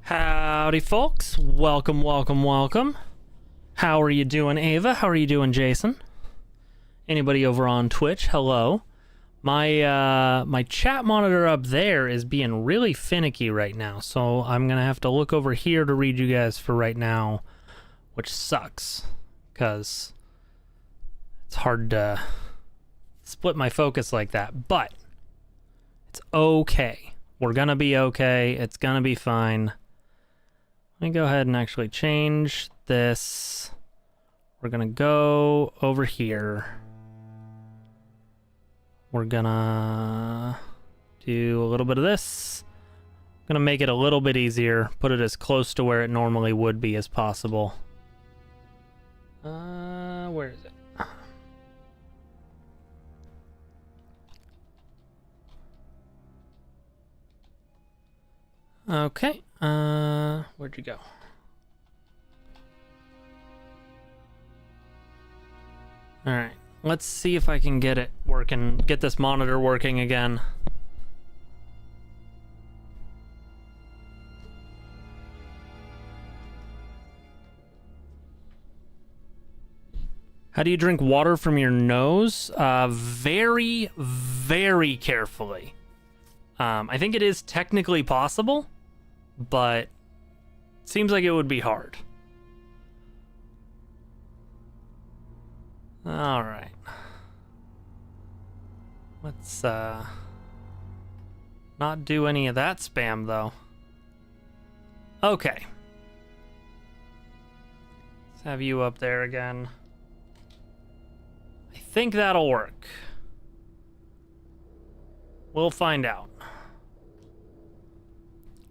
Howdy, folks. Welcome, welcome, welcome. How are you doing, Ava? How are you doing, Jason? Anybody over on Twitch, hello. My chat monitor up there is being really finicky right now, so I'm going to have to look over here to read you guys for right now, which sucks, because it's hard to split my focus like that, but it's okay. We're going to be okay. It's going to be fine. Let me go ahead and actually change this. We're going to go over here. We're going to do a little bit of this. I'm going to make it a little bit easier. Put it as close to where it normally would be as possible. Where is it? Okay, where'd you go? Alright, let's see if I can get it working, get this monitor working again. How do you drink water from your nose? Very, very carefully. I think it is technically possible, but it seems like it would be hard. All right. Let's not do any of that spam though. Okay. Let's have you up there again. I think that'll work. We'll find out.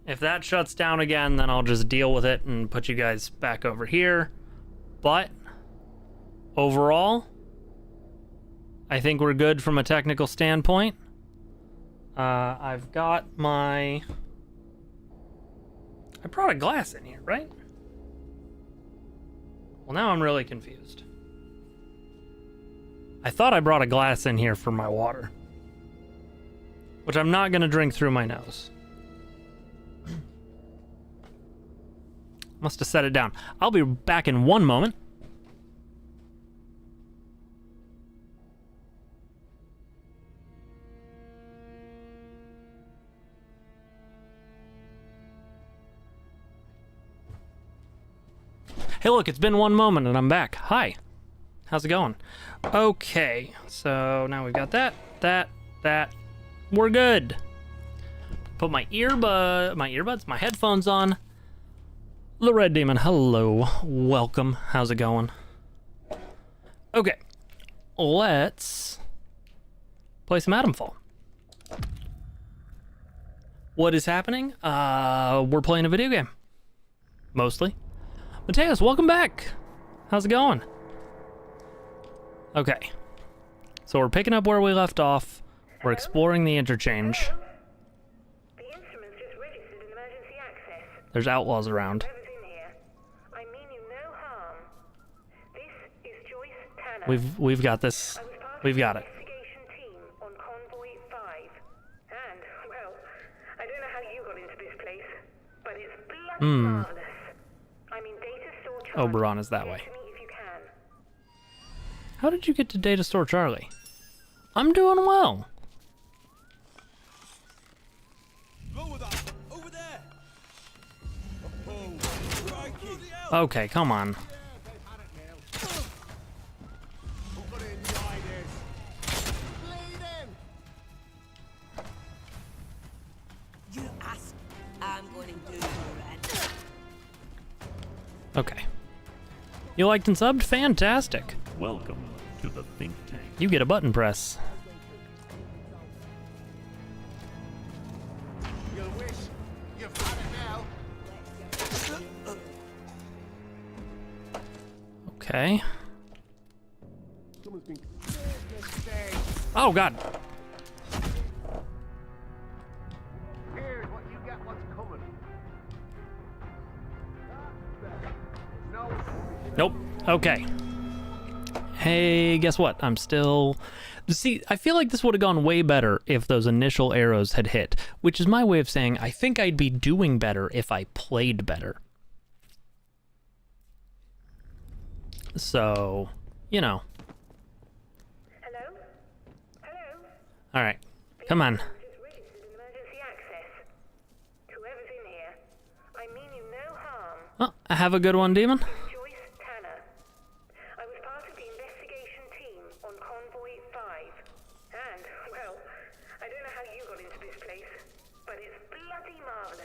If that shuts down again, then I'll just deal with it and put you guys back over here. But overall, I think we're good from a technical standpoint. I've got my... I brought a glass in here, right? Well, now I'm really confused. I thought I brought a glass in here for my water, which I'm not going to drink through my nose. Must have set it down. I'll be back in one moment. Hey, look, it's been one moment and I'm back. Hi. How's it going? Okay, so now we've got that. We're good. Put my earbuds, my headphones on. The Red Demon, hello, welcome, how's it going? Okay, let's play some Atomfall. What is happening? We're playing a video game, mostly. Mateus, welcome back. How's it going? Okay, so we're picking up where we left off. We're exploring the Interchange. There's outlaws around. We've got this. We've got it. Oberon is that way. How did you get to Data Store Charlie? I'm doing well. Okay, come on. Okay. You liked and subbed? Fantastic. Welcome to the think tank. You get a button press. You'll wish you've had it now. Okay. Oh, God. Here's what you get what's coming. No. Nope. Okay. Hey, guess what? I'm still... See, I feel like this would have gone way better if those initial arrows had hit, which is my way of saying I think I'd be doing better if I played better. So, you know. Hello? Hello? All right, come on. Just registered emergency access. Whoever's in here, I mean you no harm. Oh, have a good one, Demon. Joyce Tanner. I was part of the investigation team on Convoy 5. And, well, I don't know how you got into this place, but it's bloody marvelous.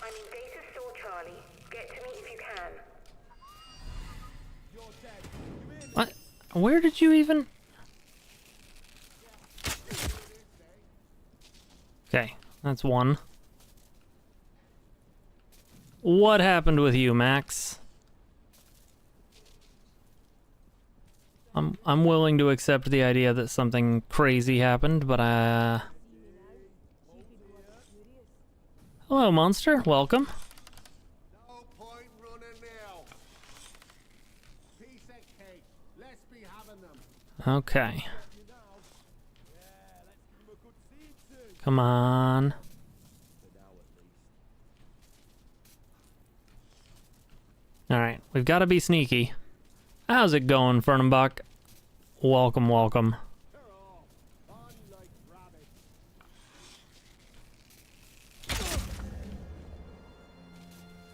I'm in Data Store Charlie. Get to me if you can. What? Where did you even... Okay, that's one. What happened with you, Max? I'm willing to accept the idea that something crazy happened, but hello, monster. Welcome. No point running now. Piece of cake. Let's be having them. Okay. Come on. Alright, we've got to be sneaky. How's it going, Fernenbach? Welcome, welcome.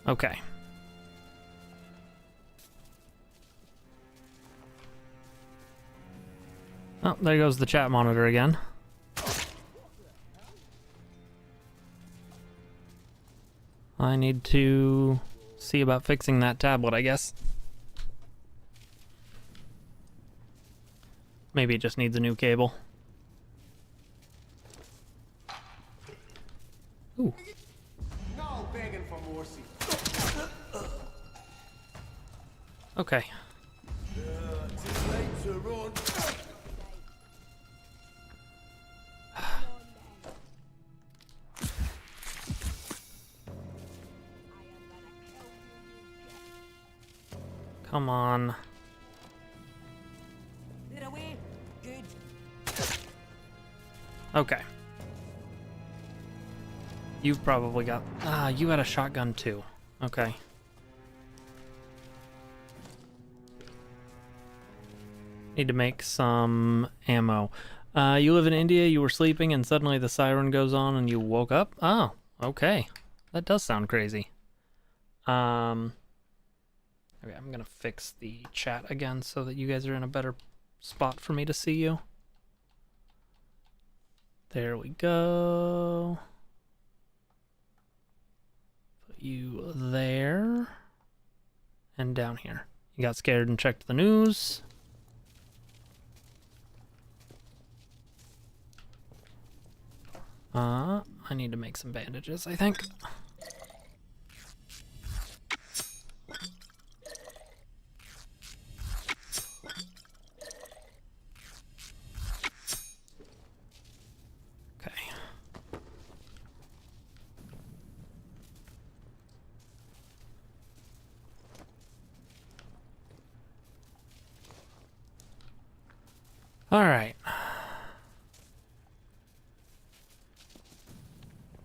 Okay. Oh, there goes the chat monitor again. I need to see about fixing that tablet, I guess. Maybe it just needs a new cable. Ooh. No begging for mercy. Okay. Too late to run. Come on. They're away. Good. Okay. You've probably got... Ah, you had a shotgun too. Okay. Need to make some ammo. You live in India, you were sleeping, and suddenly the siren goes on and you woke up? Oh, okay. That does sound crazy. Okay, I'm gonna fix the chat again so that you guys are in a better spot for me to see you. There we go. Put you there. And down here. You got scared and checked the news. I need to make some bandages, I think. Okay. All right.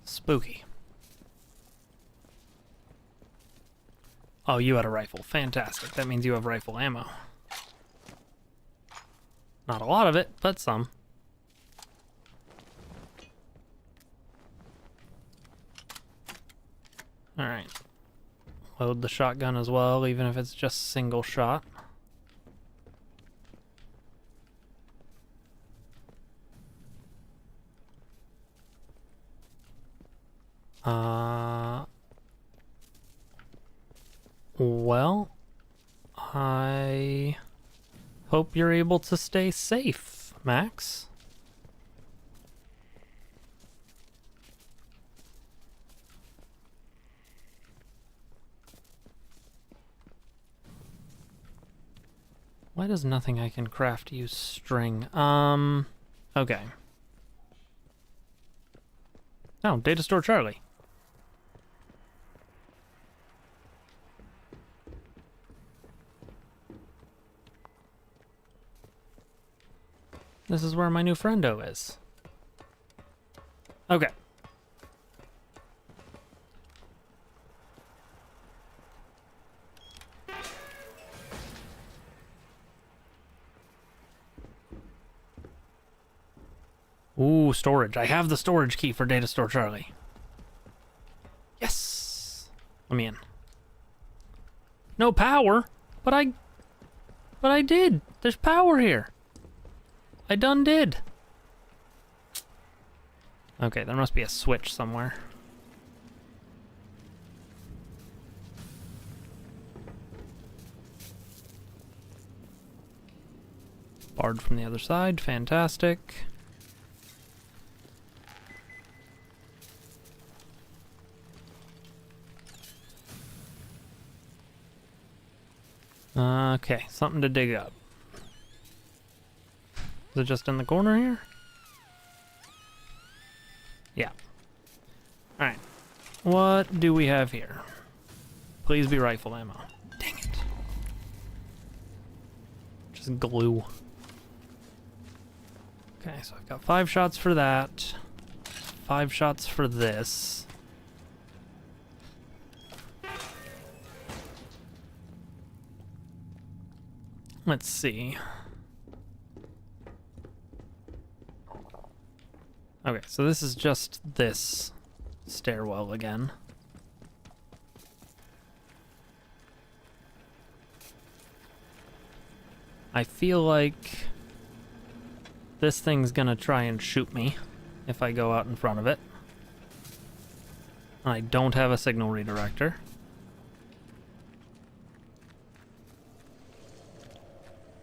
Spooky. Oh, you had a rifle. Fantastic. That means you have rifle ammo. Not a lot of it, but some. Alright. Load the shotgun as well, even if it's just single shot. Well, I hope you're able to stay safe, Max. Why does nothing I can craft use string? Okay. Oh, Data Store Charlie. This is where my new friendo is. Okay. Ooh, storage. I have the storage key for Data Store Charlie. Yes! Let me in. No power? But I did. There's power here. I done did. Okay, there must be a switch somewhere. Barred from the other side. Fantastic. Okay, something to dig up. Is it just in the corner here? Yeah. Alright. What do we have here? Please be rifle ammo. Dang it. Just glue. Okay, so I've got 5 shots for that. 5 shots for this. Let's see. Okay, so this is just this stairwell again. I feel like this thing's gonna try and shoot me if I go out in front of it. I don't have a signal redirector.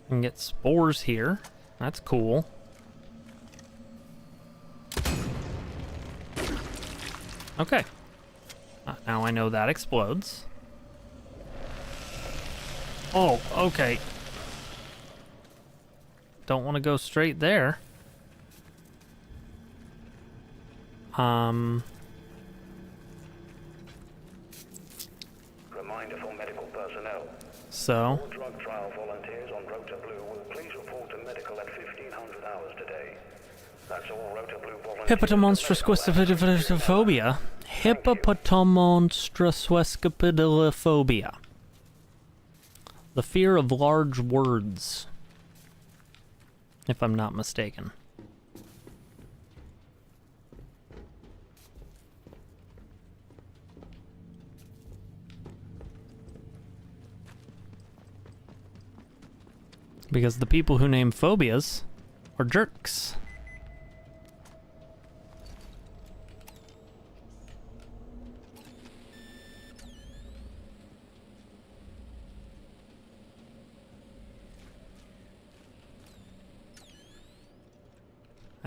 I can get spores here. That's cool. Okay. Now I know that explodes. Oh, okay. Don't want to go straight there. Reminder for medical personnel. So. All drug trial volunteers on Rota Blue will please report to medical at 1500 hours today. That's all Rota Blue volunteers. Hippopotamonstrosquiscophobia. Hippopotamonstrosquiscophobia. The fear of large words. If I'm not mistaken. Because the people who name phobias are jerks.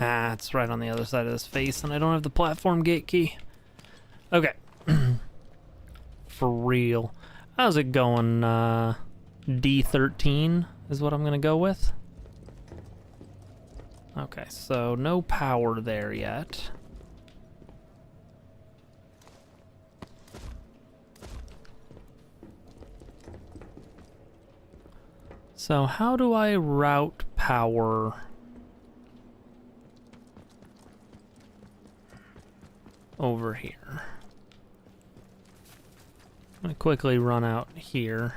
Ah, it's right on the other side of this face, and I don't have the platform gate key. Okay. For real. How's it going? D13 is what I'm gonna go with. Okay, so no power there yet. So how do I route power over here? I'm gonna quickly run out here.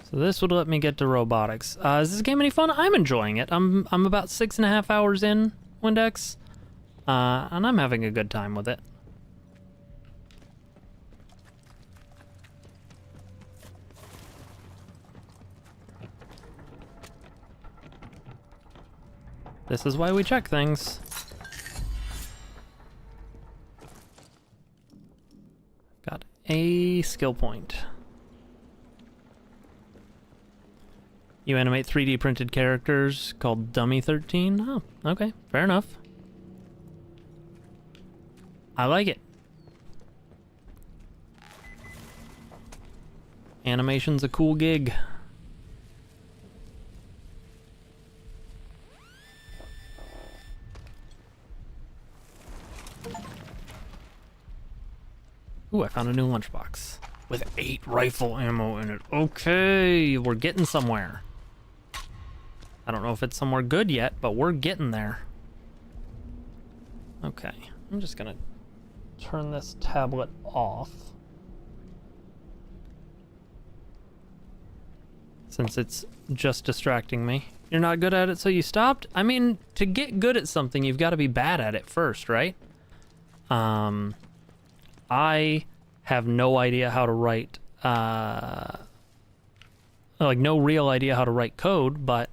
So this would let me get to robotics. Is this game any fun? I'm enjoying it. I'm about 6.5 hours in, Windex, and I'm having a good time with it. This is why we check things. Got a skill point. You animate 3D printed characters called Dummy 13? Oh, okay, fair enough. I like it. Animation's a cool gig. Ooh, I found a new lunchbox. with 8 rifle ammo in it. Okay, we're getting somewhere. I don't know if it's somewhere good yet, but we're getting there. Okay, I'm just gonna turn this tablet off, since it's just distracting me. You're not good at it, so you stopped? I mean, to get good at something, you've got to be bad at it first, right? I have no idea how to write, like, no real idea how to write code, but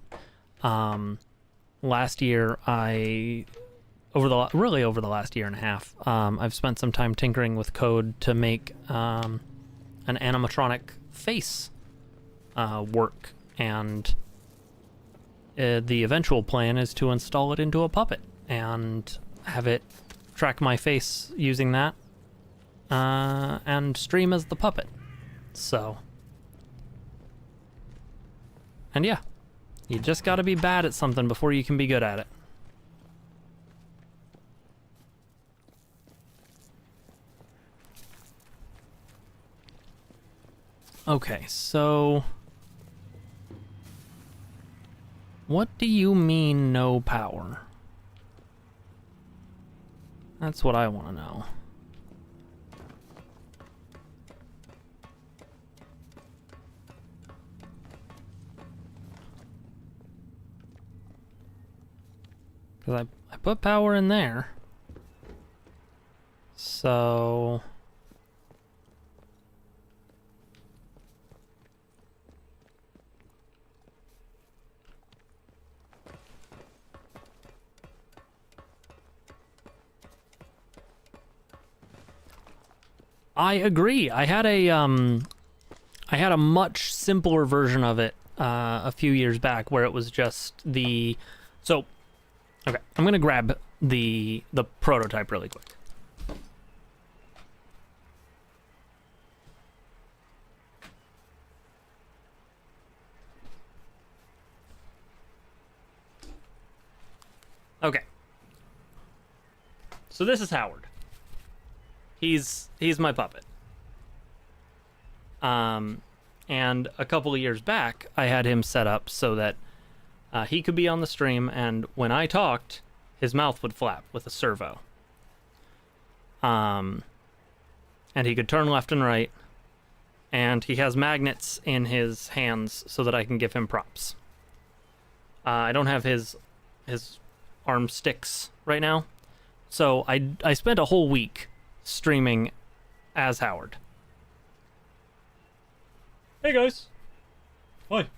last year over the last year and a half, I've spent some time tinkering with code to make an animatronic face work, and the eventual plan is to install it into a puppet and have it track my face using that and stream as the puppet. So, and yeah, you just gotta be bad at something before you can be good at it. Okay, so what do you mean no power? That's what I want to know. Because I put power in there. So I agree. I had a much simpler version of it a few years back, where it was just the. So, okay, I'm gonna grab the prototype really quick. Okay. So this is Howard. He's my puppet. And a couple of years back, I had him set up so that he could be on the stream, and when I talked, his mouth would flap with a servo. And he could turn left and right, and he has magnets in his hands so that I can give him props. I don't have his arm sticks right now, so I spent a whole week streaming as Howard. Hey guys. Hi.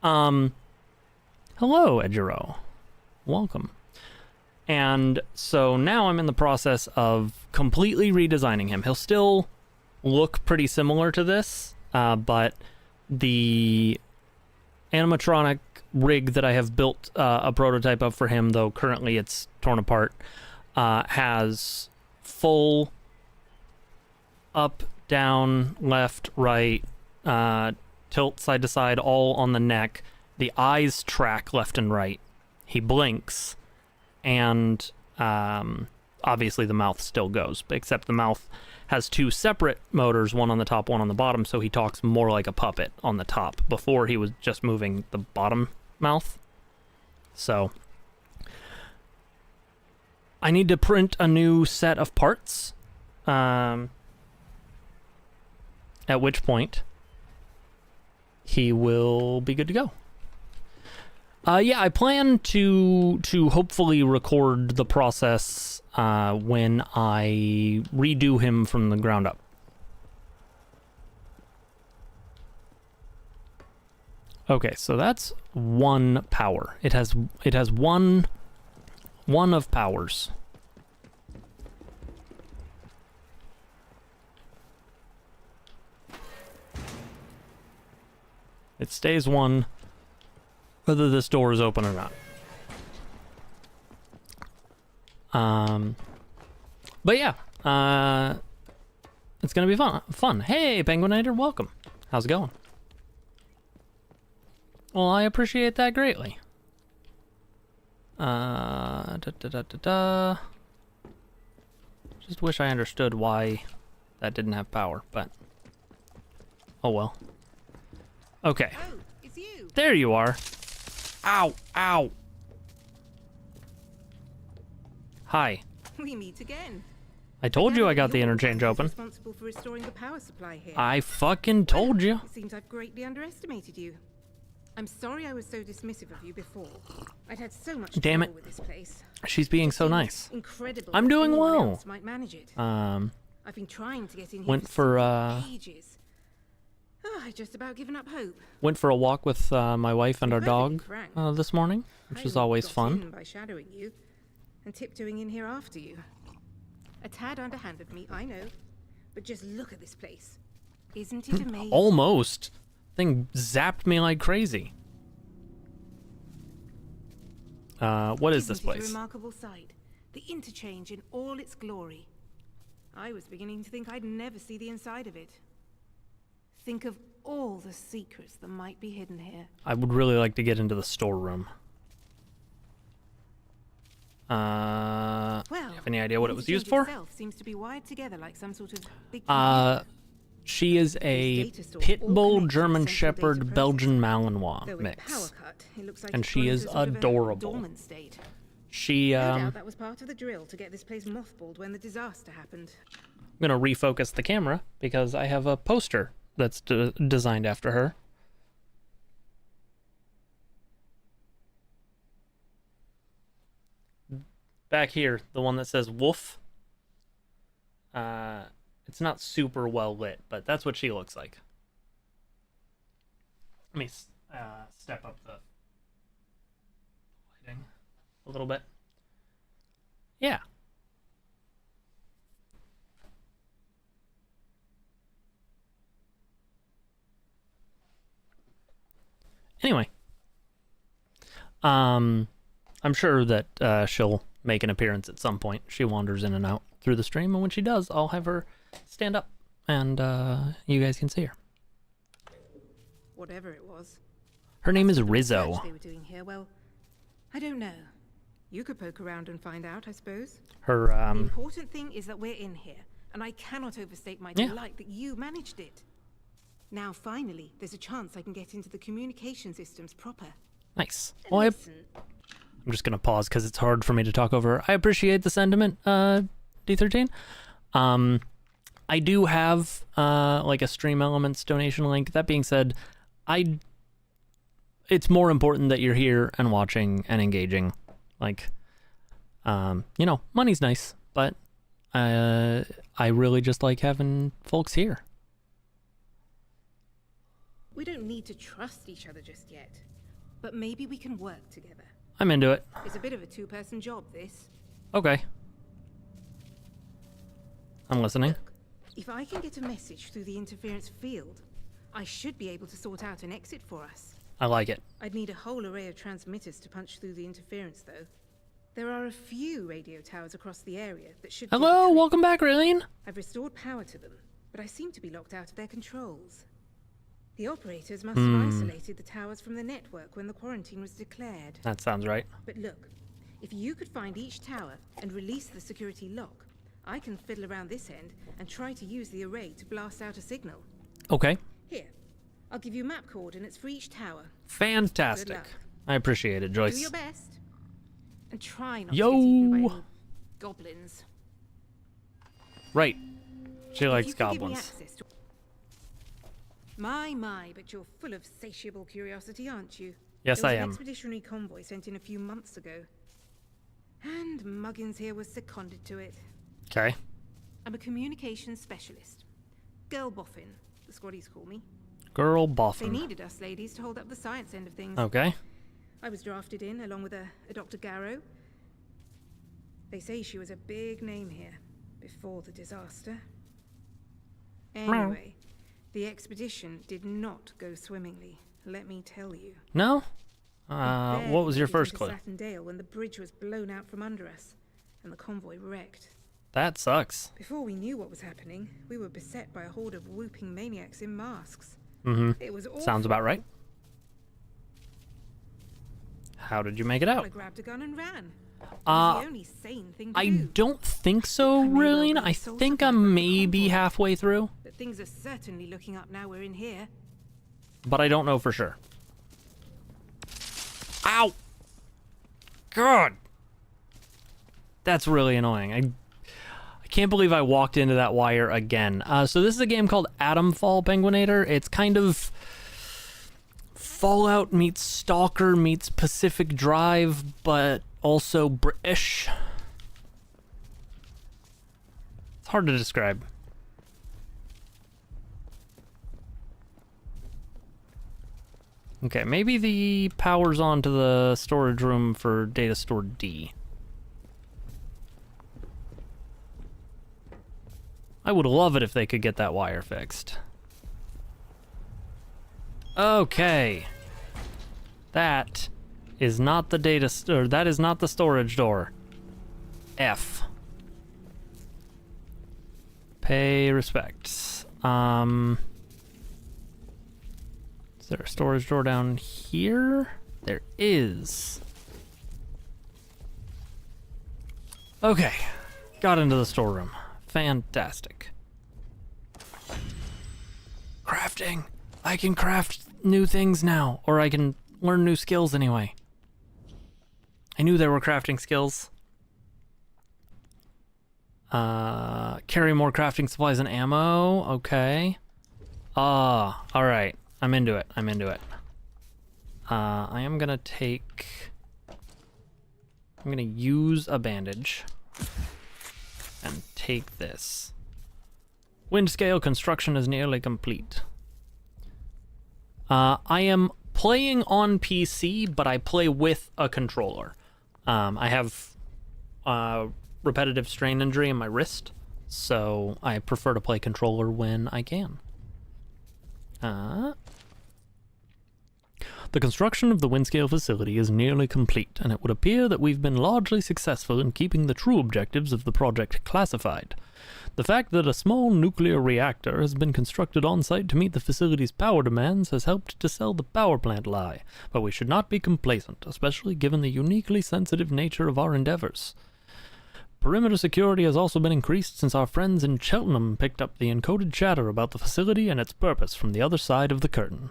Hello, Edgero. Welcome. And so now I'm in the process of completely redesigning him. He'll still look pretty similar to this, but the animatronic rig that I have built a prototype of for him, though currently it's torn apart, has full up, down, left, right, tilt side to side, all on the neck. The eyes track left and right. He blinks, and obviously the mouth still goes, but except the mouth has 2 separate motors, one on the top, one on the bottom, so he talks more like a puppet on the top. Before, he was just moving the bottom mouth. So I need to print a new set of parts, at which point he will be good to go. Yeah, I plan to hopefully record the process when I redo him from the ground up. Okay, so that's 1 power. It has one of powers. It stays 1 whether this door is open or not. But yeah, it's gonna be fun. Hey, Penguinator, welcome. How's it going? Well, I appreciate that greatly. Just wish I understood why that didn't have power, but Oh well. Okay. Oh, it's you. There you are. Ow, ow. Hi. We meet again. I told you I got the You're interchange one who's open. responsible for restoring the power supply here. I fucking told you. It seems I've greatly underestimated you. I'm sorry I was so dismissive of you before. I'd had so much Damn trouble it. with this place. She's being so Seems nice. Incredible. I'm that doing anyone well. else might manage it. I've been trying to get in here Went for ages. Oh, I've just about given up hope. went for a walk with my wife and our Perfectly dog frank, this morning, which I is only always got fun. in by shadowing you and tiptoeing in here after you. A tad underhand of me, I know. But just look at this place. Isn't it amazing? Almost. Thing zapped me like crazy. What is this Isn't it a place? remarkable sight? The Interchange in all its glory. I was beginning to think I'd never see the inside of it. Think of all the secrets that might be hidden here. I would really like to get into the storeroom. Well, you have any idea what it was the used Interchange for? itself seems to be wired together like some sort of big She is a data store pit all bull connected to German central Shepherd data Belgian processing. Malinois Though with mix. power cut, it looks like And it's she gone is into sort of a adorable. dormant state. She No I'm doubt that was part of the drill to get this place mothballed when the disaster happened. gonna refocus the camera because I have a poster that's designed after her. Back here, the one that says Wolf. It's not super well lit, but that's what she looks like. Let me step up the lighting a little bit. Yeah. Anyway, I'm sure that she'll make an appearance at some point. She wanders in and out through the stream, and when she does, I'll have her stand up, and you guys can see her. Whatever it was. Her name is What Rizzo. research they were doing here, well, I don't know. You could poke around and find out, I suppose. Her The important thing is that we're in here, and I cannot overstate my Yeah. delight that you managed it. Now, finally, there's a chance I can get into the communication systems proper. nice. Well, Listen, I'm just gonna pause because it's hard for me to talk over. I appreciate the sentiment, D13. I do have like a Stream Elements donation link. That being said, it's more important that you're here and watching and engaging. Like, money's nice, but I really just like having folks here. we don't need to trust each other just yet, but maybe we can work together. I'm into it. It's a bit of a two-person job, this. Okay. I'm listening. Look, if I can get a message through the interference field, I should be able to sort out an exit for us. I like it. I'd need a whole array of transmitters to punch through the interference, though. There are a few radio towers across the area that should do the Hello, trick. welcome back, Raylene. I've restored power to them, but I seem to be locked out of their controls. The operators must have isolated the towers from the network when the quarantine was declared. That sounds right. But look, if you could find each tower and release the security lock, I can fiddle around this end and try to use the array to blast out a signal. Okay. Here, I'll give you map coordinates for each tower. Fantastic. Good luck. I appreciate it, Do Joyce. your best. And try not Yo. to get eaten by any goblins. Right. She If likes you could give me goblins. access to... My, but you're full of satiable curiosity, aren't you? Yes, There was I an am. expeditionary convoy sent in a few months ago. And Muggins here was seconded to it. Okay. I'm a communications specialist. Girl Boffin, the squaddies call me. Girl They boffin. needed us ladies to hold up the science end of things. Okay. I was drafted in along with a Dr. Garrow. They say she was a big name here before the disaster. Anyway, the expedition did not go swimmingly, let me tell you. No? We What was your barely first made it clue? into Satindale when the bridge was blown out from under us and the convoy wrecked. That sucks. Before we knew what was happening, we were beset by a horde of whooping maniacs in masks. Mm-hmm. It was awful. Sounds about right. How did you make it I out? grabbed a gun and ran. It's the only sane thing to I do. don't think so, I may well really. be I sole think survivor I'm of the maybe convoy. halfway through, But things are certainly looking up now we're in here. but I don't know for sure. Ow! God! That's really annoying. I can't believe I walked into that wire again. So this is a game called Atomfall Penguinator. It's kind of Fallout meets Stalker meets Pacific Drive, but also British. It's hard to describe. Okay, maybe the power's on to the storage room for data store D. I would love it if they could get that wire fixed. Okay. That is not the that is not the storage door. F. Pay respects. Is there a storage door down here? There is. Okay. Got into the storeroom. Fantastic. Crafting. I can craft new things now, or I can learn new skills anyway. I knew there were crafting skills. Carry more crafting supplies and ammo. Okay. Alright. I'm into it. I'm into it. I am gonna take... I'm gonna use a bandage. And take this. Wind scale construction is nearly complete. I am playing on PC, but I play with a controller. I have repetitive strain injury in my wrist, so I prefer to play controller when I can. The construction of the Windscale facility is nearly complete, and it would appear that we've been largely successful in keeping the true objectives of the project classified. The fact that a small nuclear reactor has been constructed on-site to meet the facility's power demands has helped to sell the power plant lie, but we should not be complacent, especially given the uniquely sensitive nature of our endeavors. Perimeter security has also been increased since our friends in Cheltenham picked up the encoded chatter about the facility and its purpose from the other side of the curtain.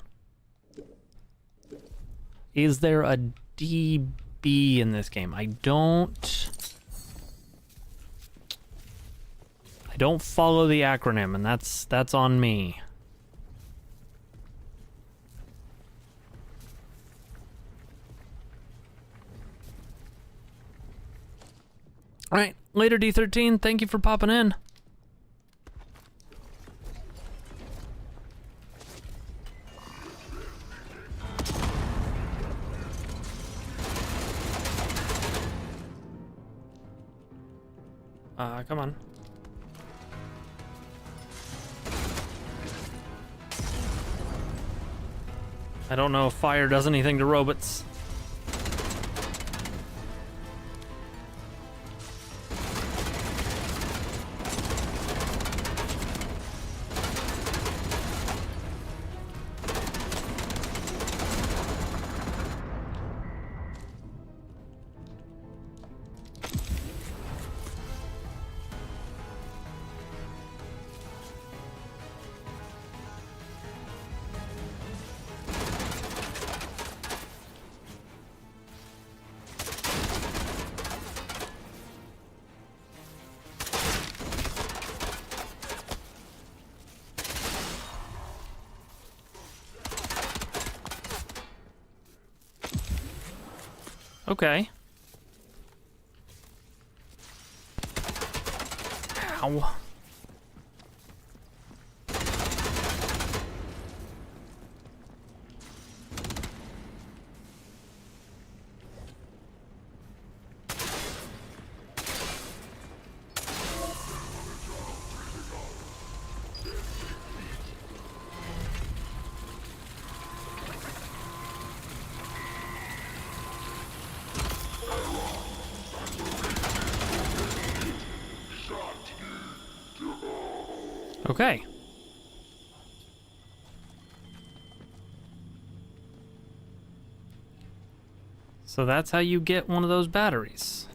Is there a DB in this game? I don't follow the acronym, and that's on me. All right, later D13, thank you for popping in. Come on. I don't know if fire does anything to robots. Okay. Ow. Okay. So that's how you get one of those batteries.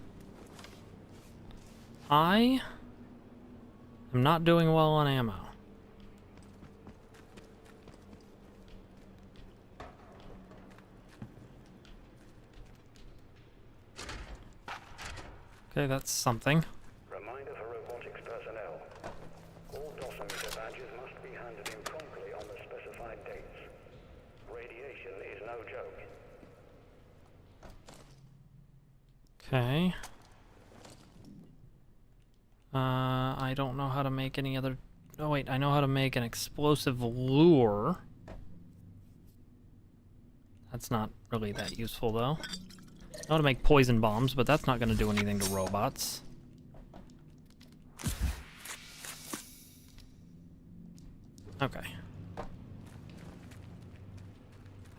I am not doing well on ammo. Okay, that's something. Reminder for robotics personnel. All dosimeter badges must be handed in promptly on the specified dates. Radiation is no joke. Okay. I don't know how to make any other... Oh wait, I know how to make an explosive lure. That's not really that useful though. I know how to make poison bombs, but that's not going to do anything to robots. Okay.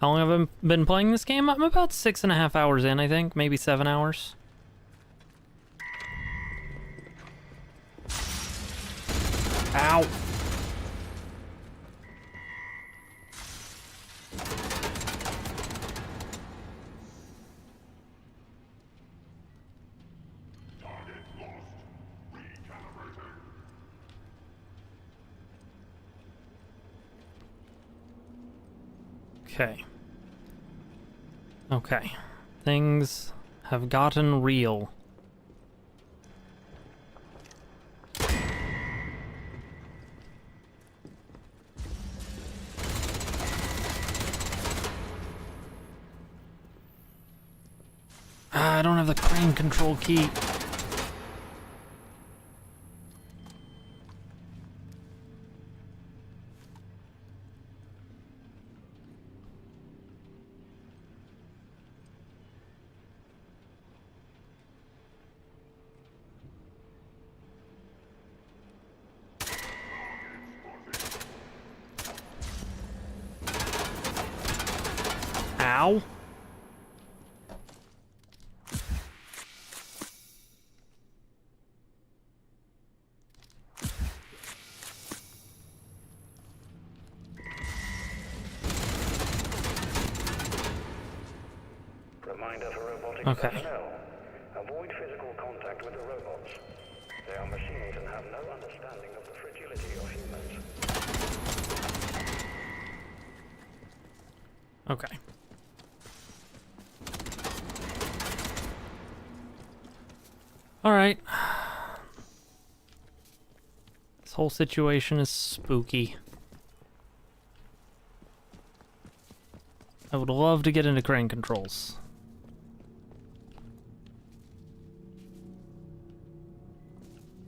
How long have I been playing this game? I'm about 6.5 hours in, I think. Maybe 7 hours. Ow! Okay. Okay. Things have gotten real. I don't have the crane control key. Ow. Reminder for robotics Okay. personnel. Avoid physical contact with the robots. They are machines and have no understanding of the fragility of humans. Okay. All right. This whole situation is spooky. I would love to get into crane controls.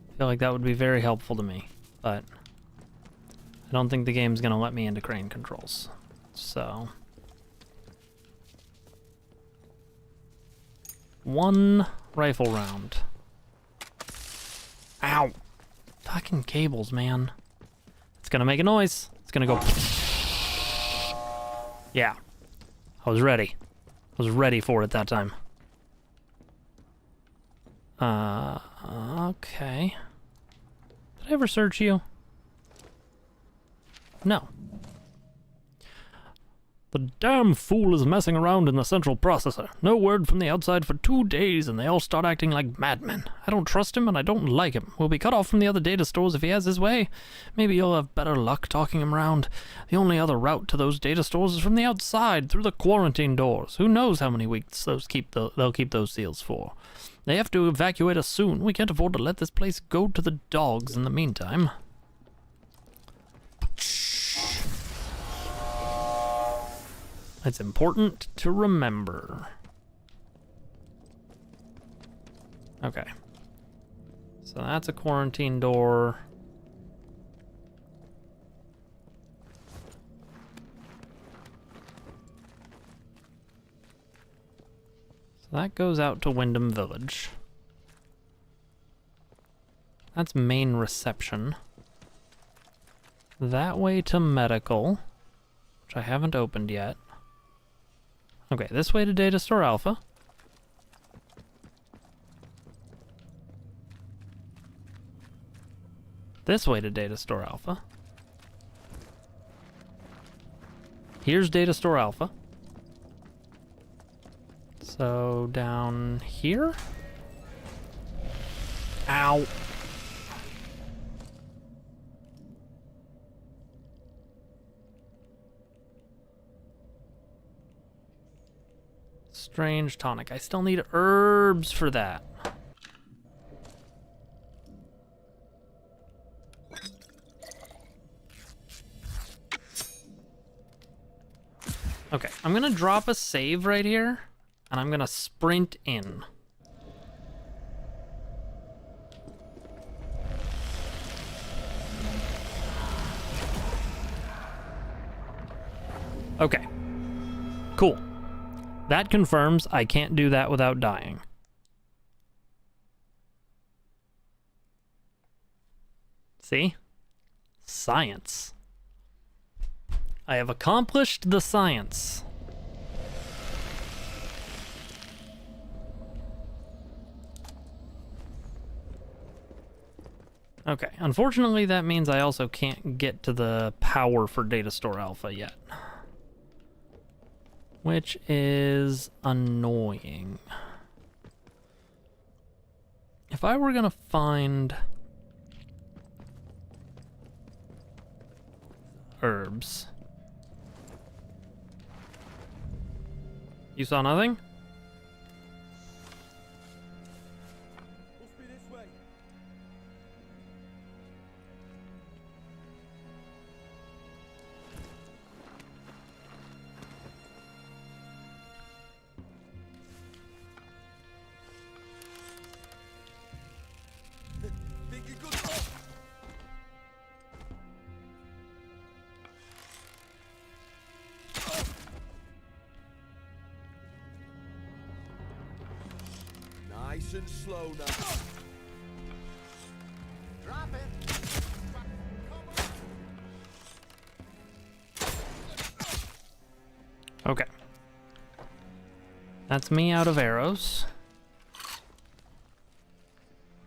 I feel like that would be very helpful to me, but I don't think the game's gonna let me into crane controls. So... one rifle round. Ow! Fucking cables, man. It's gonna make a noise. It's gonna go... Yeah. I was ready. I was ready for it that time. Okay. Did I ever search you? No. The damn fool is messing around in the central processor. No word from the outside for 2 days, and they all start acting like madmen. I don't trust him, and I don't like him. We'll be cut off from the other data stores if he has his way. Maybe you'll have better luck talking him around. The only other route to those data stores is from the outside, through the quarantine doors. Who knows how many weeks they'll keep those seals for. They have to evacuate us soon. We can't afford to let this place go to the dogs in the meantime. It's important to remember. Okay. So that's a quarantine door. So that goes out to Wyndham Village. That's main reception. That way to medical, which I haven't opened yet. Okay, this way to Data Store Alpha. This way to Data Store Alpha. Here's Data Store Alpha. So down here? Ow. Strange tonic. I still need herbs for that. Okay, I'm gonna drop a save right here, and I'm gonna sprint in. Okay. Cool. That confirms I can't do that without dying. See? Science. I have accomplished the science. Okay, unfortunately that means I also can't get to the power for Data Store Alpha yet. Which is annoying. If I were gonna find herbs. You saw nothing? Must be this way. Think you good? Nice and slow now. Drop it. Okay. That's me out of arrows.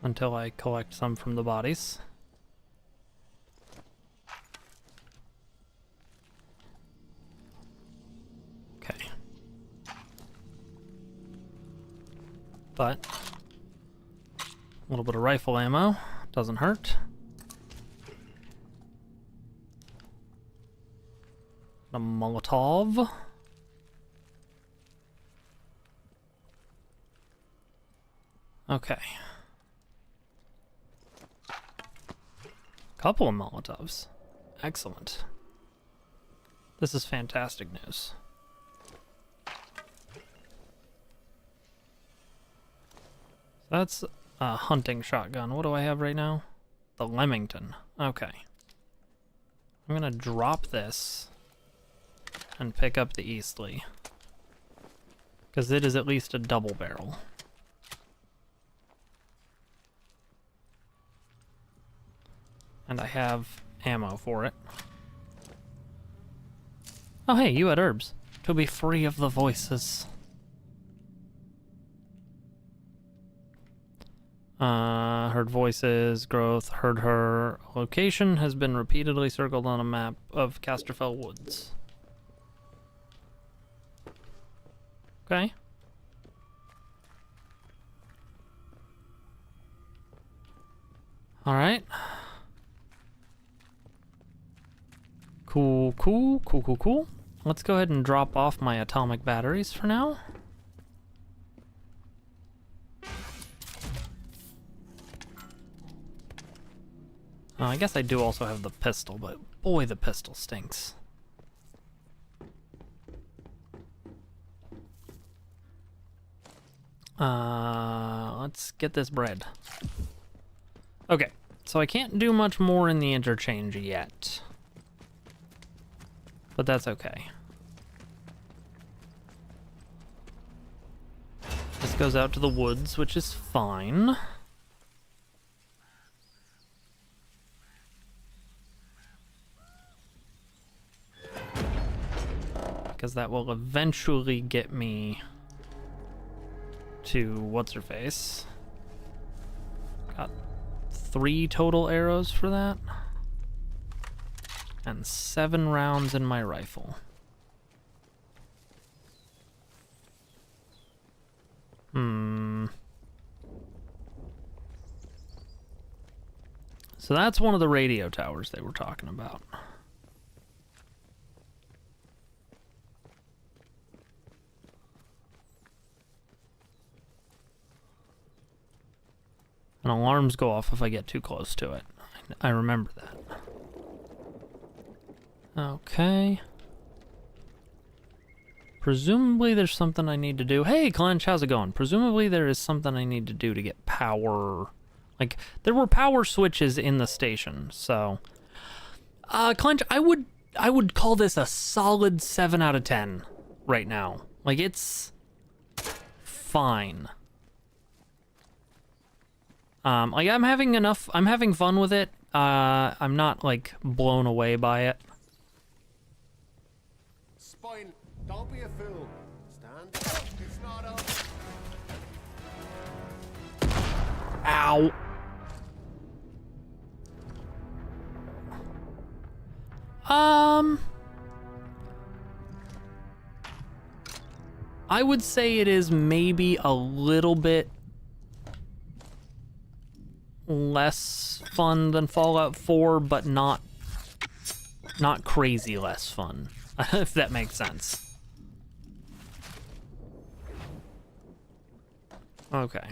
Until I collect some from the bodies. Okay. But a little bit of rifle ammo doesn't hurt. A Molotov. Okay. Couple of Molotovs. Excellent. This is fantastic news. That's a hunting shotgun. What do I have right now? The Leamington. Okay. I'm gonna drop this and pick up the Eastleigh, because it is at least a double barrel. And I have ammo for it. Oh hey, you had herbs. To be free of the voices. Heard voices, growth, heard her. Location has been repeatedly circled on a map of Casterfell Woods. Okay. Alright. Cool. Let's go ahead and drop off my atomic batteries for now. I guess I do also have the pistol, but boy, the pistol stinks. Let's get this bread. Okay, so I can't do much more in the interchange yet. But that's okay. This goes out to the woods, which is fine. Because that will eventually get me to what's-her-face. Got 3 total arrows for that. And 7 rounds in my rifle. So that's one of the radio towers they were talking about. And alarms go off if I get too close to it. I remember that. Okay. Presumably there's something I need to do. Hey, Clench, how's it going? Presumably there is something I need to do to get power. Like, there were power switches in the station, so... Clench, I would call this a solid 7 out of 10 right now. Like, it's... fine. Like, I'm having fun with it. I'm not, like, blown away by it. Spine, don't be a fool. Stand up. It's not up. Ow. I would say it is maybe a little bit less fun than Fallout 4, but not crazy less fun, if that makes sense. Okay.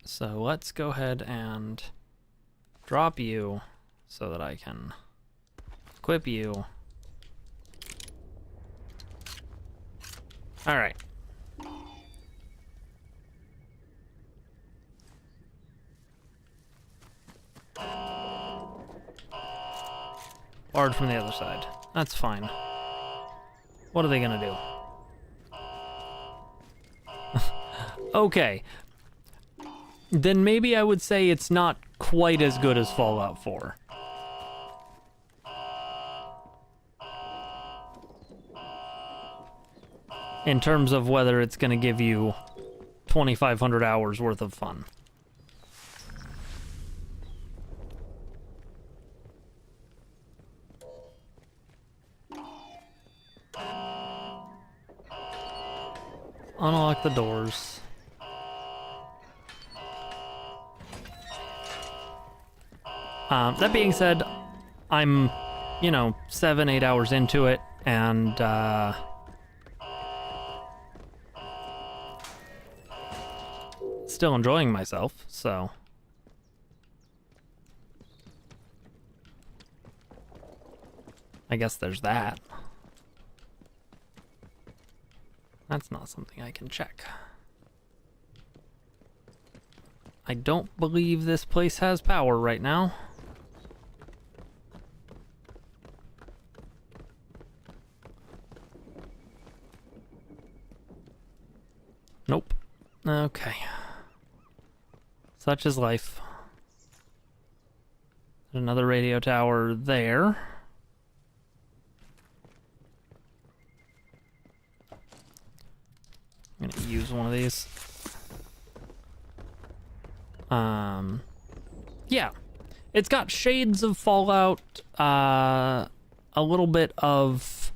So let's go ahead and drop you so that I can equip you. All right. Barred from the other side. That's fine. What are they gonna do? Okay. Then maybe I would say it's not quite as good as Fallout 4. In terms of whether it's gonna give you 2,500 hours worth of fun. Unlock the doors. That being said, I'm, 7-8 hours into it, and, still enjoying myself, so. I guess there's that. That's not something I can check. I don't believe this place has power right now. Nope. Okay. Such is life. There's another radio tower there. I'm gonna use one of these. Yeah. It's got shades of Fallout, a little bit of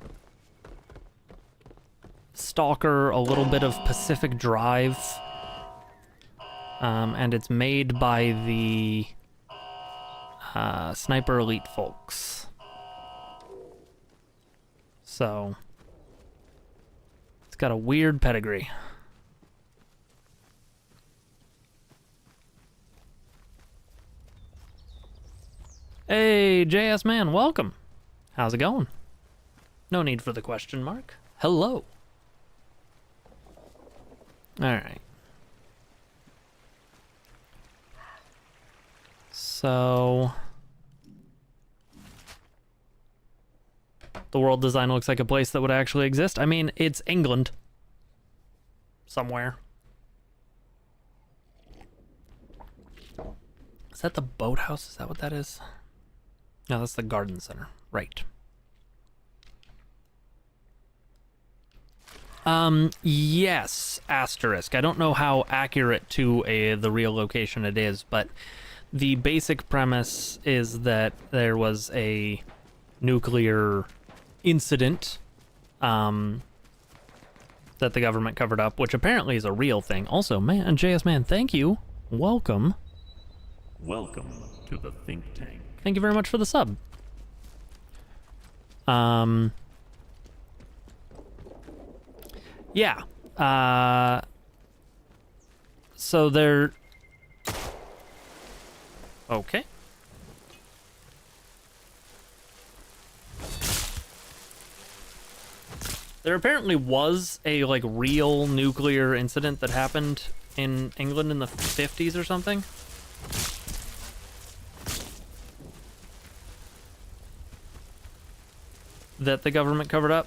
Stalker, a little bit of Pacific Drive. And it's made by the Sniper Elite folks. So it's got a weird pedigree. Hey, JS Man, welcome. How's it going? No need for the question mark. Hello. All right. So the world design looks like a place that would actually exist. I mean, it's England. Somewhere. Is that the boathouse? Is that what that is? No, that's the garden center. Right. Yes, asterisk. I don't know how accurate to the real location it is, but the basic premise is that there was a nuclear incident that the government covered up, which apparently is a real thing. Also, man, JS Man, thank you. Welcome. Welcome to the think tank. Thank you very much for the sub. Yeah. So they're... Okay. There apparently was a, like, real nuclear incident that happened in England in the 50s or something. That the government covered up.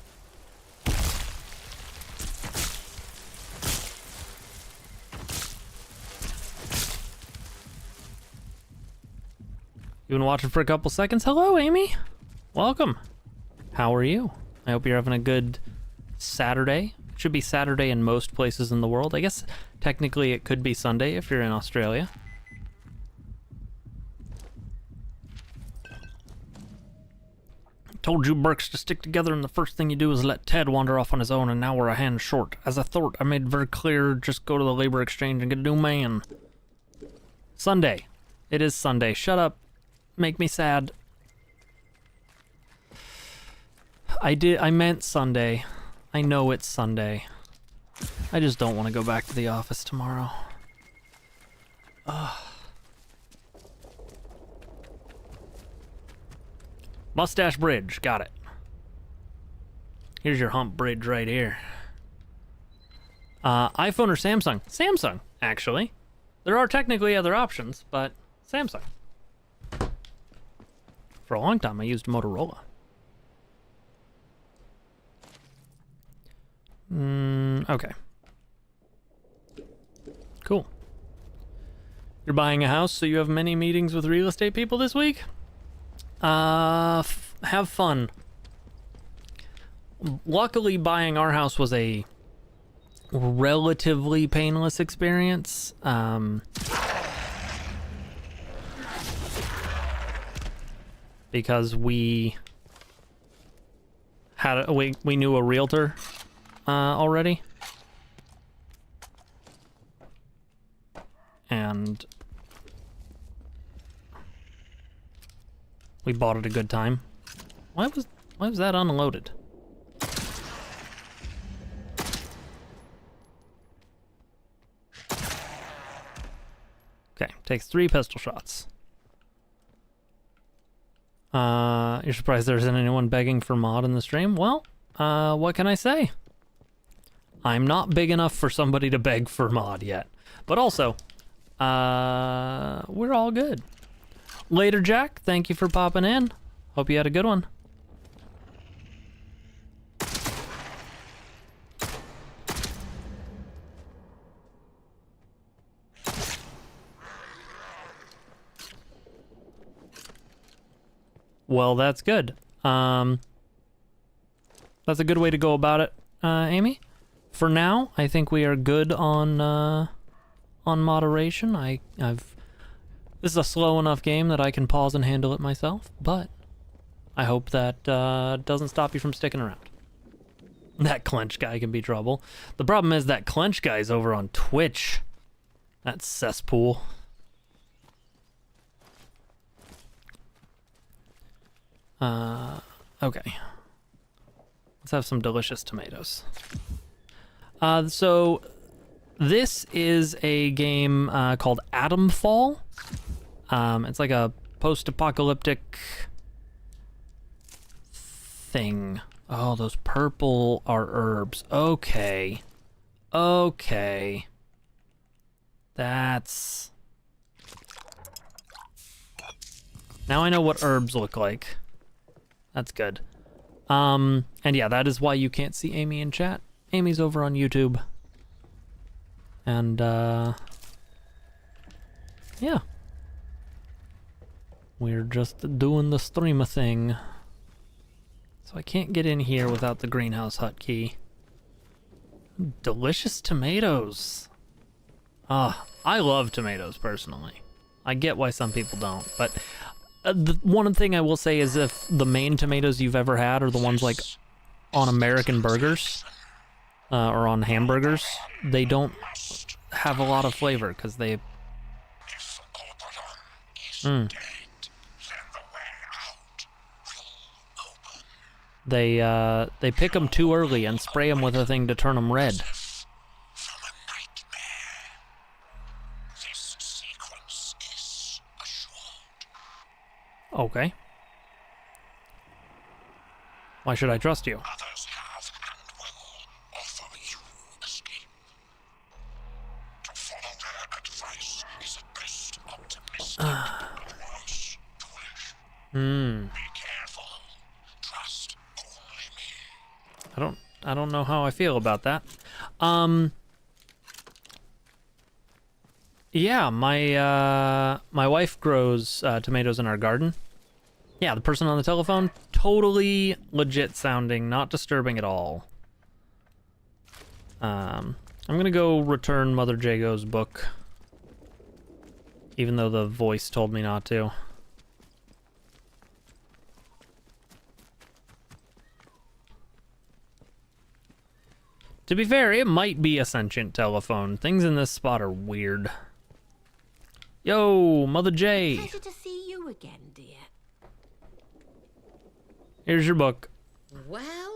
You've been watching for a couple seconds. Hello, Amy. Welcome. How are you? I hope you're having a good Saturday. It should be Saturday in most places in the world. I guess technically it could be Sunday if you're in Australia. Told you Burks to stick together, and the first thing you do is let Ted wander off on his own, and now we're a hand short. As I thought, I made very clear, just go to the labor exchange and get a new man. Sunday. It is Sunday. Shut up. Make me sad. I meant Sunday. I know it's Sunday. I just don't want to go back to the office tomorrow. Ugh. Mustache Bridge, got it. Here's your hump bridge right here. iPhone or Samsung? Samsung, actually. There are technically other options, but Samsung. For a long time, I used Motorola. Okay. Cool. You're buying a house, so you have many meetings with real estate people this week? Have fun. Luckily, buying our house was a relatively painless experience. Because we had we knew a realtor already. And we bought at a good time. Why was that unloaded? Okay, takes 3 pistol shots. You're surprised there isn't anyone begging for mod in the stream? Well, what can I say? I'm not big enough for somebody to beg for mod yet. But also, we're all good. Later, Jack. Thank you for popping in. Hope you had a good one. Well, that's good. That's a good way to go about it, Amy. For now, I think we are good on moderation. This is a slow enough game that I can pause and handle it myself, but I hope that doesn't stop you from sticking around. That clench guy can be trouble. The problem is that clench guy's over on Twitch. That cesspool. Okay. Let's have some delicious tomatoes. So this is a game called Atomfall. It's like a post-apocalyptic thing. Oh, those purple are herbs. Okay. Okay. That's... Now I know what herbs look like. That's good. And yeah, that is why you can't see Amy in chat. Amy's over on YouTube. And, yeah. We're just doing the stream thing. So I can't get in here without the greenhouse hut key. Delicious tomatoes. I love tomatoes, personally. I get why some people don't, but the one thing I will say is if the main tomatoes you've ever had are the ones like on American burgers or on hamburgers, they don't have a lot of flavor because they Hmm. dead, then the way out will open. They pick them too early and spray them with a thing to turn them red. From a nightmare. This sequence is assured. Okay. Why should I trust you? Others have and will offer you escape. To follow their advice is at best optimistic, worse foolish. Be careful. Trust only me. I don't know how I feel about that. Yeah, my wife grows tomatoes in our garden. Yeah, the person on the telephone, totally legit sounding, not disturbing at all. I'm gonna go return Mother Jago's book, even though the voice told me not to. To be fair, it might be a sentient telephone. Things in this spot are weird. Yo, Mother J. Pleasure to see you again, dear. Here's your book. Well,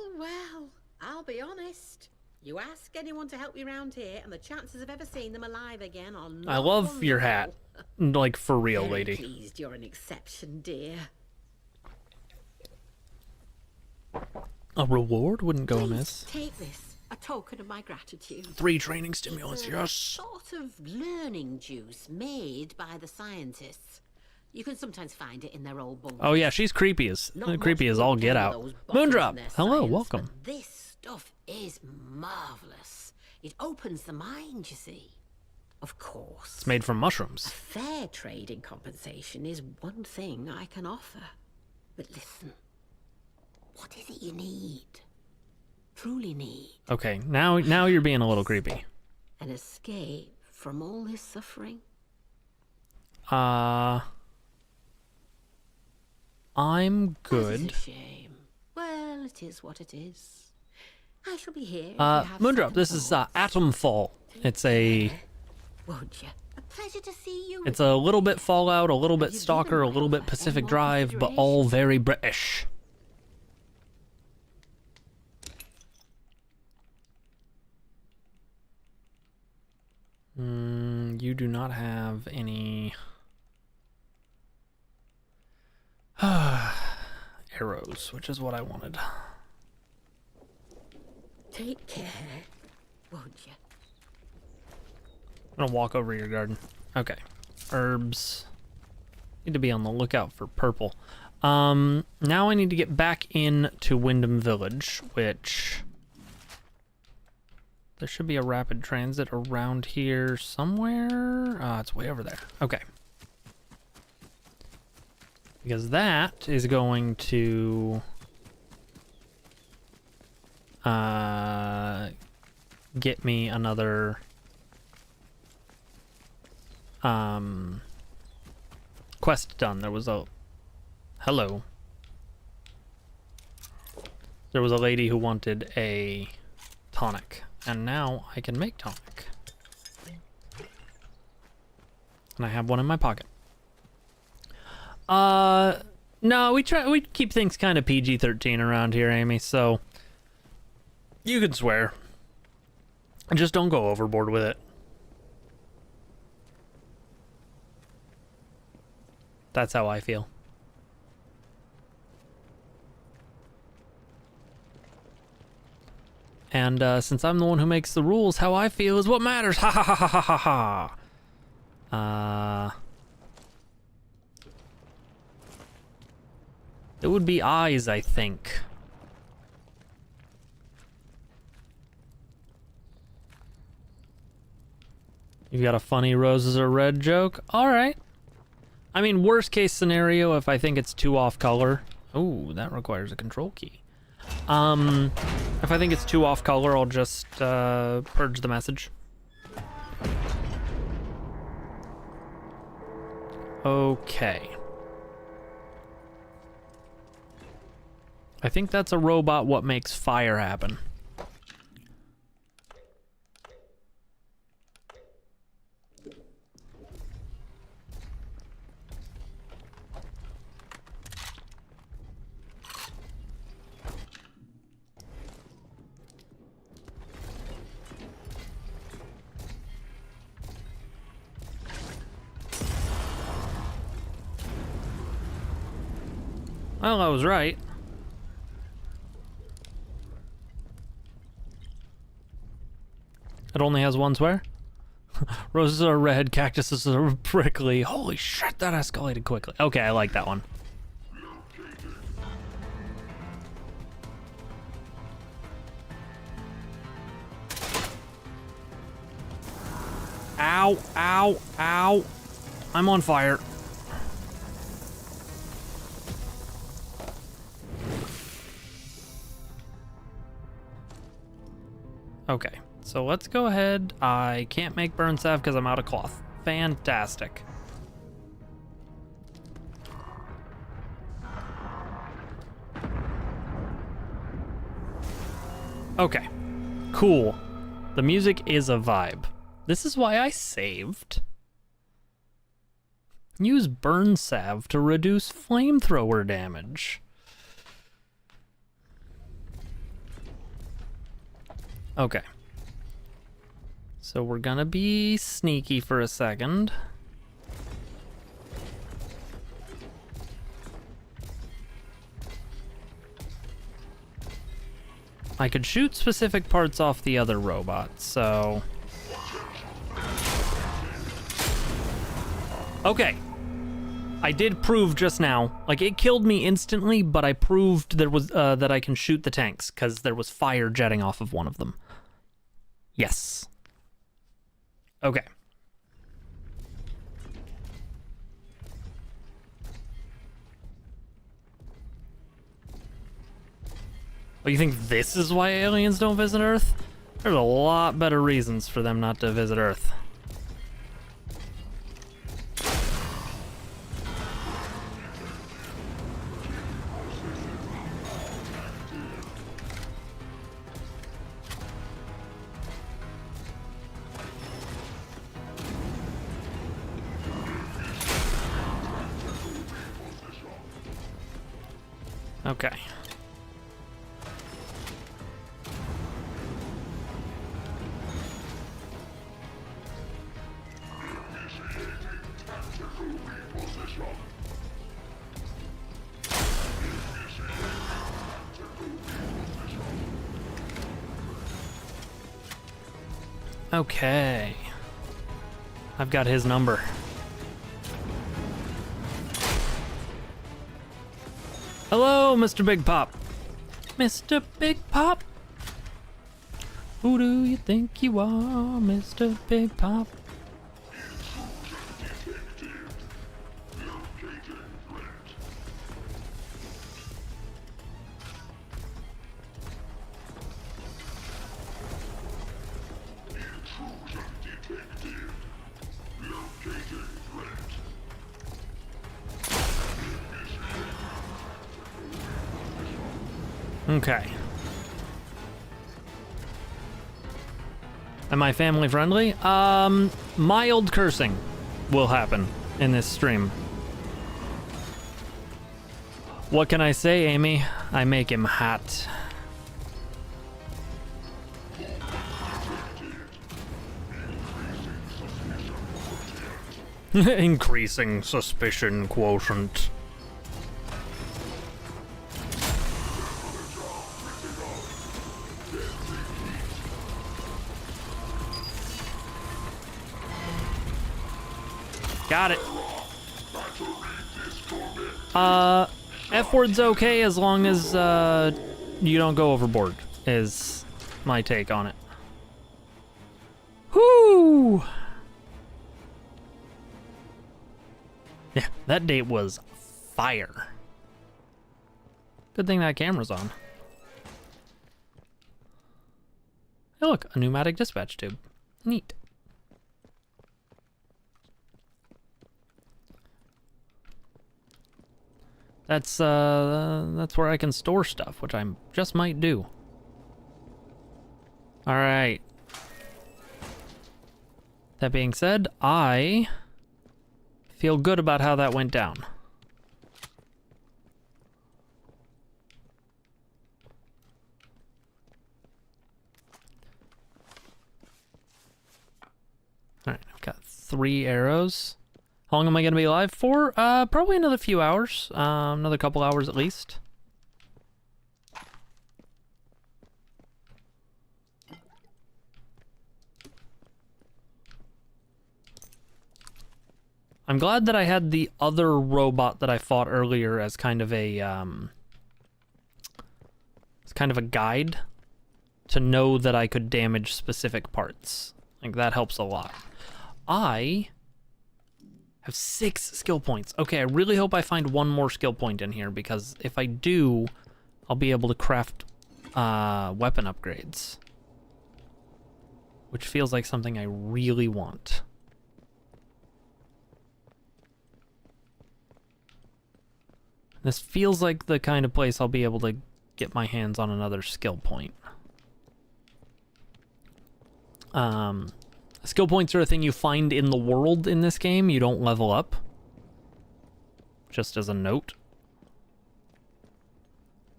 I'll be honest. You ask anyone to help you round here, and the chances of ever seeing them alive again are not I love your hat. Like, for real, Very lady. pleased you're an exception, dear. A reward wouldn't go Please amiss. take this, a token of my gratitude. 3 training stimulants, It's a yes. sort of learning juice made by the scientists. You can sometimes find it in their old bunkers. Oh yeah, she's creepy as Not creepy much as good all get done out. with those bottoms Moondrop, and their hello, science, welcome. but this stuff is marvelous. It opens the mind, you see. Of course. It's made from mushrooms. Fair trading compensation is one thing I can offer. But listen, what is it you need? Truly need? Okay, now you're being a little creepy. An escape from all this suffering? I'm That good. is a shame. Well, it is what it is. I shall be here. if you have Moondrop, second this is thoughts. Atomfall. It's a Won't you? A pleasure to see you. it's a little bit Fallout, a little bit Have you Stalker, given a my little bit offer Pacific any more Drive, but all consideration? very British. You do not have any arrows, which is what I wanted. Take care, won't you? I'm gonna walk over your garden. Okay. Herbs. Need to be on the lookout for purple. Now I need to get back into Wyndham Village, which there should be a rapid transit around here somewhere. It's way over there. Okay. Because that is going to get me another quest done. There was a There was a lady who wanted a tonic, and now I can make tonic. And I have one in my pocket. No, we keep things kind of PG-13 around here, Amy, so you can swear. Just don't go overboard with it. That's how I feel. And since I'm the one who makes the rules, how I feel is what matters. Ha ha ha ha ha ha ha. It would be eyes, I think. You got a funny roses are red joke? Alright. I mean, worst case scenario, if I think it's too off color. Ooh, that requires a control key. If I think it's too off color, I'll just purge the message. Okay. I think that's a robot what makes fire happen. Well, I was right. It only has one swear? Roses are red, cactuses are prickly. Holy shit, that escalated quickly. Okay, I like that one. Ow, ow, ow. I'm on fire. Okay, so let's go ahead. I can't make burn salve because I'm out of cloth. Fantastic. Okay, cool. The music is a vibe. This is why I saved. Use burn salve to reduce flamethrower damage. Okay. So we're gonna be sneaky for a second. I could shoot specific parts off the other robot, so... Okay. I did prove just now, like it killed me instantly, but I proved there was that I can shoot the tanks because there was fire jetting off of one of them. Yes. Okay. Oh, you think this is why aliens don't visit Earth? There's a lot better reasons for them not to visit Earth. Okay. Okay. I've got his number. Hello, Mr. Big Pop. Mr. Big Pop? Who do you think you are, Mr. Big Pop? Okay. Am I family friendly? Mild cursing will happen in this stream. What can I say, Amy? I make him hot. Increasing suspicion quotient. Got it. F-word's okay as long as, you don't go overboard, is my take on it. Whoo! Yeah, that date was fire. Good thing that camera's on. Hey look, a pneumatic dispatch tube. Neat. That's where I can store stuff, which I just might do. All right. That being said, I feel good about how that went down. All right, I've got 3 arrows. How long am I going to be alive for? Probably another few hours. Another couple hours at least. I'm glad that I had the other robot that I fought earlier as kind of a, guide to know that I could damage specific parts. Like, that helps a lot. I have 6 skill points. Okay, I really hope I find one more skill point in here, because if I do, I'll be able to craft weapon upgrades. Which feels like something I really want. This feels like the kind of place I'll be able to get my hands on another skill point. Skill points are a thing you find in the world in this game. You don't level up. Just as a note.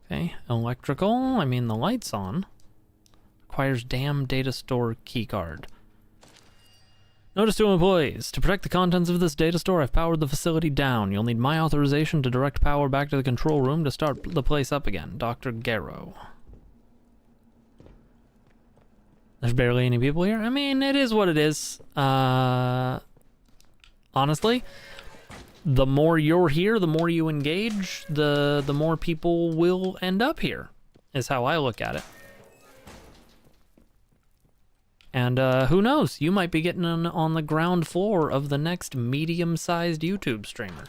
Okay, electrical. I mean, the light's on. Requires damn data store keycard. Notice to employees. To protect the contents of this data store, I've powered the facility down. You'll need my authorization to direct power back to the control room to start the place up again. Dr. Garrow. There's barely any people here. I mean, it is what it is. Honestly, the more you're here, the more you engage, the more people will end up here, is how I look at it. And who knows? You might be getting on the ground floor of the next medium-sized YouTube streamer.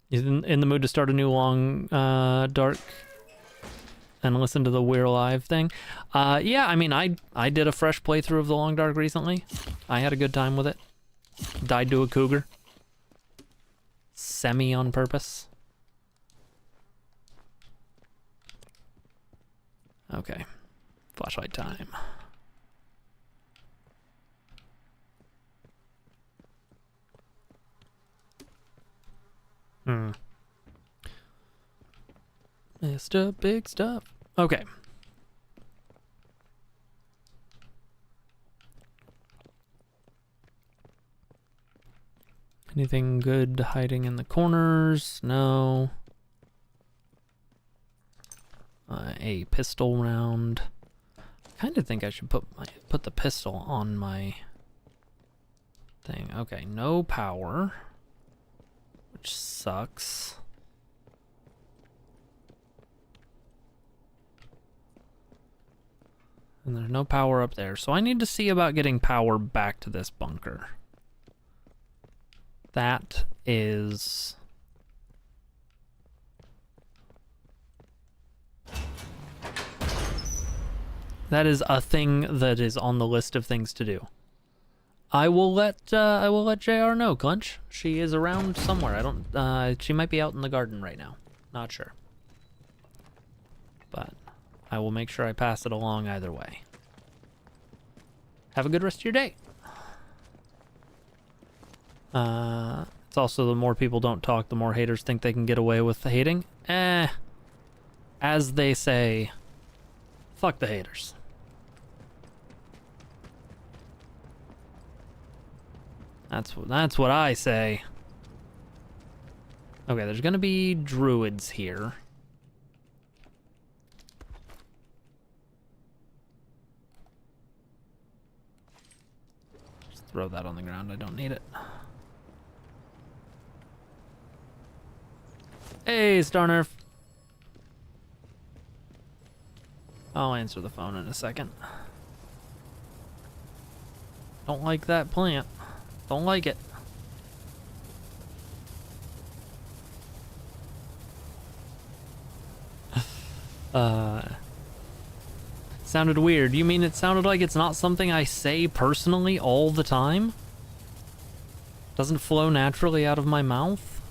He's in the mood to start a new long dark and listen to the We're Alive thing. Yeah, I mean, I did a fresh playthrough of the long dark recently. I had a good time with it. Died to a cougar. Semi on purpose. Okay, flashlight time. Mr. Big Stuff. Okay. Anything good hiding in the corners? No. A pistol round. I kind of think I should put the pistol on my thing. Okay, no power, which sucks. And there's no power up there, so I need to see about getting power back to this bunker. That is... that is a thing that is on the list of things to do. I will let JR know, Clunch. She is around somewhere. I don't she might be out in the garden right now. Not sure. But I will make sure I pass it along either way. Have a good rest of your day. It's also the more people don't talk, the more haters think they can get away with the hating. As they say, fuck the haters. That's what I say. Okay, there's gonna be druids here. Just throw that on the ground. I don't need it. Hey, Starnerf. I'll answer the phone in a second. Don't like that plant. Don't like it. Sounded weird. You mean it sounded like it's not something I say personally all the time? Doesn't flow naturally out of my mouth?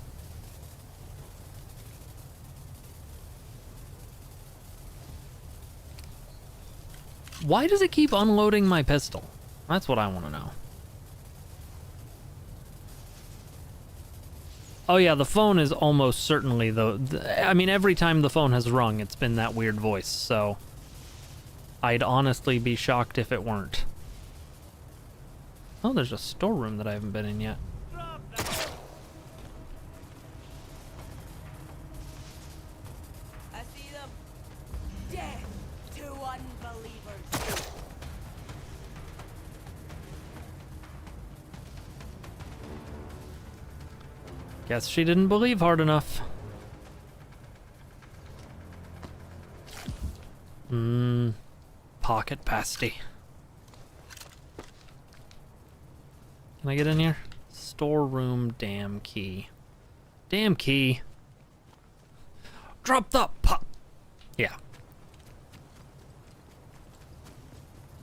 Why does it keep unloading my pistol? That's what I want to know. Oh yeah, the phone is almost certainly I mean, every time the phone has rung, it's been that weird voice, so I'd honestly be shocked if it weren't. Oh, there's a storeroom that I haven't been in yet. I see them. Dead to unbelievers. Guess she didn't believe hard enough. Pocket pasty. Can I get in here? Storeroom damn key. Damn key. Drop the pop. Yeah.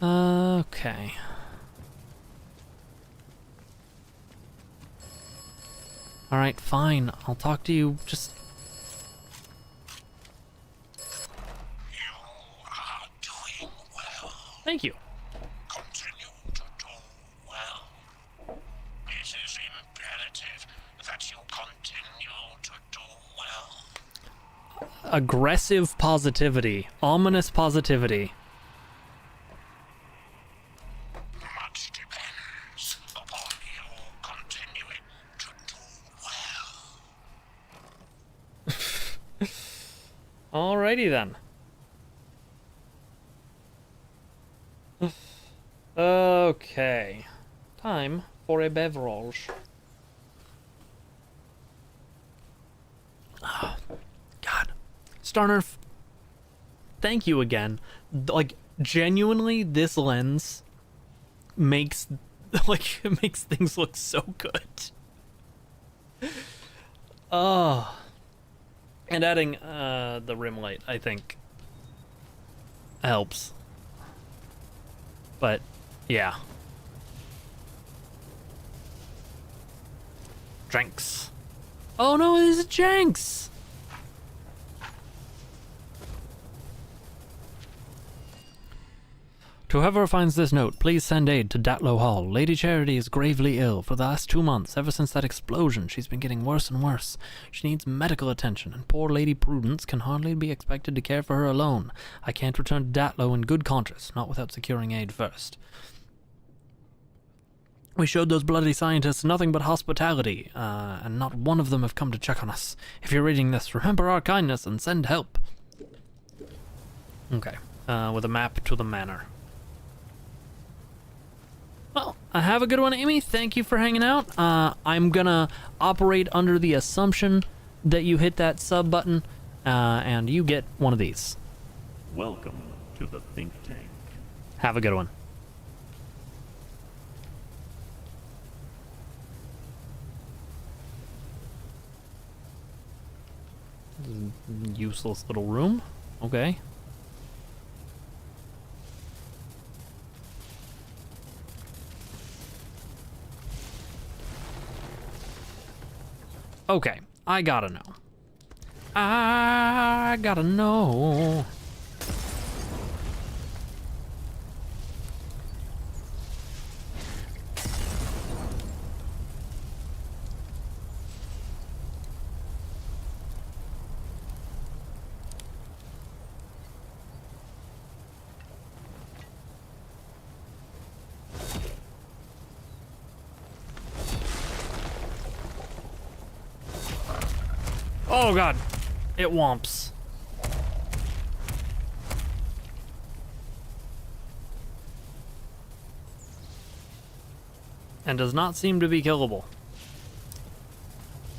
Okay. Alright, fine. I'll talk to you just... You are doing well. Thank you. Continue to do well. It is imperative that you continue to do well. Aggressive positivity. Ominous positivity. Much depends upon you continuing to do well. Alrighty then. Okay. Time for a beverage. Oh, God. Starner, thank you again. Like, genuinely, this lens makes, like, it makes things look so good. Oh. And adding the rim light, I think, helps. But, yeah. Jenks. Oh no, this is Jenks! To whoever finds this note, please send aid to Datlow Hall. Lady Charity is gravely ill. For the last 2 months, ever since that explosion, she's been getting worse and worse. She needs medical attention, and poor Lady Prudence can hardly be expected to care for her alone. I can't return to Datlow in good conscience, not without securing aid first. We showed those bloody scientists nothing but hospitality, and not one of them have come to check on us. If you're reading this, remember our kindness and send help. Okay, with a map to the manor. Well, have a good one, Amy. Thank you for hanging out. I'm gonna operate under the assumption that you hit that sub button, and you get one of these. Welcome to the think tank. Have a good one. Useless little room. Okay. Okay, I gotta know. I gotta know. Oh god, it womps. And does not seem to be killable.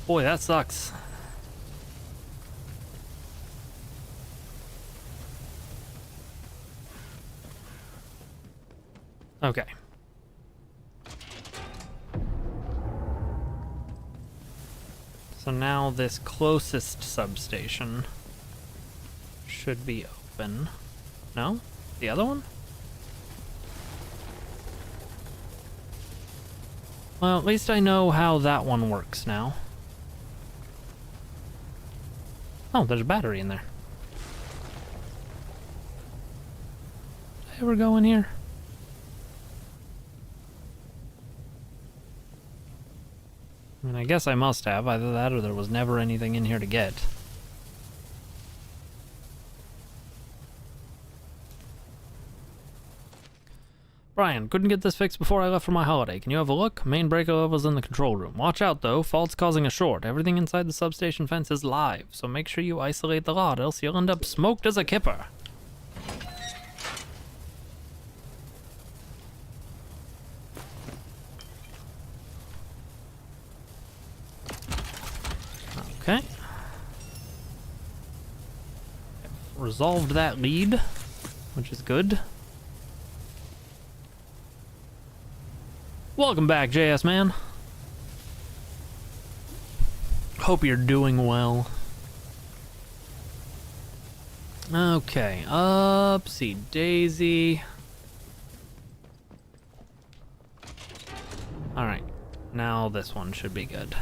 Boy, that sucks. Okay. So now this closest substation should be open. No? The other one? Well, at least I know how that one works now. Oh, there's a battery in there. Did I ever go in here? I mean, I guess I must have. Either that or there was never anything in here to get. Brian, couldn't get this fixed before I left for my holiday. Can you have a look? Main breaker level's in the control room. Watch out, though. Fault's causing a short. Everything inside the substation fence is live, so make sure you isolate the lot, else you'll end up smoked as a kipper. Okay. Resolved that lead, which is good. Welcome back, JS man. Hope you're doing well. Okay, upsy daisy. Alright, now this one should be good.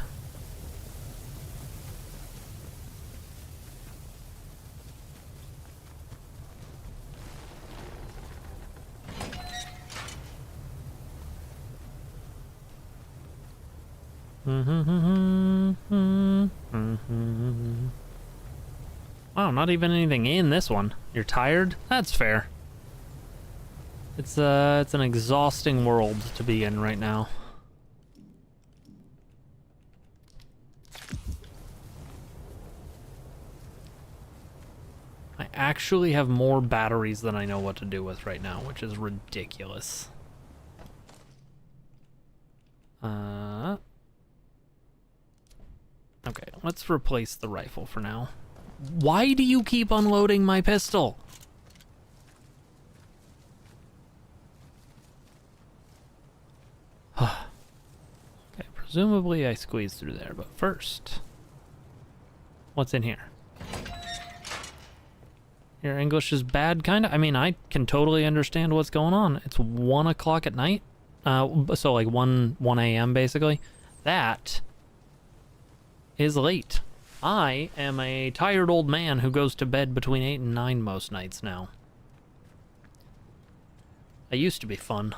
Wow, not even anything in this one. You're tired? That's fair. It's an exhausting world to be in right now. I actually have more batteries than I know what to do with right now, which is ridiculous. Okay, let's replace the rifle for now. Why do you keep unloading my pistol? Okay, presumably I squeezed through there, but first, what's in here? Your English is bad, kinda? I mean, I can totally understand what's going on. It's 1 o'clock at night, so like 1 a.m. basically. That is late. I am a tired old man who goes to bed between 8 and 9 most nights now. I used to be fun.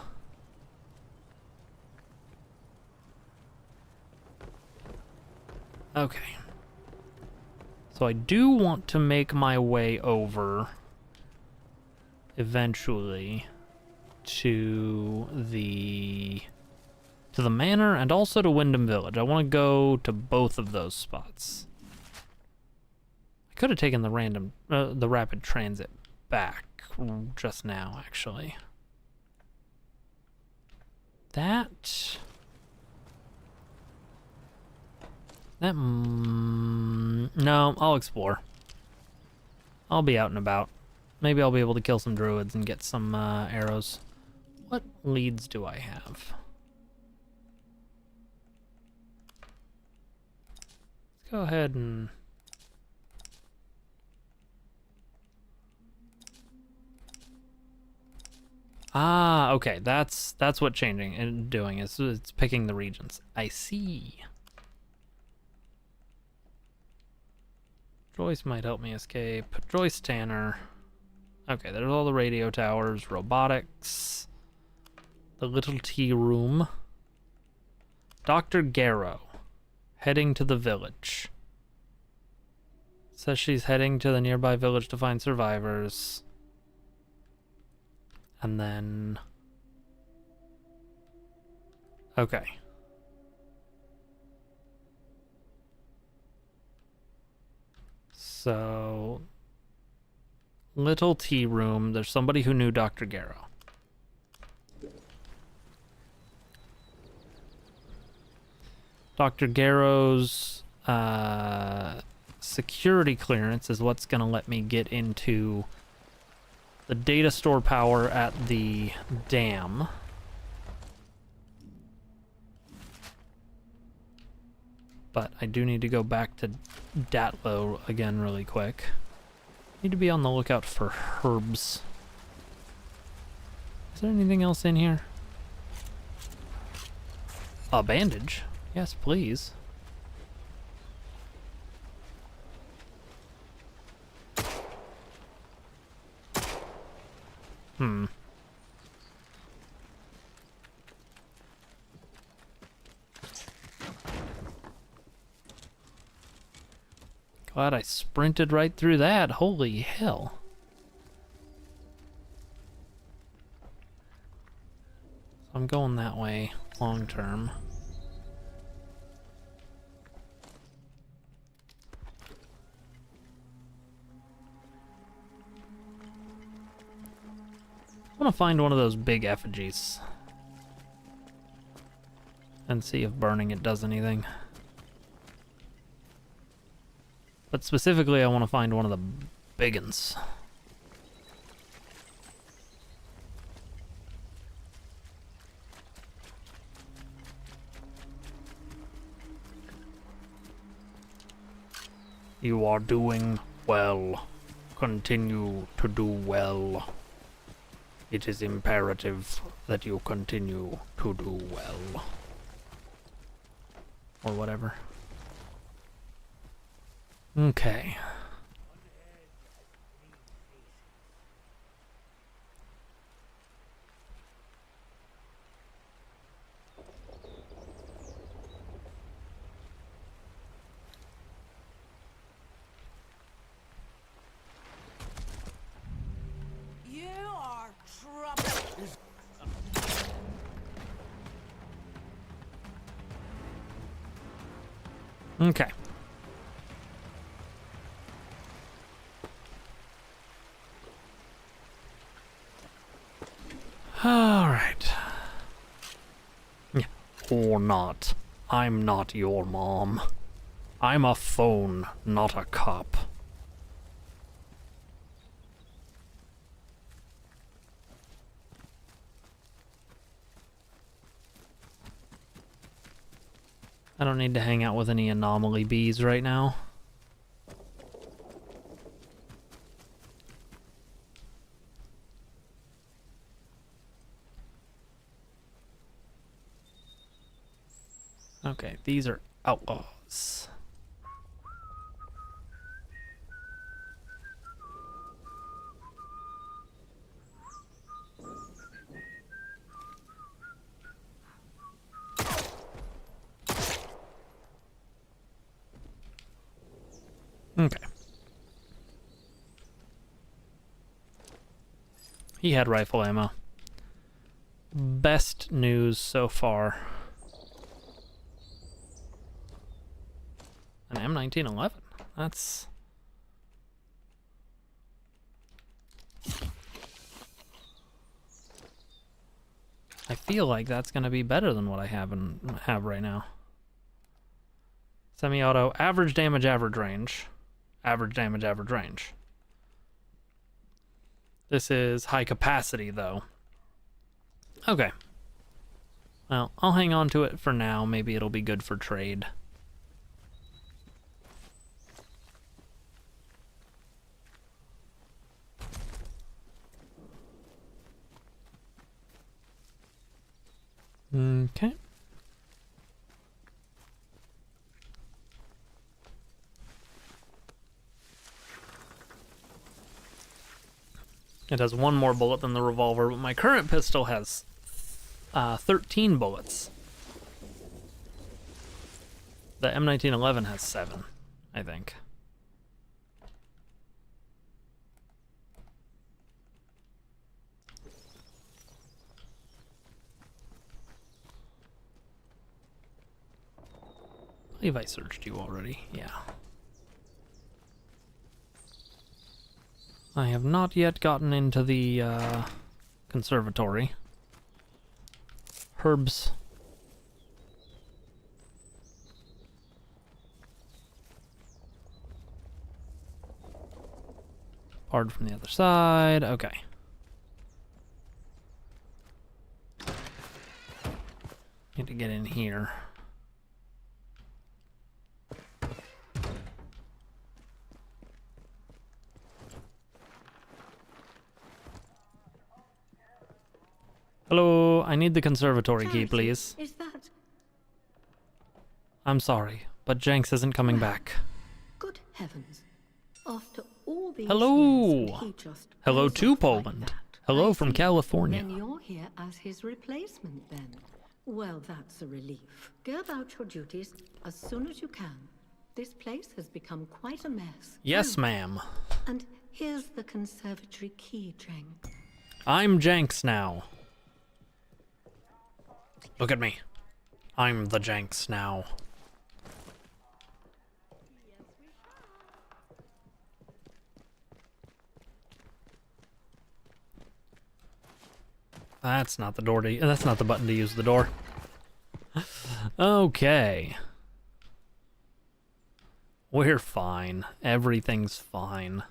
Okay. So I do want to make my way over eventually to the manor and also to Wyndham Village. I want to go to both of those spots. I could have taken the rapid transit back just now, actually. No, I'll explore. I'll be out and about. Maybe I'll be able to kill some druids and get some arrows. What leads do I have? Let's go ahead and... Ah, okay. That's what changing and doing is it's picking the regions. I see. Joyce might help me escape. Joyce Tanner. Okay, there's all the radio towers, robotics, the little tea room. Dr. Garrow, heading to the village. Says she's heading to the nearby village to find survivors. And then... Okay. So... Little tea room. There's somebody who knew Dr. Garrow. Dr. Garrow's security clearance is what's going to let me get into the data store power at the dam. But I do need to go back to Datlow again really quick. Need to be on the lookout for herbs. Is there anything else in here? A bandage? Yes, please. Glad I sprinted right through that. Holy hell. I'm going that way long term. I want to find one of those big effigies and see if burning it does anything. But specifically, I want to find one of the big ones. You are doing well. Continue to do well. It is imperative that you continue to do well. Or whatever. Okay. You are trouble. Okay. Alright. Yeah. Or not. I'm not your mom. I'm a phone, not a cop. I don't need to hang out with any anomaly bees right now. Okay, these are outlaws. Okay. He had rifle ammo. Best news so far. An M1911. That's... I feel like that's gonna be better than what I have right now. Semi-auto, average damage, average range. Average damage, average range. This is high capacity, though. Okay. Well, I'll hang on to it for now. Maybe it'll be good for trade. Okay. It has one more bullet than the revolver, but my current pistol has 13 bullets. The M1911 has 7, I think. I believe I searched you already, yeah. I have not yet gotten into the conservatory. Herbs. Barred from the other side, okay. Need to get in here. Hello, I need the conservatory key, please. Is that... I'm sorry, but Jenks isn't coming back. Good heavens. After all these Hello! years, and he just Hello goes to off Poland. like that. Hello I from see. California. Then you're here as his replacement, then. Well, that's a relief. Go about your duties as soon as you can. This place has become quite a mess. Yes, ma'am. And here's the conservatory key, Jenks. I'm Jenks now. Look at me. I'm the Jenks now. That's not the door to... That's not the button to use the door. Okay. We're fine. Everything's fine.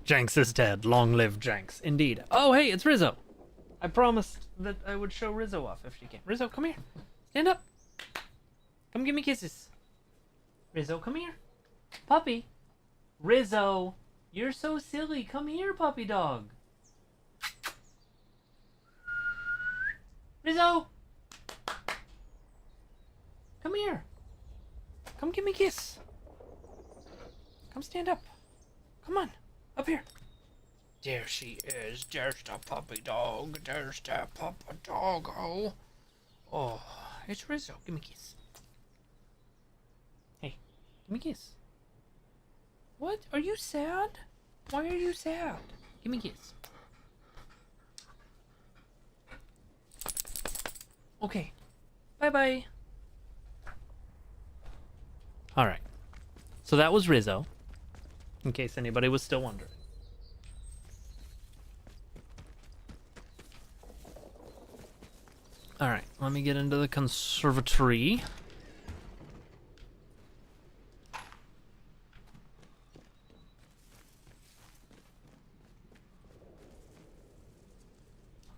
Jenks is dead. Long live Jenks. Indeed. Oh, hey, it's Rizzo. I promised that I would show Rizzo off if she came. Rizzo, come here. Stand up. Come give me kisses. Rizzo, come here. Puppy. Rizzo, you're so silly. Come here, puppy dog. Rizzo. Come here. Come give me a kiss. Come stand up. Come on. Up here. There she is. There's the puppy dog. There's the puppy dog. Oh, it's Rizzo. Give me a kiss. Hey, give me a kiss. What? Are you sad? Why are you sad? Give me a kiss. Okay. Bye-bye. Alright. So that was Rizzo. In case anybody was still wondering. Alright, let me get into the conservatory.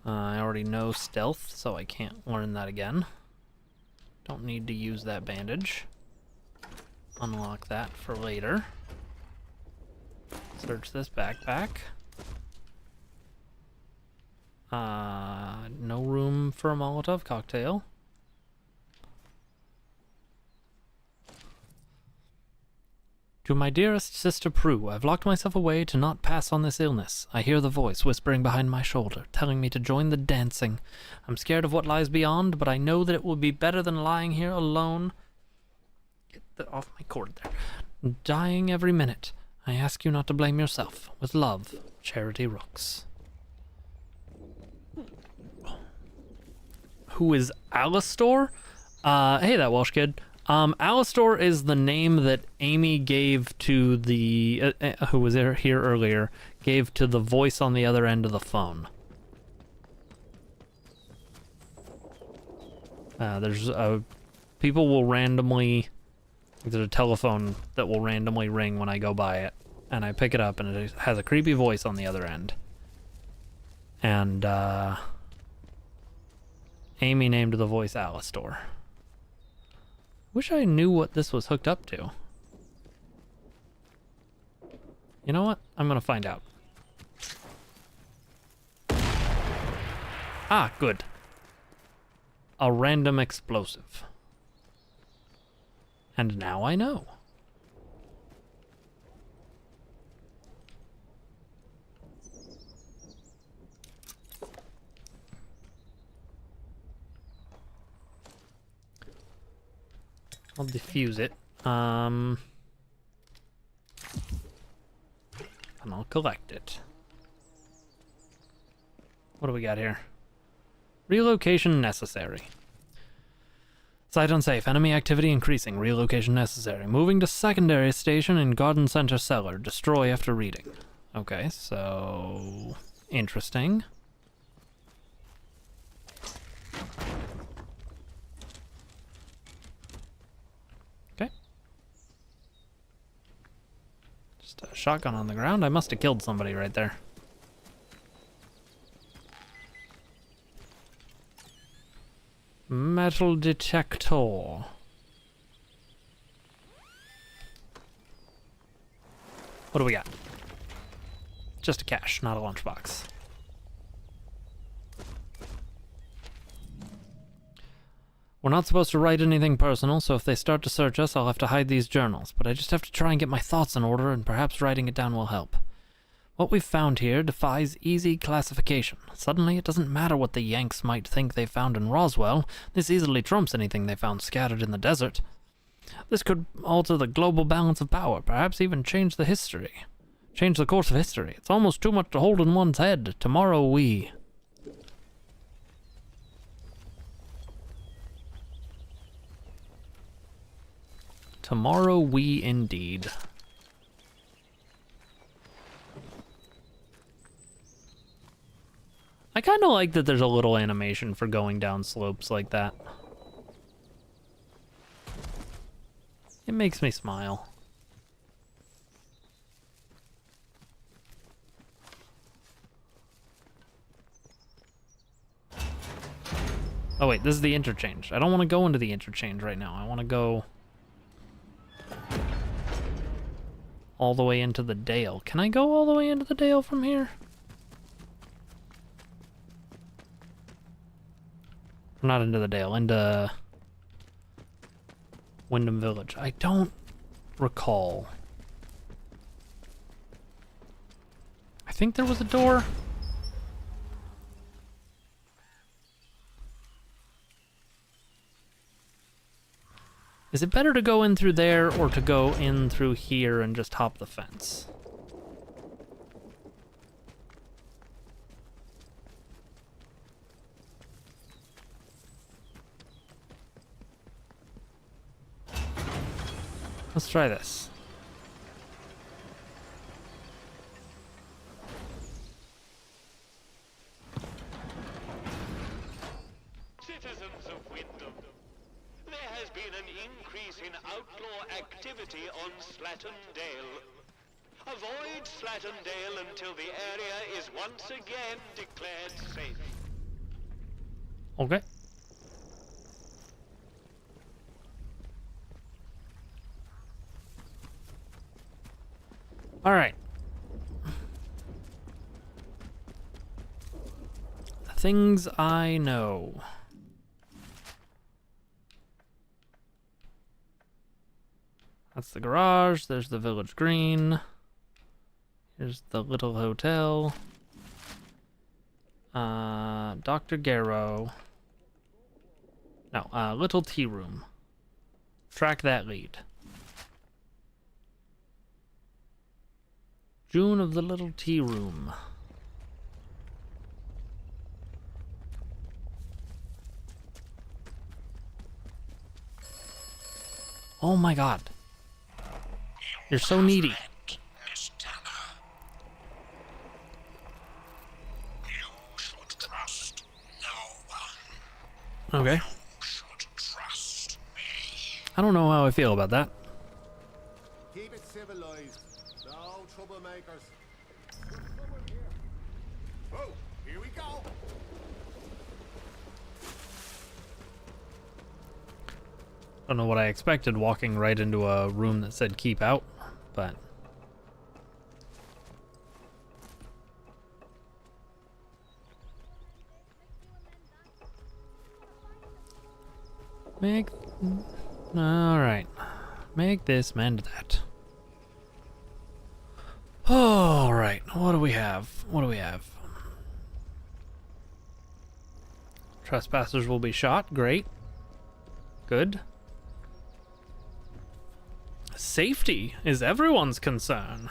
I already know stealth, so I can't learn that again. Don't need to use that bandage. Unlock that for later. Search this backpack. No room for a Molotov cocktail. To my dearest sister Prue, I've locked myself away to not pass on this illness. I hear the voice whispering behind my shoulder, telling me to join the dancing. I'm scared of what lies beyond, but I know that it will be better than lying here alone. Get off my cord there. Dying every minute. I ask you not to blame yourself. With love, Charity Rooks. Who is Alistor? Hey, that Welsh kid. Alistor is the name that Amy gave to the, who was here earlier, gave to the voice on the other end of the phone. There's people will randomly, there's a telephone that will randomly ring when I go by it, and I pick it up and it has a creepy voice on the other end. And, Amy named the voice Alistor. Wish I knew what this was hooked up to. You know what? I'm gonna find out. Ah, good. A random explosive. And now I know. I'll defuse it. And I'll collect it. What do we got here? Relocation necessary. Site unsafe. Enemy activity increasing. Relocation necessary. Moving to secondary station in garden center cellar. Destroy after reading. Okay, so... interesting. Okay. Just a shotgun on the ground. I must have killed somebody right there. Metal detector. What do we got? Just a cache, not a lunchbox. We're not supposed to write anything personal, so if they start to search us, I'll have to hide these journals. But I just have to try and get my thoughts in order, and perhaps writing it down will help. What we've found here defies easy classification. Suddenly, it doesn't matter what the Yanks might think they found in Roswell. This easily trumps anything they found scattered in the desert. This could alter the global balance of power, perhaps even change the course of history. It's almost too much to hold in one's head. Tomorrow we... Tomorrow we indeed. I kind of like that there's a little animation for going down slopes like that. It makes me smile. Oh wait, this is the interchange. I don't want to go into the interchange right now. I want to go all the way into the Dale. Can I go all the way into the Dale from here? Not into the Dale, into Wyndham Village. I don't recall. I think there was a door. Is it better to go in through there or to go in through here and just hop the fence? Let's try this. Citizens of Wyndham, there has been an increase in outlaw activity on Slattern Dale. Avoid Slattern Dale until the area is once again declared safe. Okay. All right. The things I know. That's the garage. There's the village green. Here's the little hotel. Dr. Garrow. No, little tea room. Track that lead. June of the little tea room. Oh my god. You're so needy. Miss Tanner. You should trust no one. Okay. You should trust me. I don't know how I feel about that. Keep it civilized. No troublemakers. There's someone here. Oh, here we go. I don't know what I expected walking right into a room that said keep out, but make all right. Make this, mend that. All right. What do we have? What do we have? Trespassers will be shot. Great. Good. Safety is everyone's concern.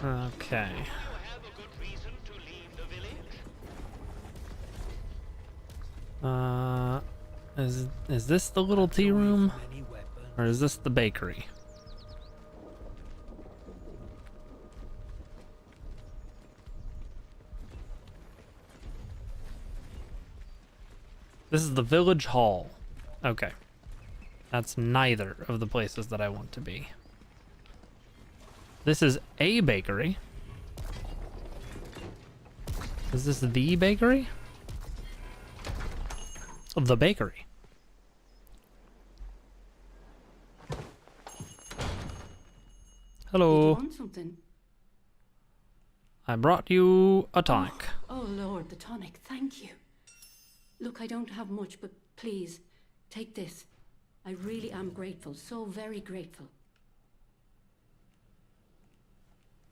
Okay. Is this the little tea room? Or is this the bakery? This is the village hall. Okay. That's neither of the places that I want to be. This is a bakery. Is this the bakery? The bakery. Hello. You want something? I brought you a tonic. Oh, Lord, the tonic. Thank you. Look, I don't have much, but please, take this. I really am grateful, so very grateful.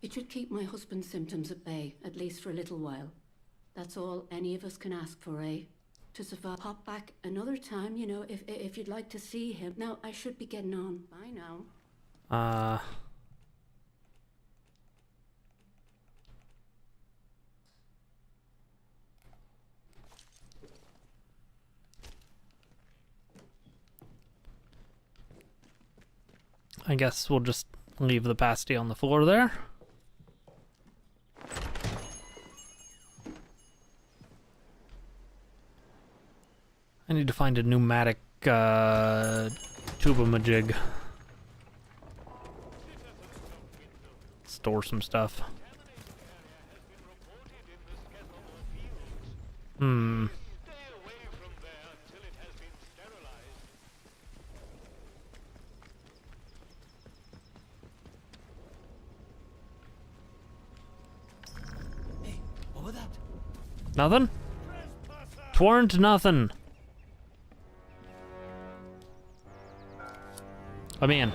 It should keep my husband's symptoms at bay, at least for a little while. That's all any of us can ask for, eh? To survive. Pop back another time, you know, if you'd like to see him. Now, I should be getting on. Bye now. I guess we'll just leave the pasty on the floor there. I need to find a pneumatic tubamajig. Store some stuff. Hmm. Hey, what was that? Nothing? Twarn't nothing. I'm in.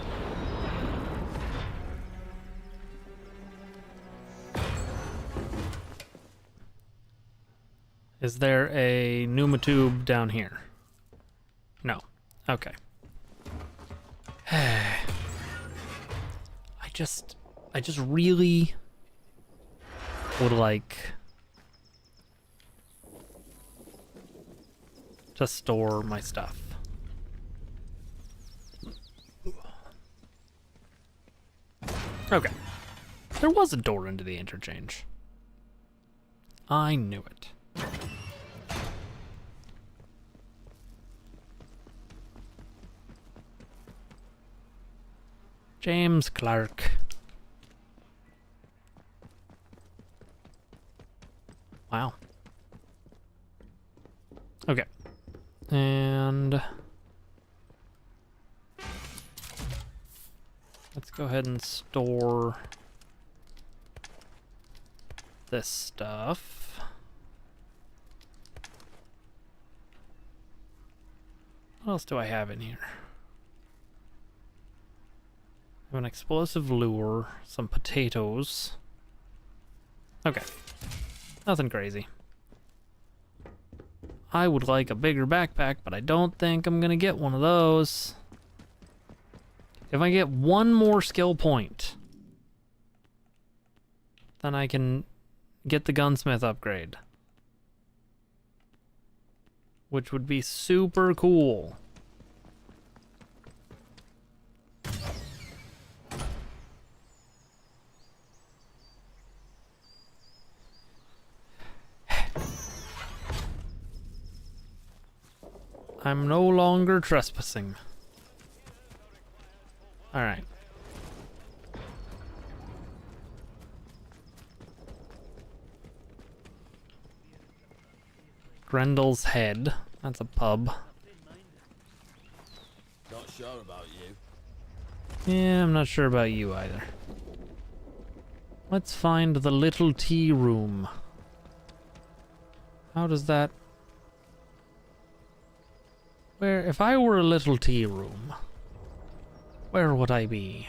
Is there a pneumatube down here? No. Okay. I just really would like to store my stuff. Okay. There was a door into the interchange. I knew it. James Clark. Wow. Okay. And let's go ahead and store this stuff. What else do I have in here? I have an explosive lure, some potatoes. Okay. Nothing crazy. I would like a bigger backpack, but I don't think I'm gonna get one of those. If I get one more skill point, then I can get the gunsmith upgrade. Which would be super cool. I'm no longer trespassing. Alright. Grendel's Head. That's a pub. Not sure about you. Yeah, I'm not sure about you either. Let's find the little tea room. How does that... Where, if I were a little tea room, where would I be?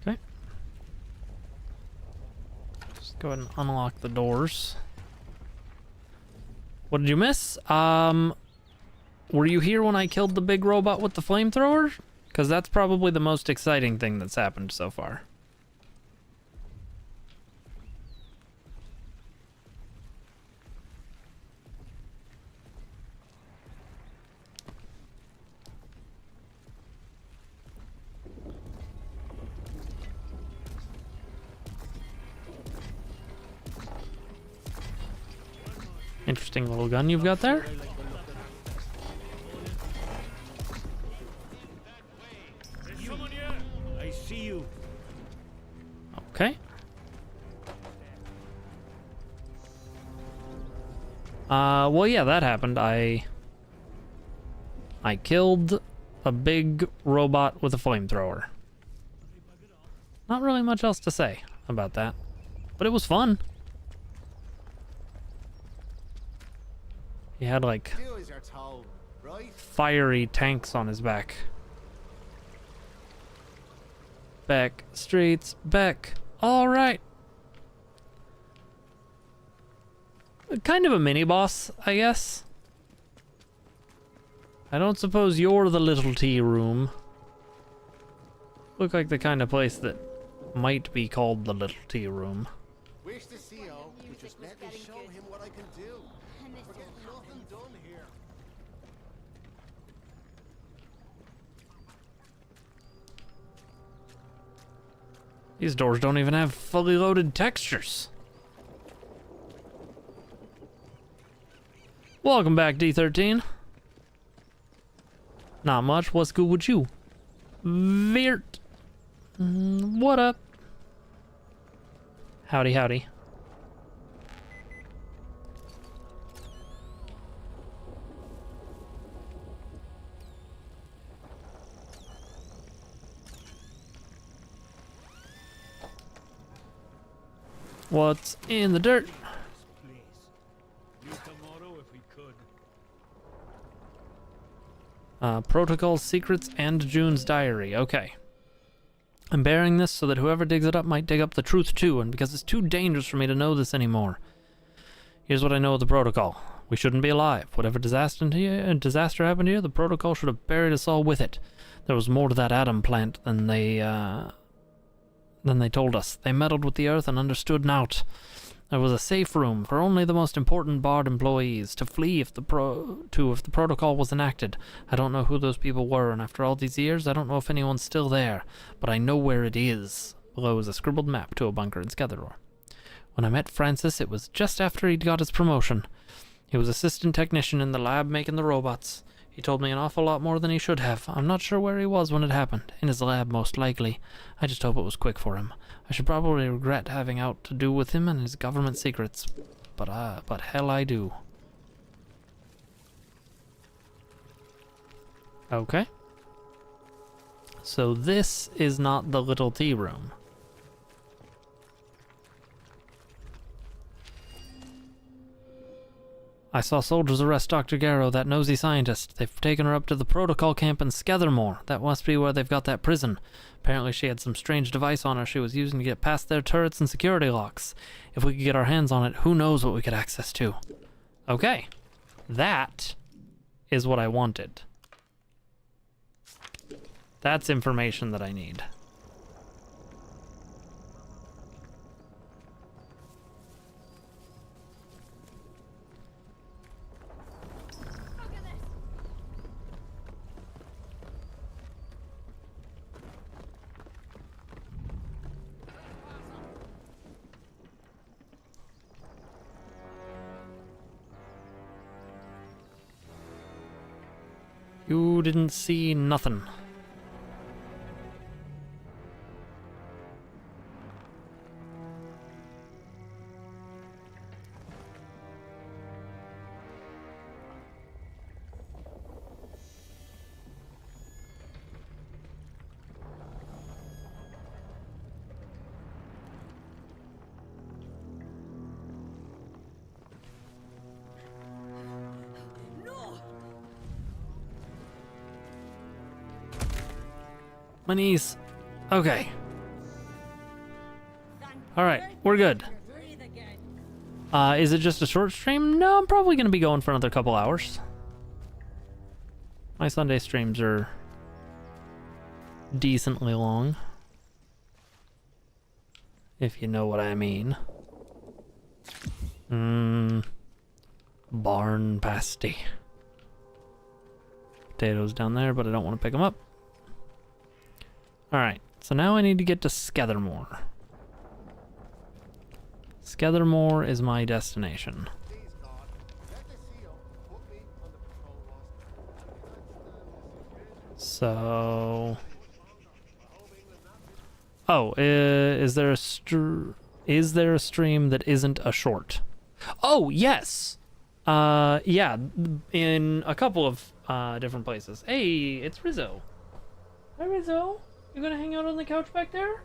Okay. Just go ahead and unlock the doors. What did you miss? Were you here when I killed the big robot with the flamethrower? Because that's probably the most exciting thing that's happened so far. Interesting little gun you've got there. I see you. Okay. Well, yeah, that happened. I killed a big robot with a flamethrower. Not really much else to say about that, but it was fun. He had like Do as you're told, right? fiery tanks on his back. Back streets, back. All right. Kind of a mini boss, I guess. I don't suppose you're the little tea room. Look like the kind of place that might be called the little tea room. Wish the CEO would just let me show him what I can do. We're getting nothing done here. These doors don't even have fully loaded textures. Welcome back, D13. Not much. What's good with you? Virt. What up? Howdy, howdy. What's in the dirt? Protocols, secrets, and June's diary. Okay. I'm bearing this so that whoever digs it up might dig up the truth too, and because it's too dangerous for me to know this anymore. Here's what I know of the protocol. We shouldn't be alive. Whatever disaster happened here, the protocol should have buried us all with it. There was more to that atom plant than they told us. They meddled with the earth and understood naught. There was a safe room for only the most important Bard employees to flee if the protocol was enacted. I don't know who those people were, and after all these years, I don't know if anyone's still there. But I know where it is. Below is a scribbled map to a bunker in Sketheror. When I met Francis, it was just after he'd got his promotion. He was assistant technician in the lab making the robots. He told me an awful lot more than he should have. I'm not sure where he was when it happened. In his lab, most likely. I just hope it was quick for him. I should probably regret having out to do with him and his government secrets. But hell I do. Okay. So this is not the little tea room. I saw soldiers arrest Dr. Garrow, that nosy scientist. They've taken her up to the protocol camp in Skethermore. That must be where they've got that prison. Apparently she had some strange device on her she was using to get past their turrets and security locks. If we could get our hands on it, who knows what we could access to. Okay. That is what I wanted. That's information that I need. You didn't see nothing. My knees. Okay. Alright, we're good. Is it just a short stream? No, I'm probably going to be going for another couple hours. My Sunday streams are decently long. If you know what I mean. Barn pasty. Potatoes down there, but I don't want to pick them up. Alright, so now I need to get to Skethermore. Skethermore is my destination. So... Oh, is there a stream that isn't a short? Oh, yes! Yeah, in a couple of different places. Hey, it's Rizzo. Hi, Rizzo. You gonna hang out on the couch back there?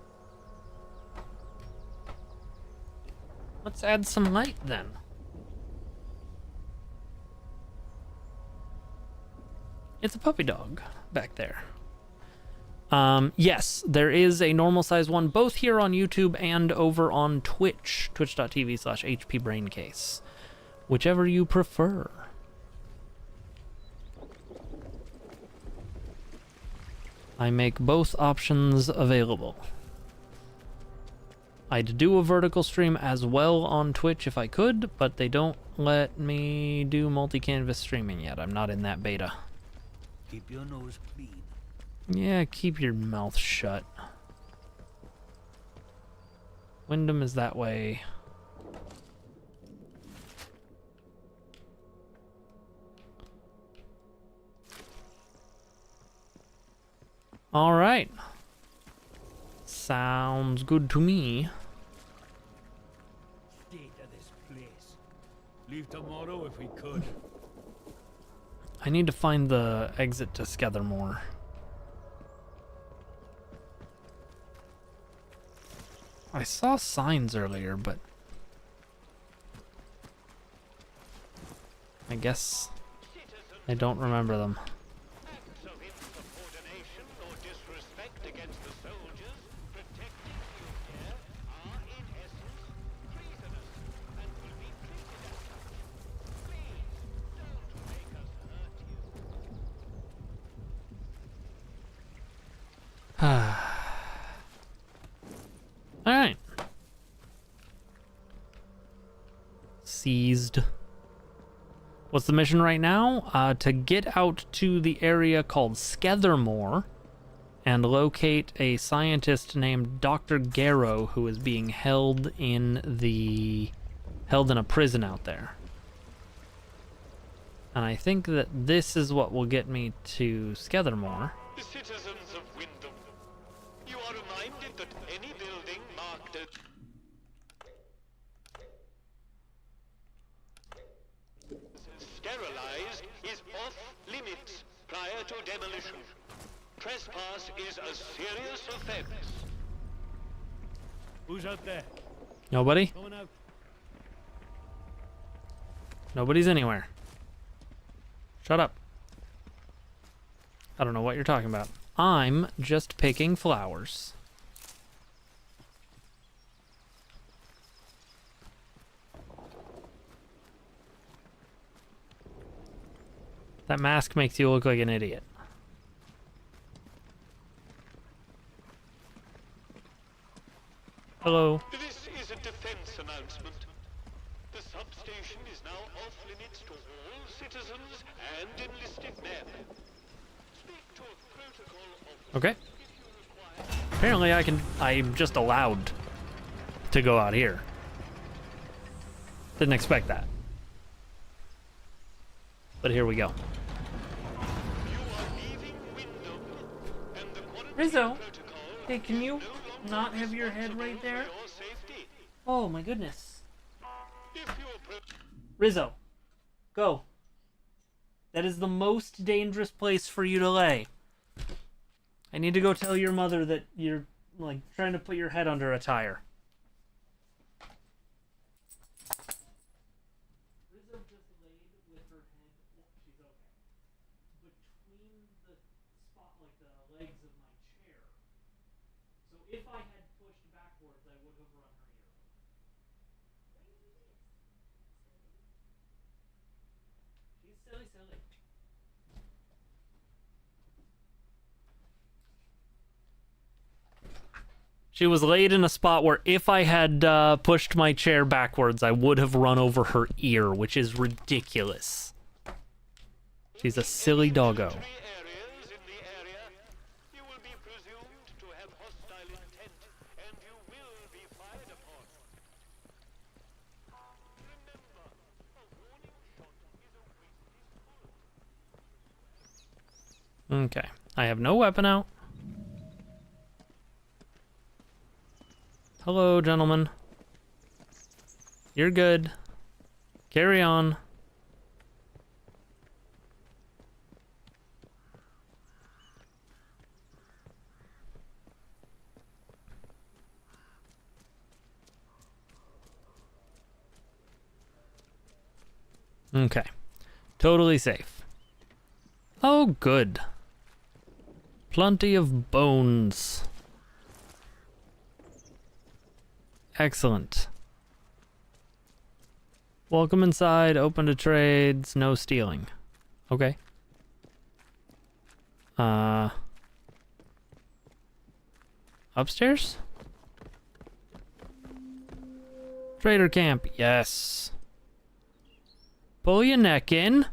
Let's add some light then. It's a puppy dog back there. Yes, there is a normal size one both here on YouTube and over on Twitch, twitch.tv/HPBraincase. Whichever you prefer. I make both options available. I'd do a vertical stream as well on Twitch if I could, but they don't let me do multi-canvas streaming yet. I'm not in that beta. Keep your nose clean. Yeah, keep your mouth shut. Wyndham is that way. All right. Sounds good to me. State of this place. Leave tomorrow if we could. I need to find the exit to Skethermore. I saw signs earlier, but I guess I don't remember them. Acts of insubordination or disrespect against the soldiers protecting you here are, in essence, treasonous and will be treated as such. Please, don't make us hurt you. All right. Seized. What's the mission right now? To get out to the area called Skethermore and locate a scientist named Dr. Garrow who is being held in a prison out there. And I think that this is what will get me to Skethermore. The citizens of Wyndham, you are reminded that any building marked as sterilized is off limits prior to demolition. Trespass is a serious offense. Who's out there? Nobody? Coming out. Nobody's anywhere. Shut up. I don't know what you're talking about. I'm just picking flowers. That mask makes you look like an idiot. Hello. This is a defense announcement. The substation is now off limits to all citizens and enlisted men. Speak to a protocol officer Okay. if you require. Apparently I'm just allowed to go out here. Didn't expect that. But here we go. You are leaving Wyndham, and the quarantine Rizzo, protocol hey, can you no longer not have your head right there? for your safety. Oh my goodness. If you approach Rizzo, go. That is the most dangerous place for you to lay. I need to go tell your mother that you're, like, trying to put your head under a tire. Rizzo just laid with her head, she's okay, between the spot, like the legs of my chair. So if I had pushed backwards, I would have run her ear. She's silly. She was laid in a spot where if I had pushed my chair backwards, I would have run over her ear, which is ridiculous. She's a silly doggo. military areas in the area, you will be presumed to have hostile intent, and you will be fired upon. Remember, a warning shot is a wasted bullet. Okay. I have no weapon out. Hello, gentlemen. You're good. Carry on. Okay. Totally safe. Oh, good. Plenty of bones. Excellent. Welcome inside, open to trades, no stealing. Okay. Upstairs? Trader camp, yes. Pull your neck in.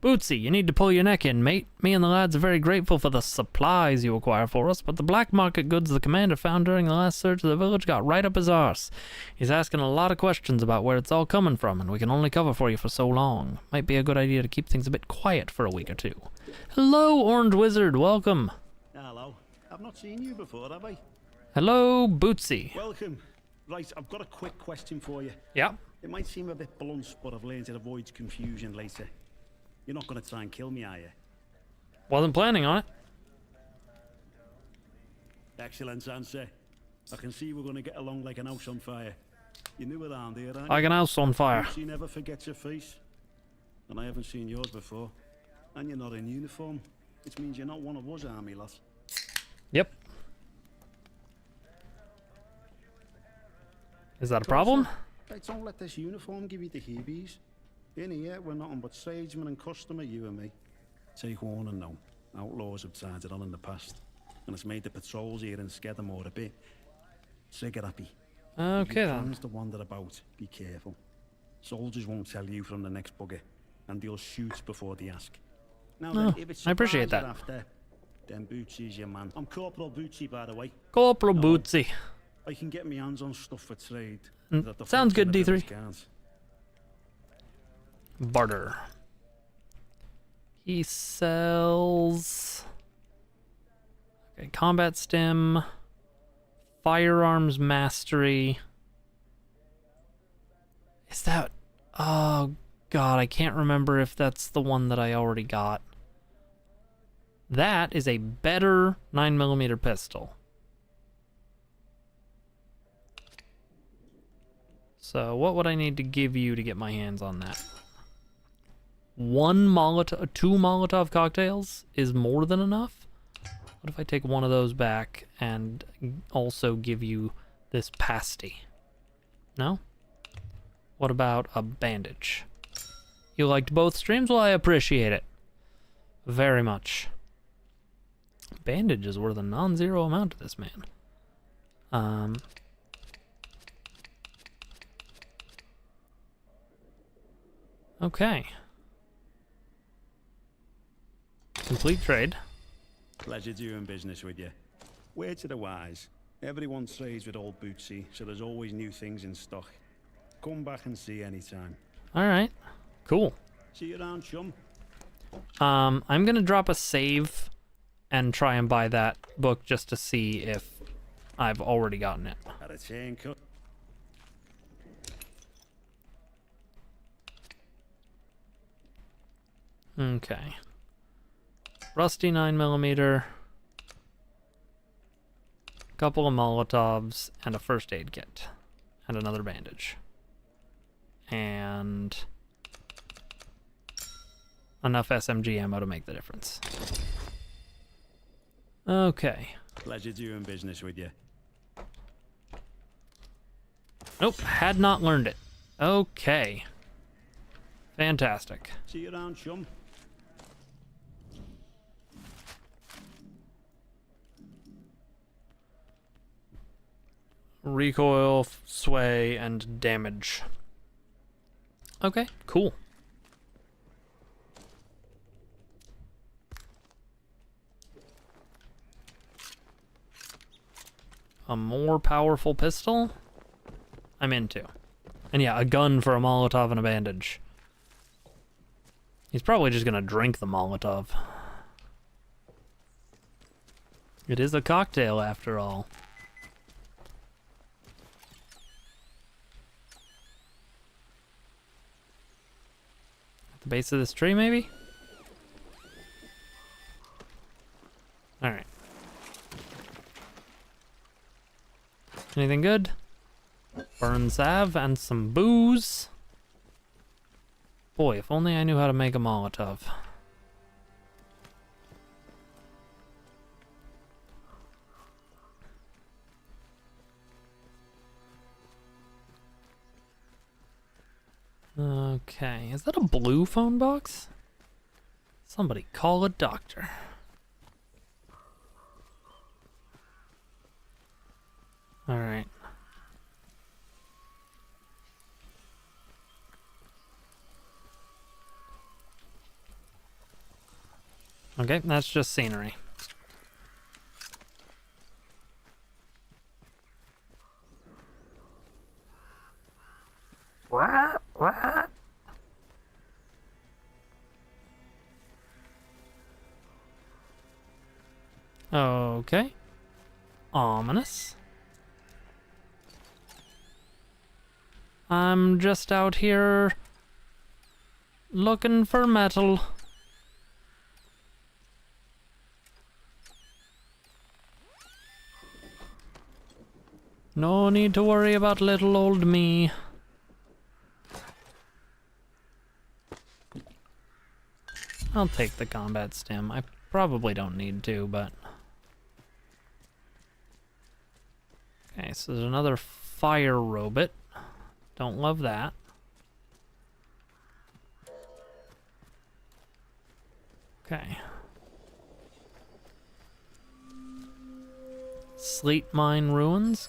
Bootsy, you need to pull your neck in, mate. Me and the lads are very grateful for the supplies you acquire for us, but the black market goods the commander found during the last search of the village got right up his arse. He's asking a lot of questions about where it's all coming from, and we can only cover for you for so long. Might be a good idea to keep things a bit quiet for a week or two. Hello, Orange Wizard, welcome. Hello. I've not seen you before, have I? Hello, Bootsy. Welcome. Right, I've got a quick question for you. Yeah? It might seem a bit blunt, but I've learned it avoids confusion later. You're not going to try and kill me, are you? Wasn't planning on it. Excellent answer. I can see we're going to get along like an house on fire. You're new around here, aren't you? Like an house on fire. She never forgets your face. And I haven't seen yours before. And you're not in uniform, which means you're not one of us, army lass. Yep. Is that a problem? Hey, don't let this uniform give you the heebies. In here, we're nothing but tradesmen and customer, you and me. Take warning now. Outlaws have tried it on in the past. And it's made the patrols here in Skedamore a bit trigger-happy. Okay then. Plans to wander about, be careful. Soldiers won't tell you from the next bugger, and they'll shoot before they ask. Now then, if it's I appreciate that. After, then Bootsy's your man. I'm Corporal Bootsy, by the way. Corporal Bootsy. I can get my hands on stuff for trade. Sounds good, D3. Can't. Barter. He sells... Okay, combat stim. Firearms mastery. Is that... Oh, God, I can't remember if that's the one that I already got. That is a better 9mm pistol. So what would I need to give you to get my hands on that? Two Molotov cocktails is more than enough? What if I take one of those back and also give you this pasty? No? What about a bandage? You liked both streams? Well, I appreciate it. Very much. Bandage is worth a non-zero amount to this man. Okay. Complete trade. Pleasure doing business with you. Word to the wise. Everyone trades with old Bootsy, so there's always new things in stock. Come back and see anytime. Alright. Cool. See you around, chum. I'm gonna drop a save and try and buy that book just to see if I've already gotten it. Had a chain cut. Okay. Rusty 9mm. Couple of Molotovs and a first aid kit. And another bandage. And enough SMG ammo to make the difference. Okay. Pleasure doing business with you. Nope, had not learned it. Okay. Fantastic. See you around, chum. Recoil, sway, and damage. Okay, cool. A more powerful pistol? I'm into. And yeah, a gun for a Molotov and a bandage. He's probably just gonna drink the Molotov. It is a cocktail after all. At the base of this tree, maybe? Alright. Anything good? Burn salve and some booze. Boy, if only I knew how to make a Molotov. Okay, is that a blue phone box? Somebody call a doctor. All right. Okay, that's just scenery. What? What? Okay. Ominous. I'm just out here looking for metal. No need to worry about little old me. I'll take the combat stim. I probably don't need to, but... Okay, so there's another fire robot. Don't love that. Okay. Sleet mine ruins.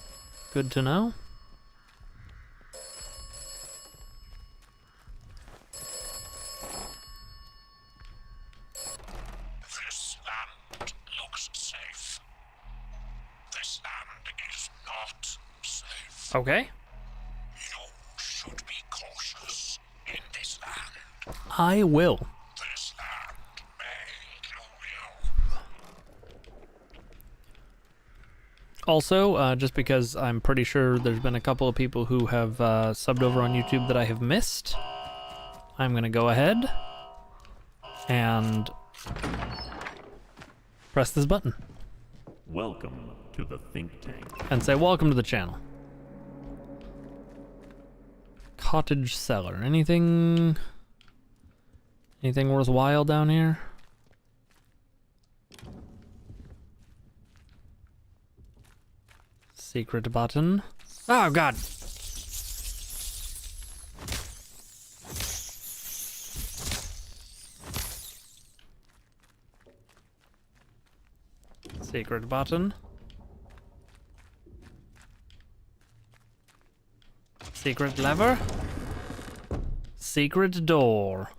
Good to know. This land looks safe. This land is not safe. Okay. You should be cautious in this land. I will. This land may kill you. Also, just because I'm pretty sure there's been a couple of people who have subbed over on YouTube that I have missed, I'm going to go ahead and press this button. Welcome to the think tank. And say welcome to the channel. Cottage cellar. Anything worthwhile down here? Secret button. Oh god. Secret button. Secret lever. Secret door.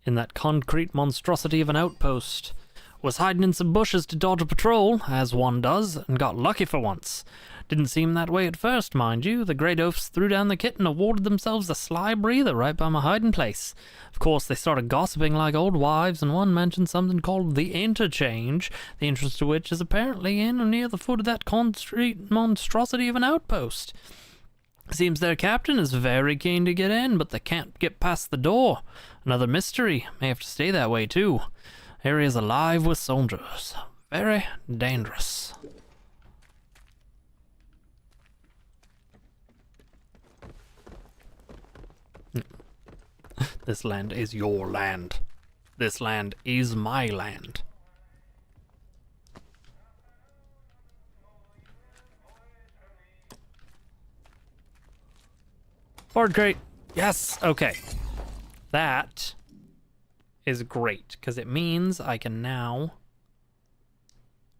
In that concrete monstrosity of an outpost. Was hiding in some bushes to dodge a patrol, as one does, and got lucky for once. Didn't seem that way at first, mind you. The Great Oafs threw down the kit and awarded themselves a sly breather right by my hiding place. Of course, they started gossiping like old wives, and one mentioned something called the Interchange, the entrance to which is apparently in or near the foot of that concrete monstrosity of an outpost. Seems their captain is very keen to get in, but they can't get past the door. Another mystery. May have to stay that way, too. Area's alive with soldiers. Very dangerous. This land is your land. This land is my land. Board crate. Yes. Okay. That is great, because it means I can now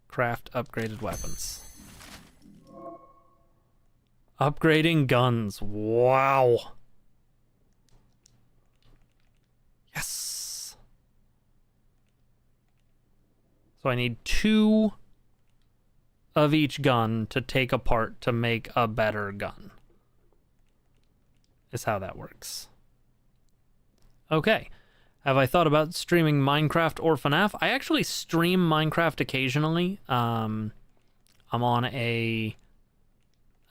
craft upgraded weapons. Upgrading guns. Wow. Yes. So I need 2 of each gun to take apart to make a better gun. Is how that works. Okay. Have I thought about streaming Minecraft or FNAF? I actually stream Minecraft occasionally. I'm on an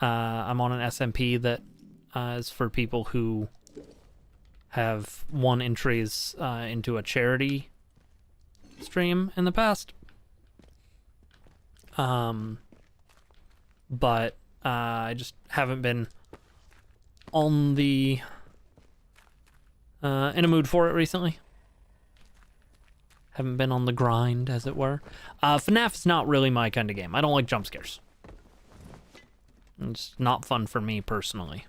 SMP that is for people who have won entries into a charity stream in the past. But I just haven't been on the in a mood for it recently. Haven't been on the grind, as it were. FNAF is not really my kind of game. I don't like jump scares. It's not fun for me personally.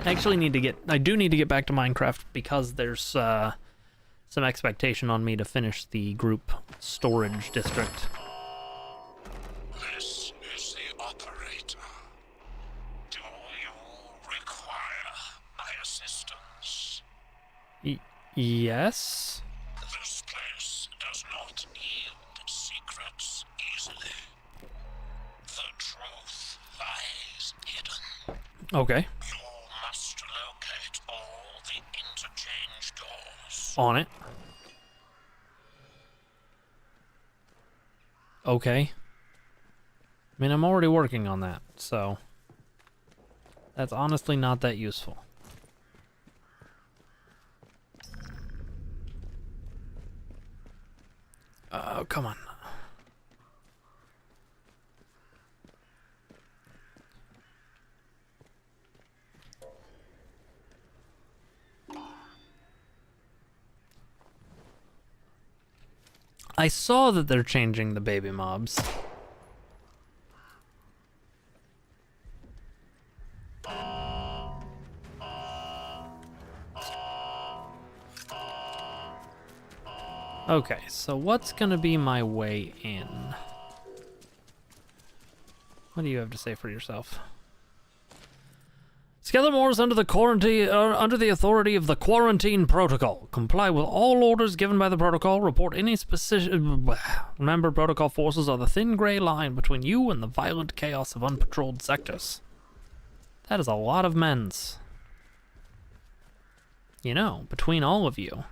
I do need to get back to Minecraft because there's some expectation on me to finish the group storage district. This is the operator. Do you require my assistance? Yes? This place does not yield secrets easily. The truth lies hidden. Okay. You must locate all the interchange doors. On it. Okay. I mean, I'm already working on that, so that's honestly not that useful. Oh, come on. I saw that they're changing the baby mobs. Okay, so what's gonna be my way in? What do you have to say for yourself? Skellimore is under the authority of the Quarantine Protocol. Comply with all orders given by the protocol. Report any specific... Remember, protocol forces are the thin gray line between you and the violent chaos of unpatrolled sectors. That is a lot of men's. You know, between all of you,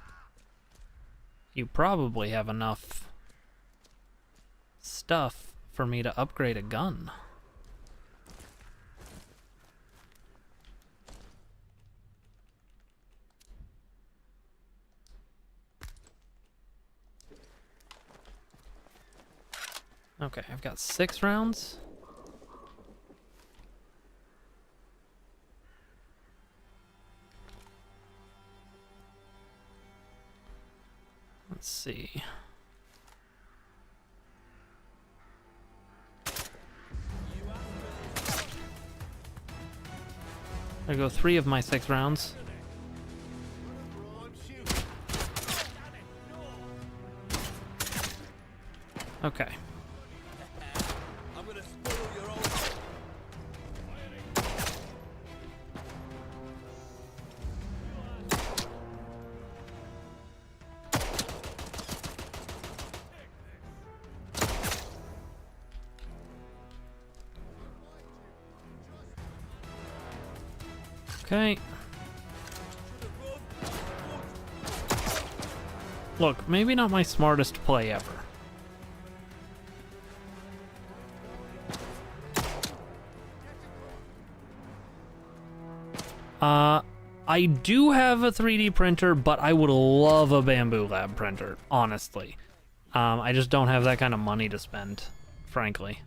you probably have enough stuff for me to upgrade a gun. Okay, I've got 6 rounds. Let's see. There go 3 of my 6 rounds. Okay. Okay. Look, maybe not my smartest play ever. I do have a 3D printer, but I would love a Bamboo Lab printer, honestly. I just don't have that kind of money to spend, frankly.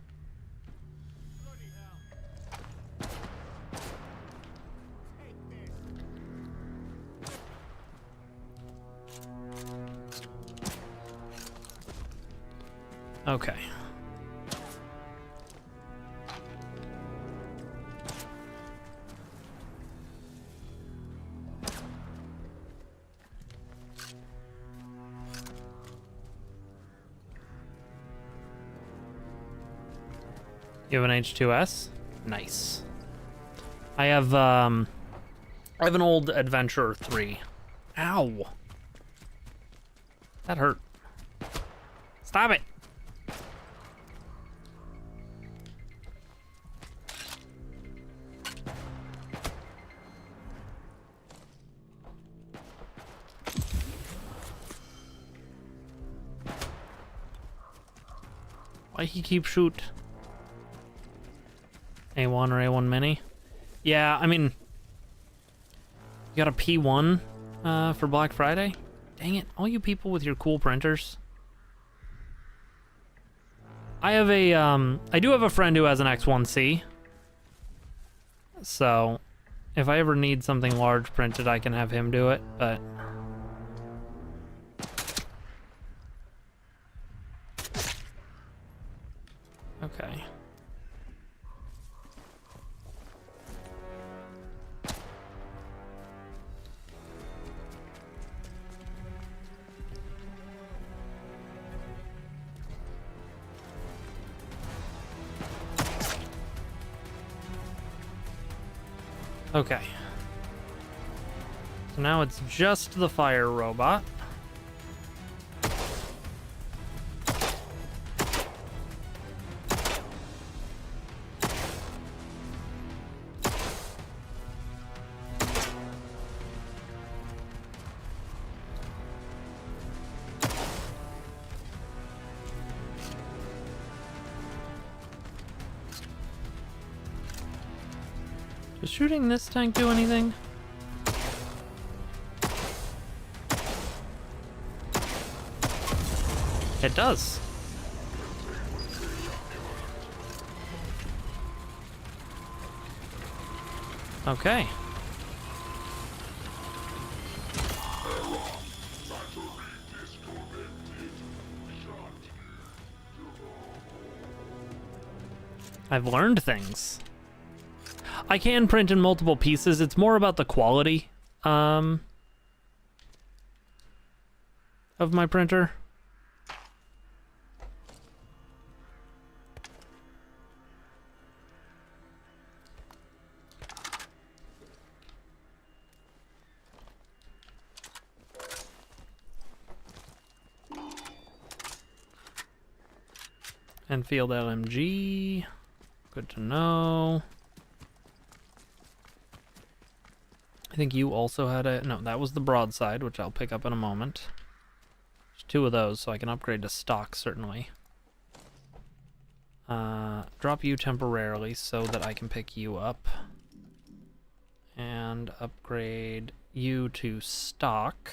Okay. You have an H2S? Nice. I have an old Adventurer 3. Ow. That hurt. Stop it. Why he keep shoot? A1 or A1 Mini? Yeah, I mean, you got a P1 for Black Friday? Dang it, all you people with your cool printers. I have a, I do have a friend who has an X1C. So, if I ever need something large printed, I can have him do it, but... Okay. Okay. So now it's just the fire robot. Does shooting this tank do anything? It does. Okay. I've learned things. I can print in multiple pieces. It's more about the quality of my printer. Enfield LMG. Good to know. I think you also had a... No, that was the broadside, which I'll pick up in a moment. There's 2 of those, so I can upgrade to stock, certainly. Drop you temporarily so that I can pick you up. And upgrade you to stock.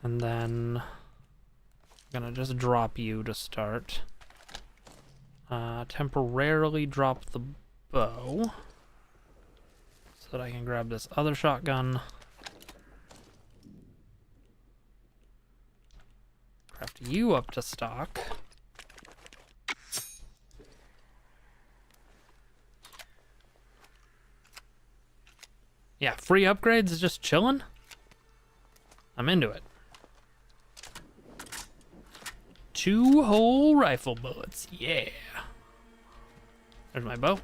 And then I'm gonna just drop you to start. Temporarily drop the bow so that I can grab this other shotgun. Craft you up to stock. Yeah, free upgrades is just chilling. I'm into it. 2 whole rifle bullets. Yeah. There's my bow.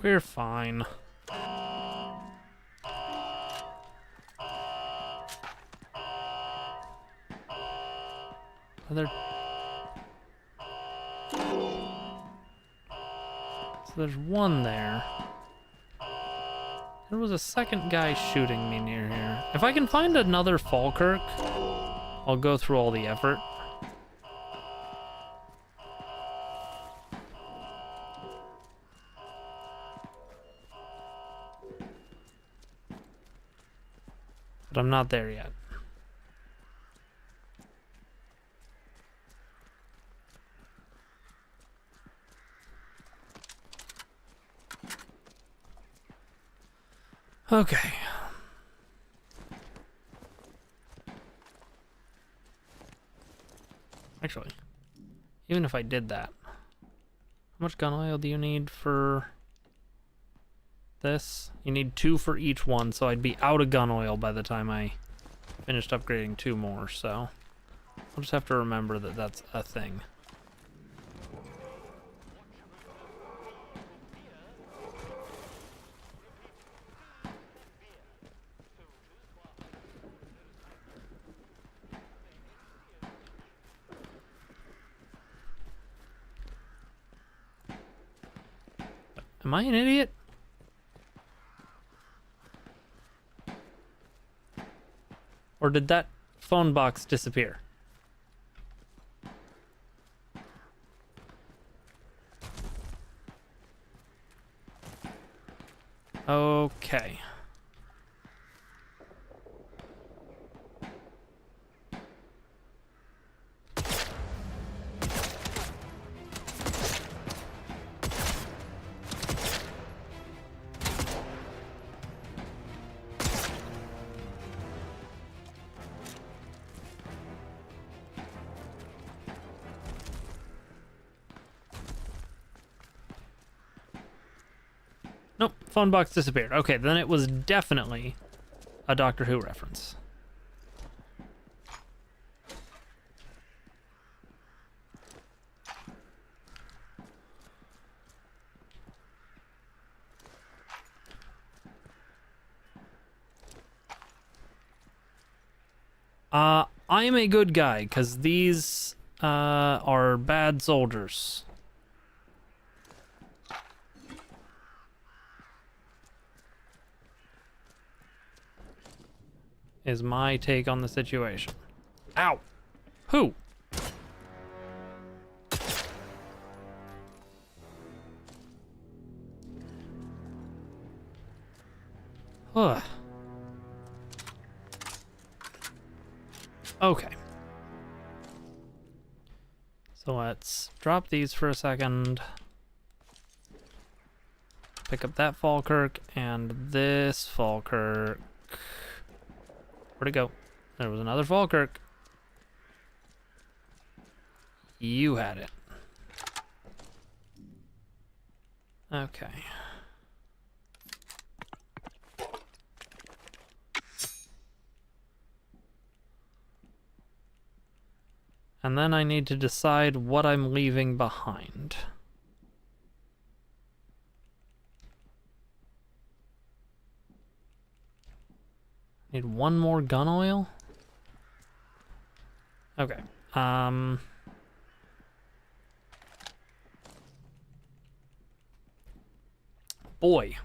We're fine. So there's one there. There was a second guy shooting me near here. If I can find another Falkirk, I'll go through all the effort. But I'm not there yet. Okay. Actually, even if I did that, how much gun oil do you need for this? You need 2 for each one, so I'd be out of gun oil by the time I finished upgrading 2 more, so I'll just have to remember that that's a thing. Am I an idiot? Or did that phone box disappear? Okay. phone box disappeared. Okay, then it was definitely a Doctor Who reference. I am a good guy, because these are bad soldiers. Is my take on the situation. Ow! Who? Ugh. Okay. So let's drop these for a second. Pick up that Falkirk and this Falkirk. Where'd it go? There was another Falkirk. You had it. Okay. And then I need to decide what I'm leaving behind. Need one more gun oil? Okay. Boy.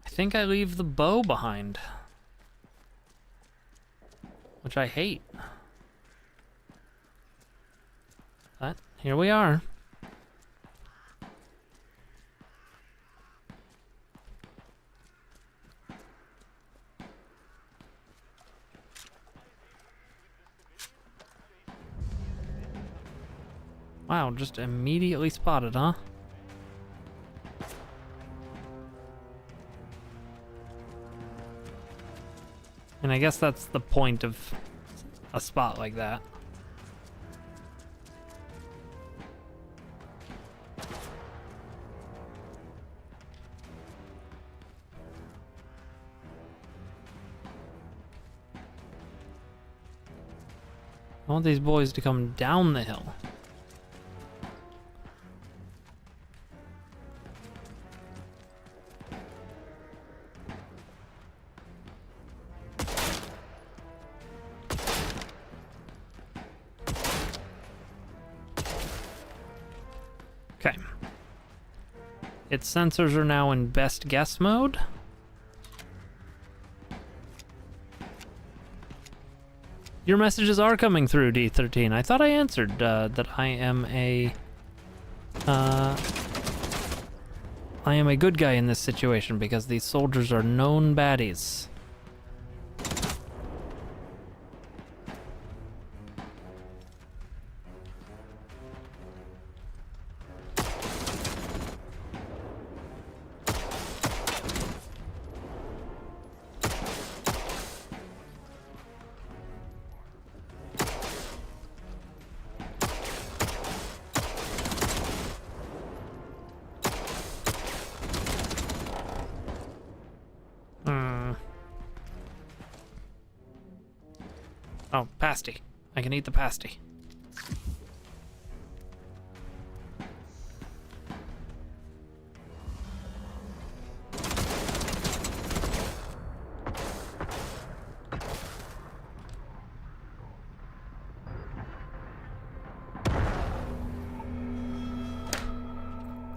I think I leave the bow behind. Which I hate. But here we are. Wow, just immediately spotted, huh? And I guess that's the point of a spot like that. I want these boys to come down the hill. Okay. Its sensors are now in best guess mode. Your messages are coming through, D13. I thought I answered that I am a good guy in this situation because these soldiers are known baddies. Oh, pasty. I can eat the pasty.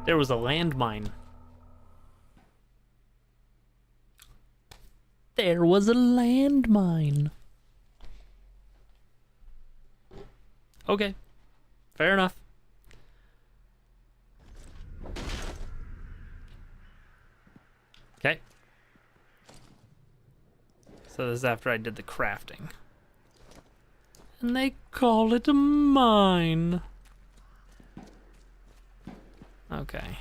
There was a landmine. There was a landmine. Okay, fair enough. Okay. So this is after I did the crafting. And they call it a mine. Okay.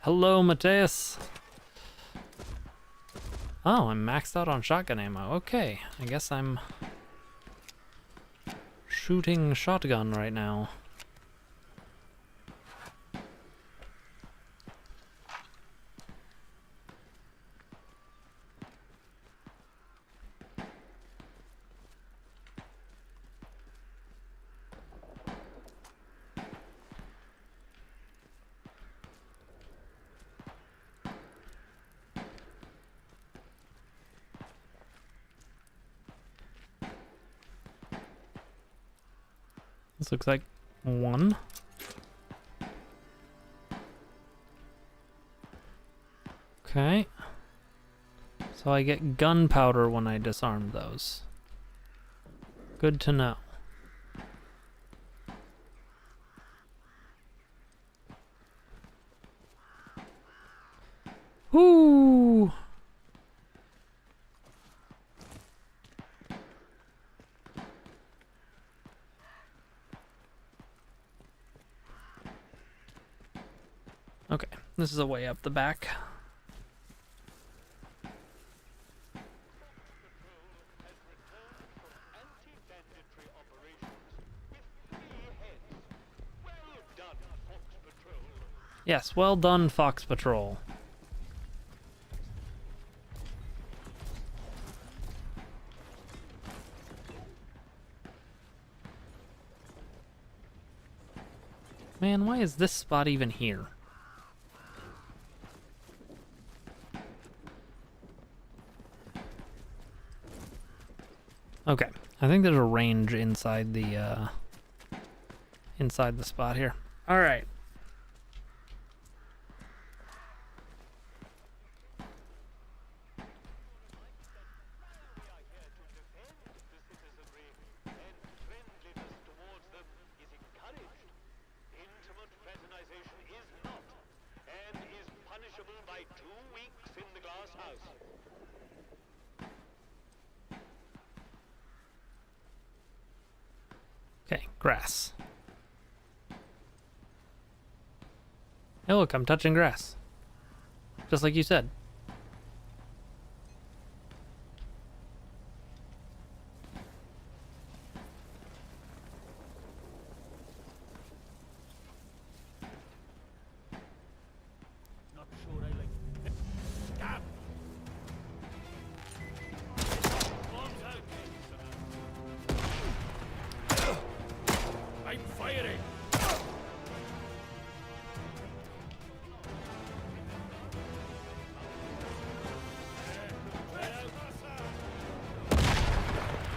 Hello, Mateus. Oh, I'm maxed out on shotgun ammo. Okay, I guess I'm shooting shotgun right now. This looks like one. Okay. So I get gunpowder when I disarm those. Good to know. Whoo! Okay, this is a way up the back. Yes, well done, Fox Patrol. Man, why is this spot even here? Okay, I think there's a range inside the spot here. All right. Okay, grass. Hey, look, I'm touching grass. Just like you said. Not sure I like. Stop! Bombs out. I'm firing!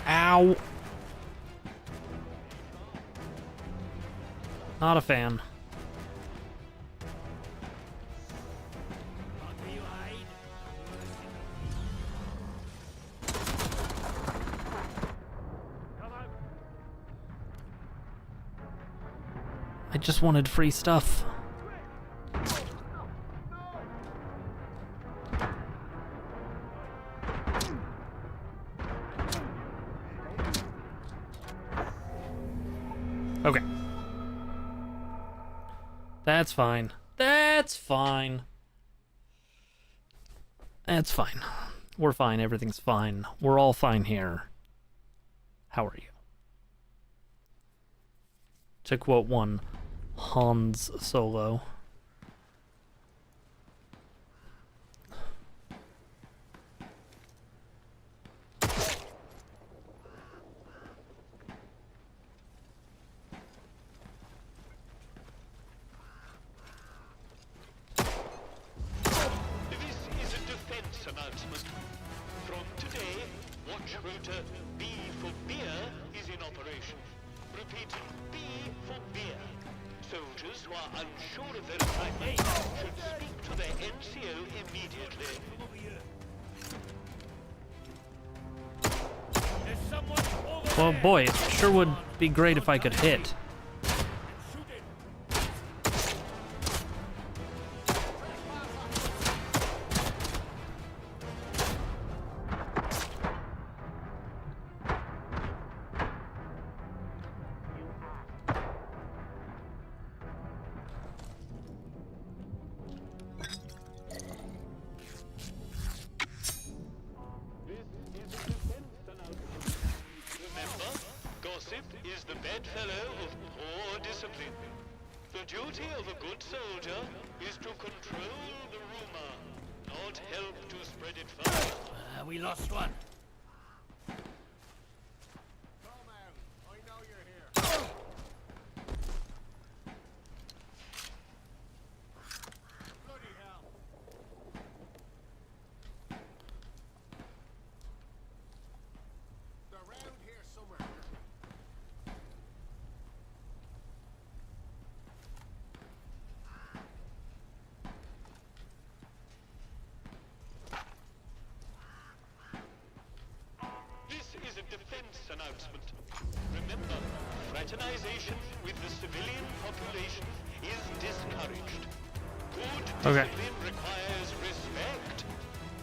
Ow! Not a fan. I just wanted free stuff. Okay. That's fine. That's fine. That's fine. We're fine. Everything's fine. We're all fine here. How are you? To quote one Hans Solo. Announcement. From today, watch rotor B for beer is in operation. Repeat, B for beer. Soldiers who are unsure of their assignment should speak to their NCO immediately. Well, boy, it sure would be great if I could hit. bedfellow of poor discipline. The duty of a good soldier is to control the rumor, not help to spread it further. We lost one. Come out. I know you're here. Bloody hell. They're around here somewhere. This is a defense announcement. Remember, fraternization with the civilian population is discouraged. Good discipline requires respect,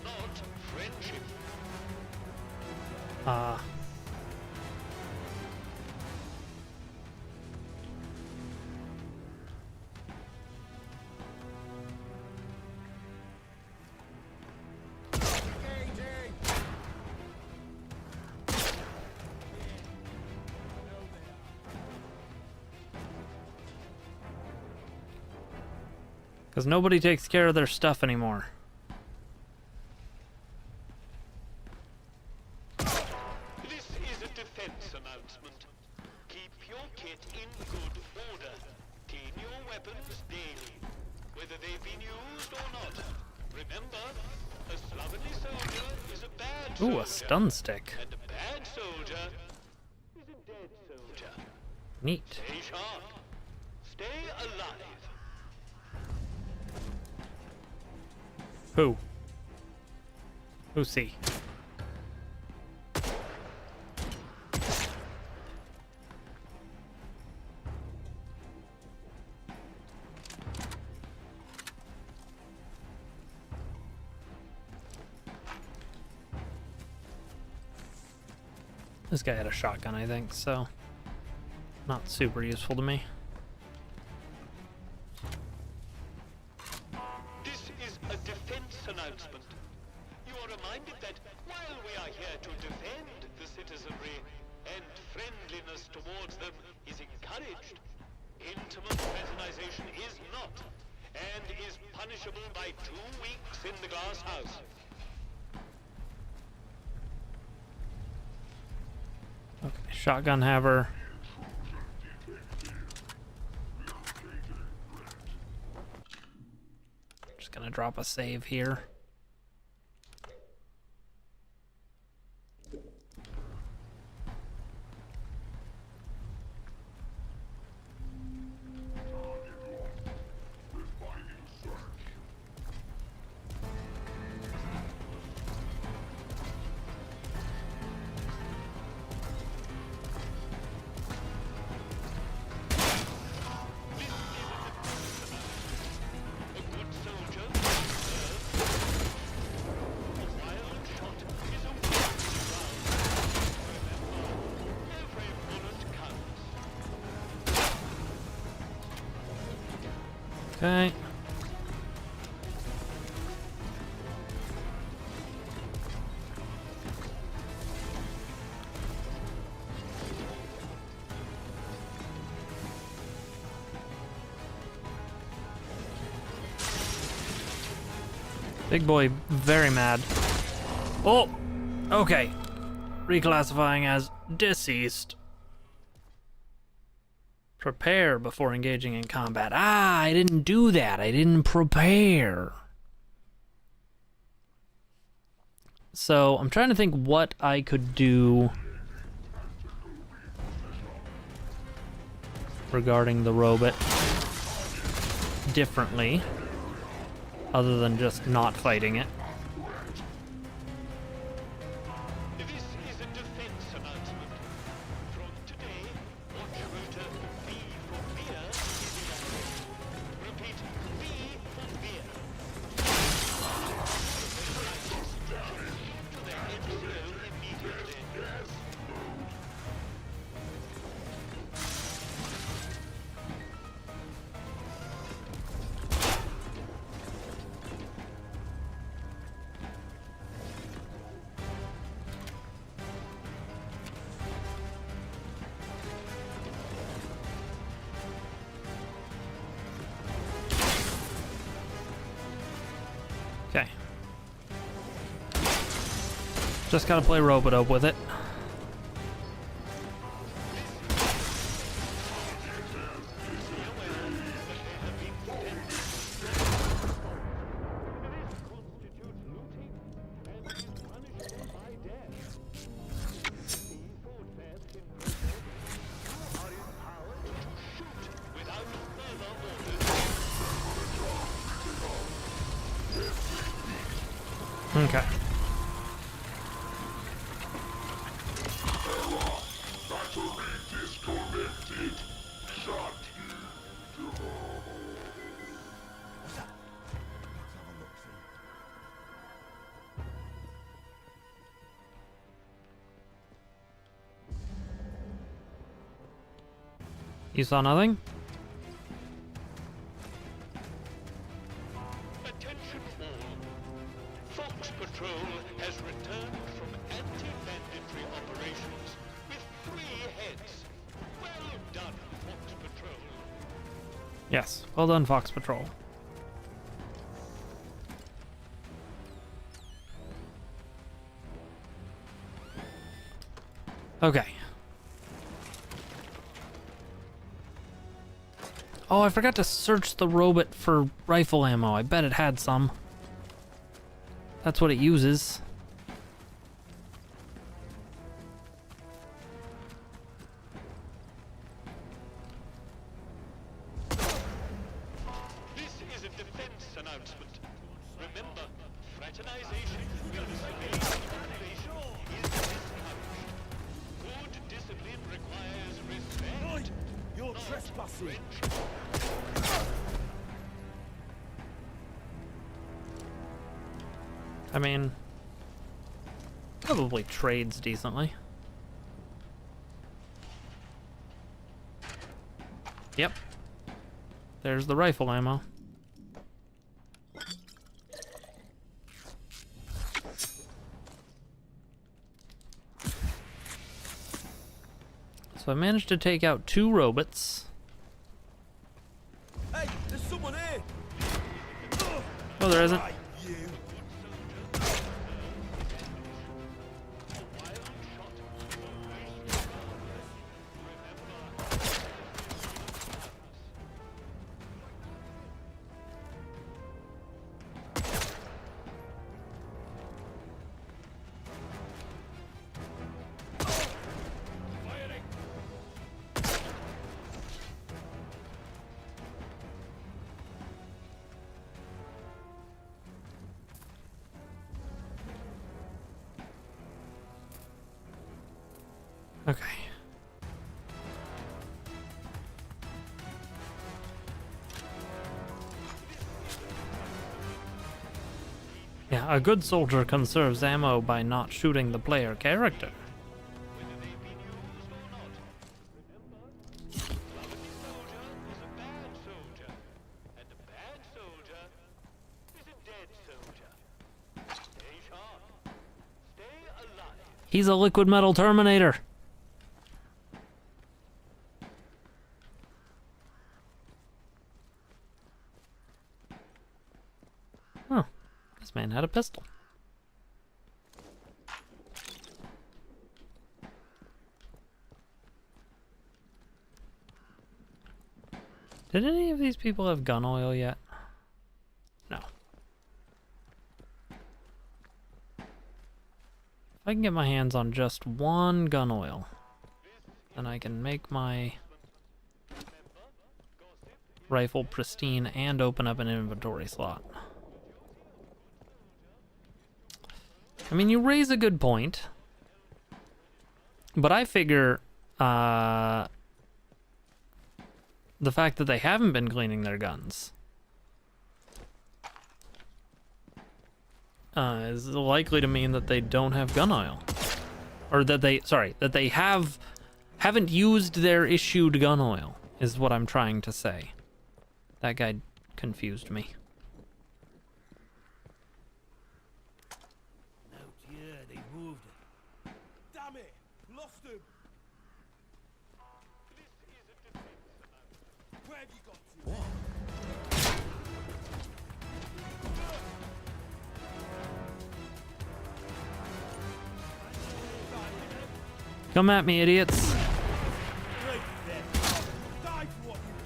not friendship. Engaging. Because nobody takes care of their stuff anymore. This is a defense announcement. Keep your kit in good order. Clean your weapons daily, whether they've been used or not. Remember, a slovenly soldier is a bad soldier. Ooh, a stun stick. And a bad soldier is a dead soldier. Neat. Stay sharp. Stay alive. Who? Who's he? This guy had a shotgun, I think, so not super useful to me. This is a defense announcement. You are reminded that while we are here to defend the citizenry, and friendliness towards them is encouraged, intimate fraternization is not, and is punishable by 2 weeks in the glass house. Okay, shotgun haver. Just gonna drop a save here. Okay. Big boy, very mad. Oh! Okay. Reclassifying as deceased. Prepare before engaging in combat. Ah, I didn't do that. I didn't prepare. So, I'm trying to think what I could do regarding the robot differently, other than just not fighting it. Just gotta play rope-a-dope with it. Okay. You saw nothing? Attention all. Fox Patrol has returned from anti-banditry operations with 3 heads. Well done, Fox Patrol. Yes. Well done, Fox Patrol. Okay. Oh, I forgot to search the robot for rifle ammo. I bet it had some. That's what it uses. This is a defense announcement. Remember, fraternization will dissuade manipulation is discouraged. Good discipline requires respect. You're trespassing. I mean, probably trades decently. Yep. There's the rifle ammo. So I managed to take out 2 robots. Hey, there's someone here. Oh, there isn't. Okay. Yeah, a good soldier conserves ammo by not shooting the player character. He's a liquid metal Terminator. Huh. This man had a pistol. Did any of these people have gun oil yet? No. If I can get my hands on just 1 gun oil, then I can make my rifle pristine and open up an inventory slot. I mean, you raise a good point, but I figure the fact that they haven't been cleaning their guns is likely to mean that they don't have gun oil, or that they haven't used their issued gun oil, is what I'm trying to say. That guy confused me. Come at me, idiots. Right then. Die for what you've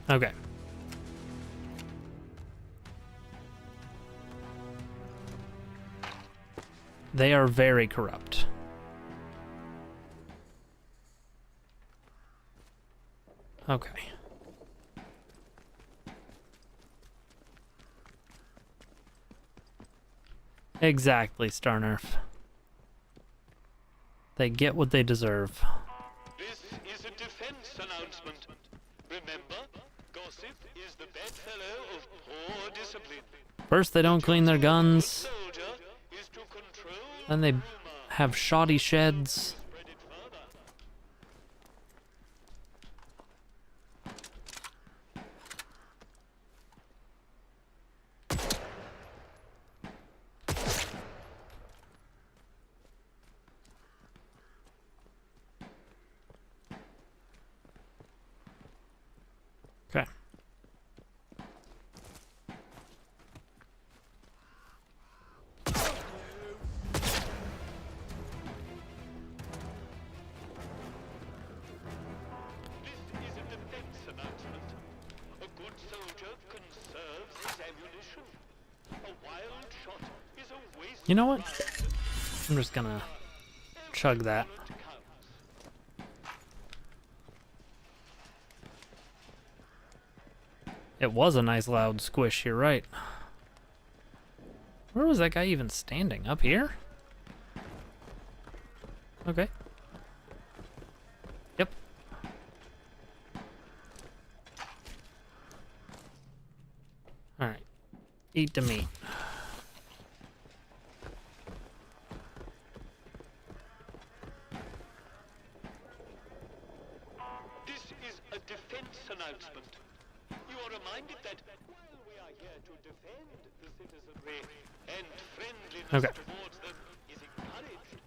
done. Okay. They are very corrupt. Okay. Exactly, Starnerf. They get what they deserve. This is a defense announcement. Remember, gossip is the bedfellow of poor discipline. First, they don't clean their guns. Soldier is to control Then they have shoddy sheds. spread it further. Okay. This is a defense announcement. A good soldier conserves his ammunition. A wild shot is a waste. You know what? I'm just gonna chug that. It was a nice loud squish, you're right. Where was that guy even standing? Up here? Okay. Yep. Alright. Eat the meat. This is a defense announcement. You are reminded that while we are here to defend the citizenry and friendliness Okay. towards them is encouraged,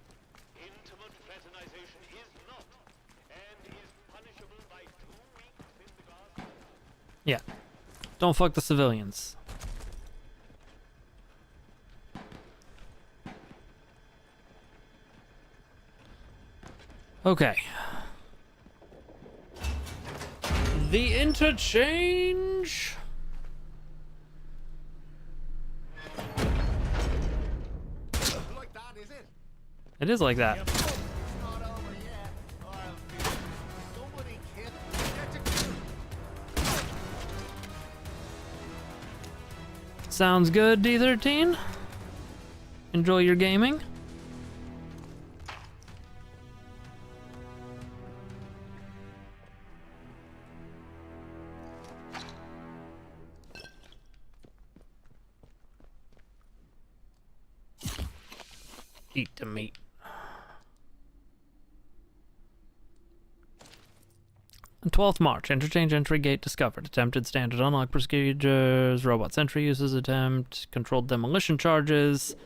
intimate fraternization is not, and is punishable by 2 weeks in the guard. Yeah. Don't fuck the civilians. Okay. The Interchange. Like that, is it? It is like that. It's not over yet. I'll be. Somebody kid. Get your Sounds good, D13. Enjoy your gaming. Eat the meat. On 12th March, Interchange entry gate discovered. Attempted standard unlock procedures. Robot sentry uses attempt. Controlled demolition charges.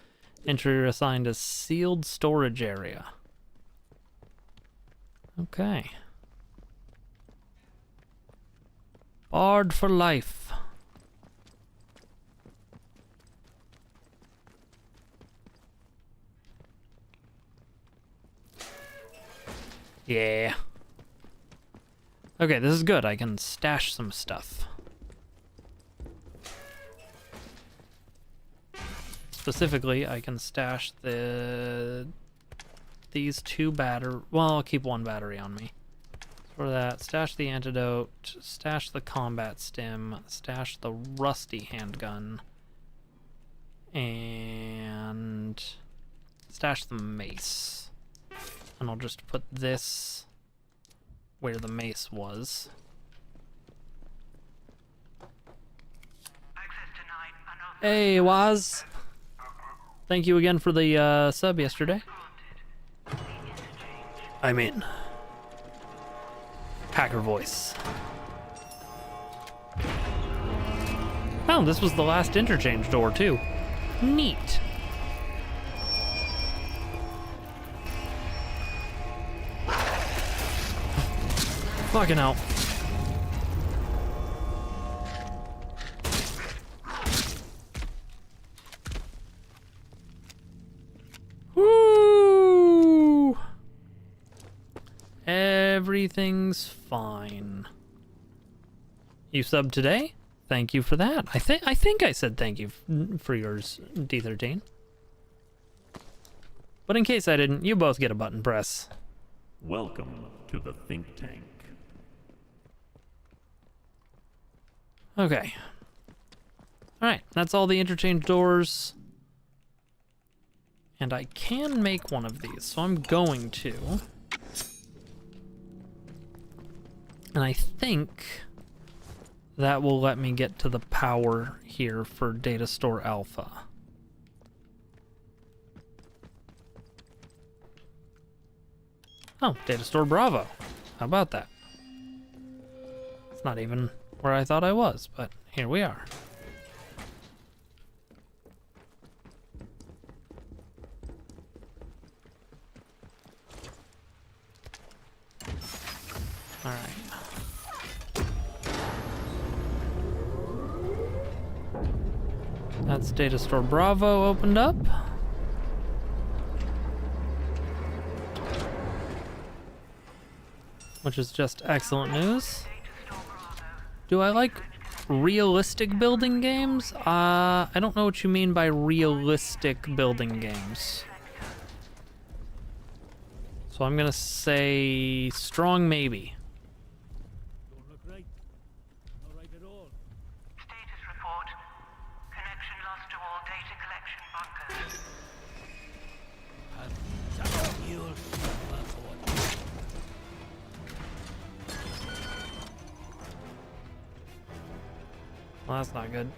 Entry assigned a sealed storage area. Okay. Barred for life. Yeah. Okay, this is good. I can stash some stuff. Specifically, I can stash these 2 battery. Well, I'll keep 1 battery on me. For that, stash the antidote, stash the combat stim, stash the rusty handgun, and stash the mace. And I'll just put this where the mace was. Hey, Waz. Thank you again for the sub yesterday. I'm in. Hacker voice. Oh, this was the last interchange door, too. Neat. Fucking hell. everything's fine. You subbed today? Thank you for that. I think I said thank you for yours, D13. But in case I didn't, you both get a button press. Welcome to the think tank. Okay. Alright, that's all the interchange doors. And I can make one of these, so I'm going to. And I think that will let me get to the power here for Data Store Alpha. Oh, Data Store Bravo. How about that? It's not even where I thought I was, but here we are. All right. That's Data Store Bravo opened up. Which is just excellent news. Do I like realistic building games? I don't know what you mean by realistic building games. So I'm gonna say strong maybe. Don't look right. Not right at all. Status report. Connection lost to all data collection bunkers. Well, that's not good.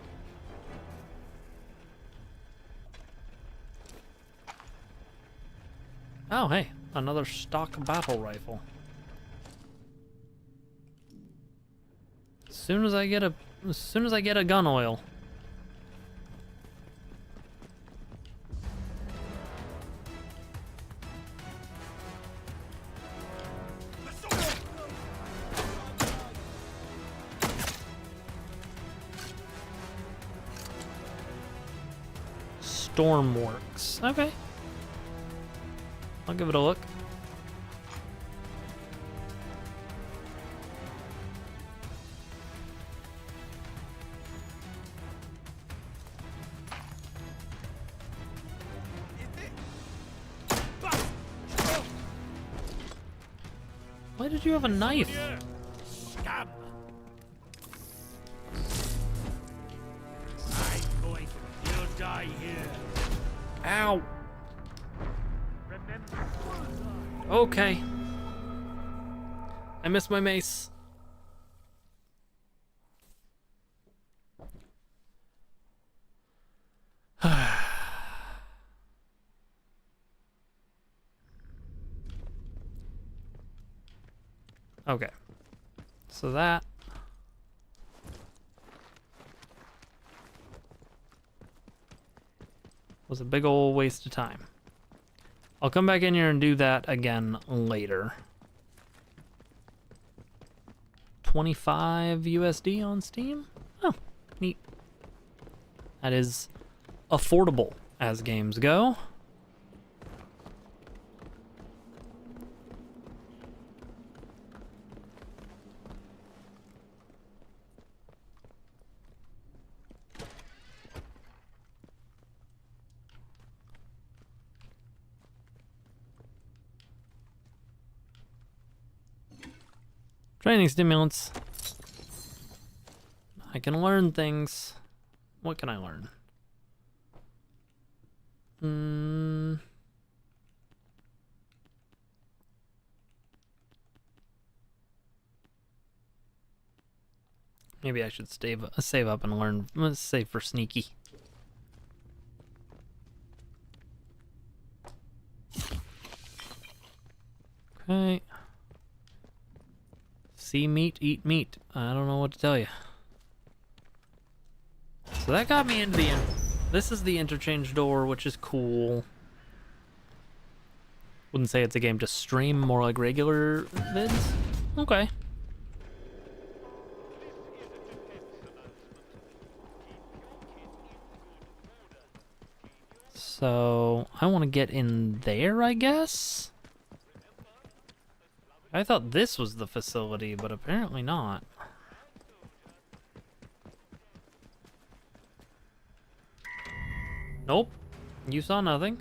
Oh, hey, another stock battle rifle. As soon as I get a gun oil. Stormworks. Okay. I'll give it a look. Why did you have a knife? Scab. I'm going. You'll die here. Ow. Okay. I missed my mace. Okay. So that was a big old waste of time. I'll come back in here and do that again later. 25 USD on Steam? Oh, neat. That is affordable as games go. Training stimulants. I can learn things. What can I learn? Maybe I should save up and learn. Let's save for sneaky. Okay. See meat, eat meat. I don't know what to tell you. So that got me into the this is the interchange door, which is cool. Wouldn't say it's a game to stream, more like regular vids. Okay. So I want to get in there, I guess. I thought this was the facility, but apparently not. Nope. You saw nothing.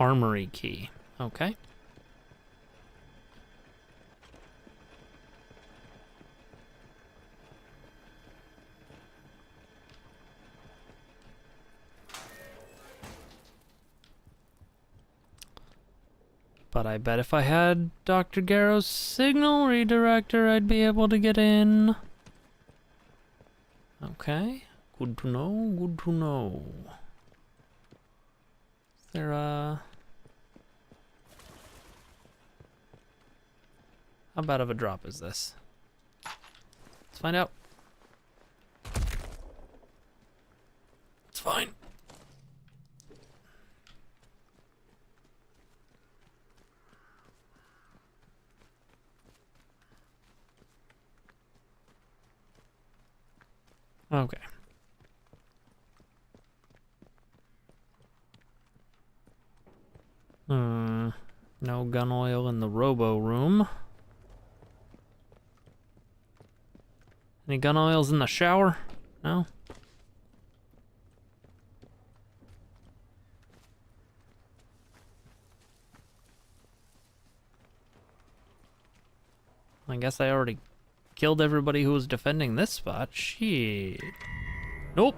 Armory key. Okay. But I bet if I had Dr. Garrow's signal redirector, I'd be able to get in. Okay. Good to know, good to know. Is there a... How bad of a drop is this? Let's find out. It's fine. Okay. No gun oil in the robo room. Any gun oils in the shower? No? I guess I already killed everybody who was defending this spot. Shit. Nope.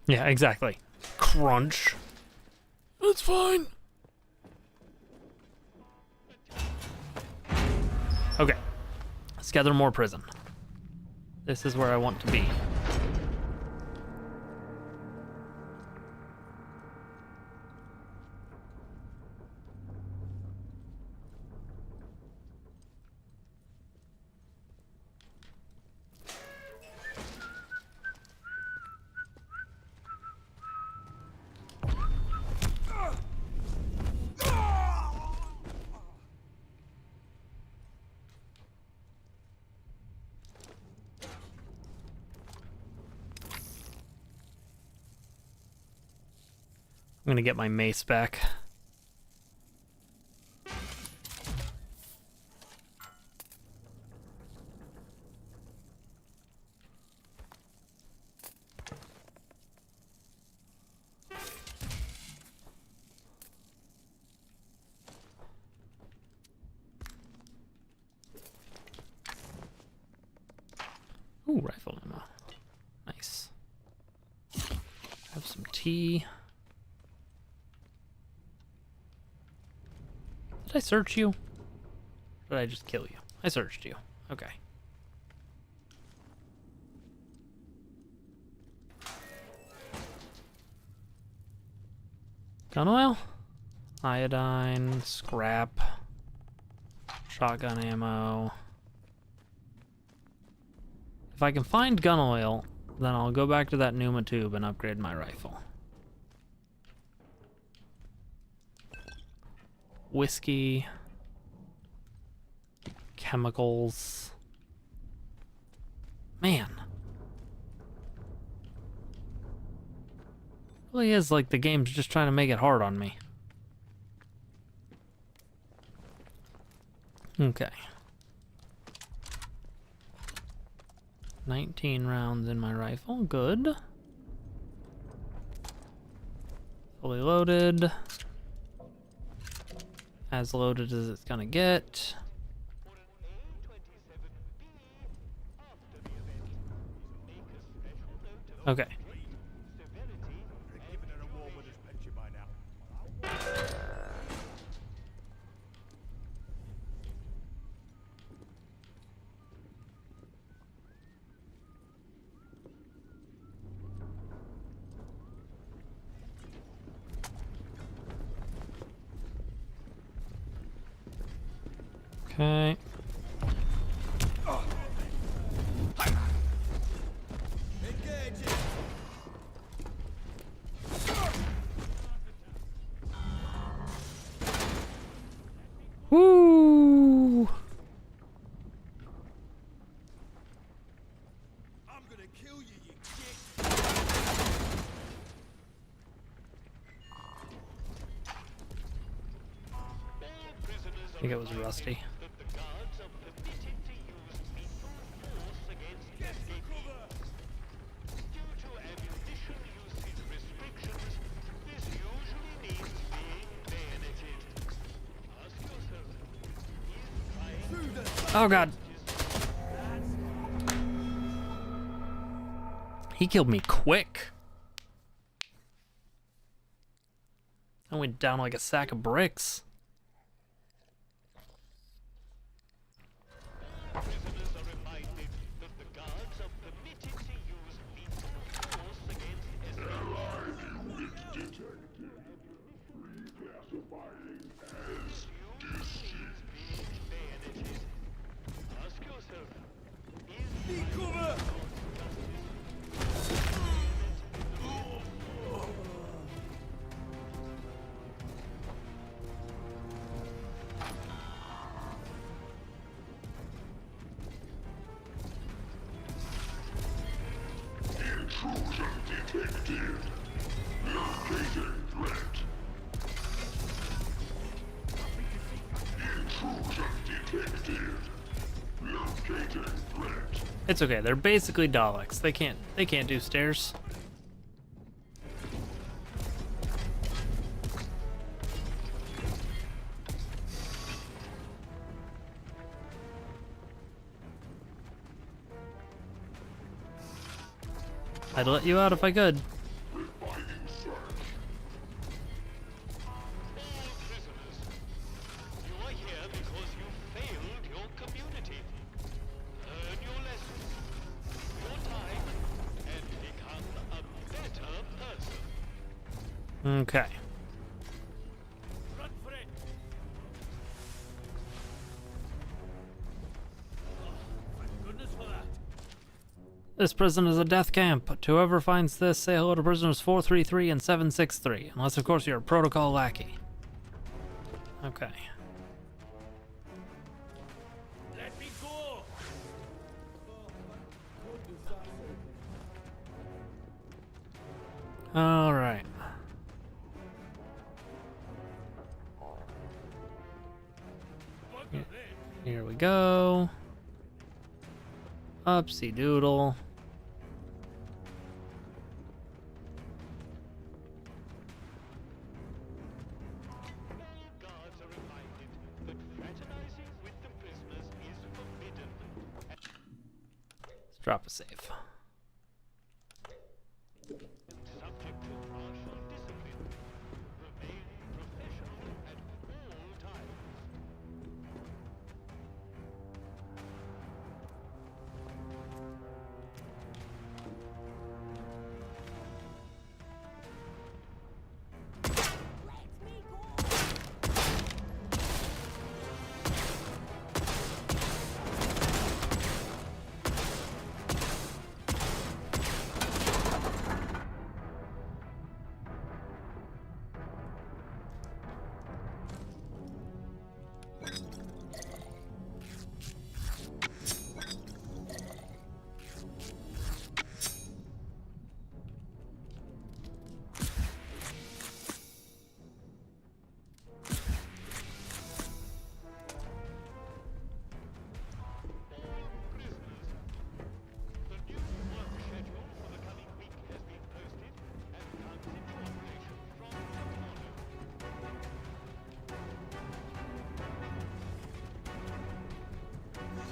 Yeah, exactly. Crunch. That's fine. Okay. Let's gather more prison. This is where I want to be. I'm gonna get my mace back. Ooh, rifle ammo. Nice. Have some tea. Did I search you? Or did I just kill you? I searched you. Okay. Gun oil? Iodine, scrap, shotgun ammo. If I can find gun oil, then I'll go back to that pneuma tube and upgrade my rifle. Whiskey, chemicals. Man. Really is like the game's just trying to make it hard on me. Okay. 19 rounds in my rifle. Good. Fully loaded. As loaded as it's gonna get. Okay. Okay. Woo! I'm gonna kill you, you dick. I think it was Rusty. Oh god. He killed me quick. I went down like a sack of bricks. It's okay. They're basically Daleks. They can't do stairs. I'd let you out if I could. Okay. Run for it. Thank goodness for that. This prison is a death camp. To whoever finds this, say hello to prisoners 433 and 763. Unless, of course, you're a protocol lackey. Okay. Let me go. All right. Here we go. Upsy doodle. Let's drop a save.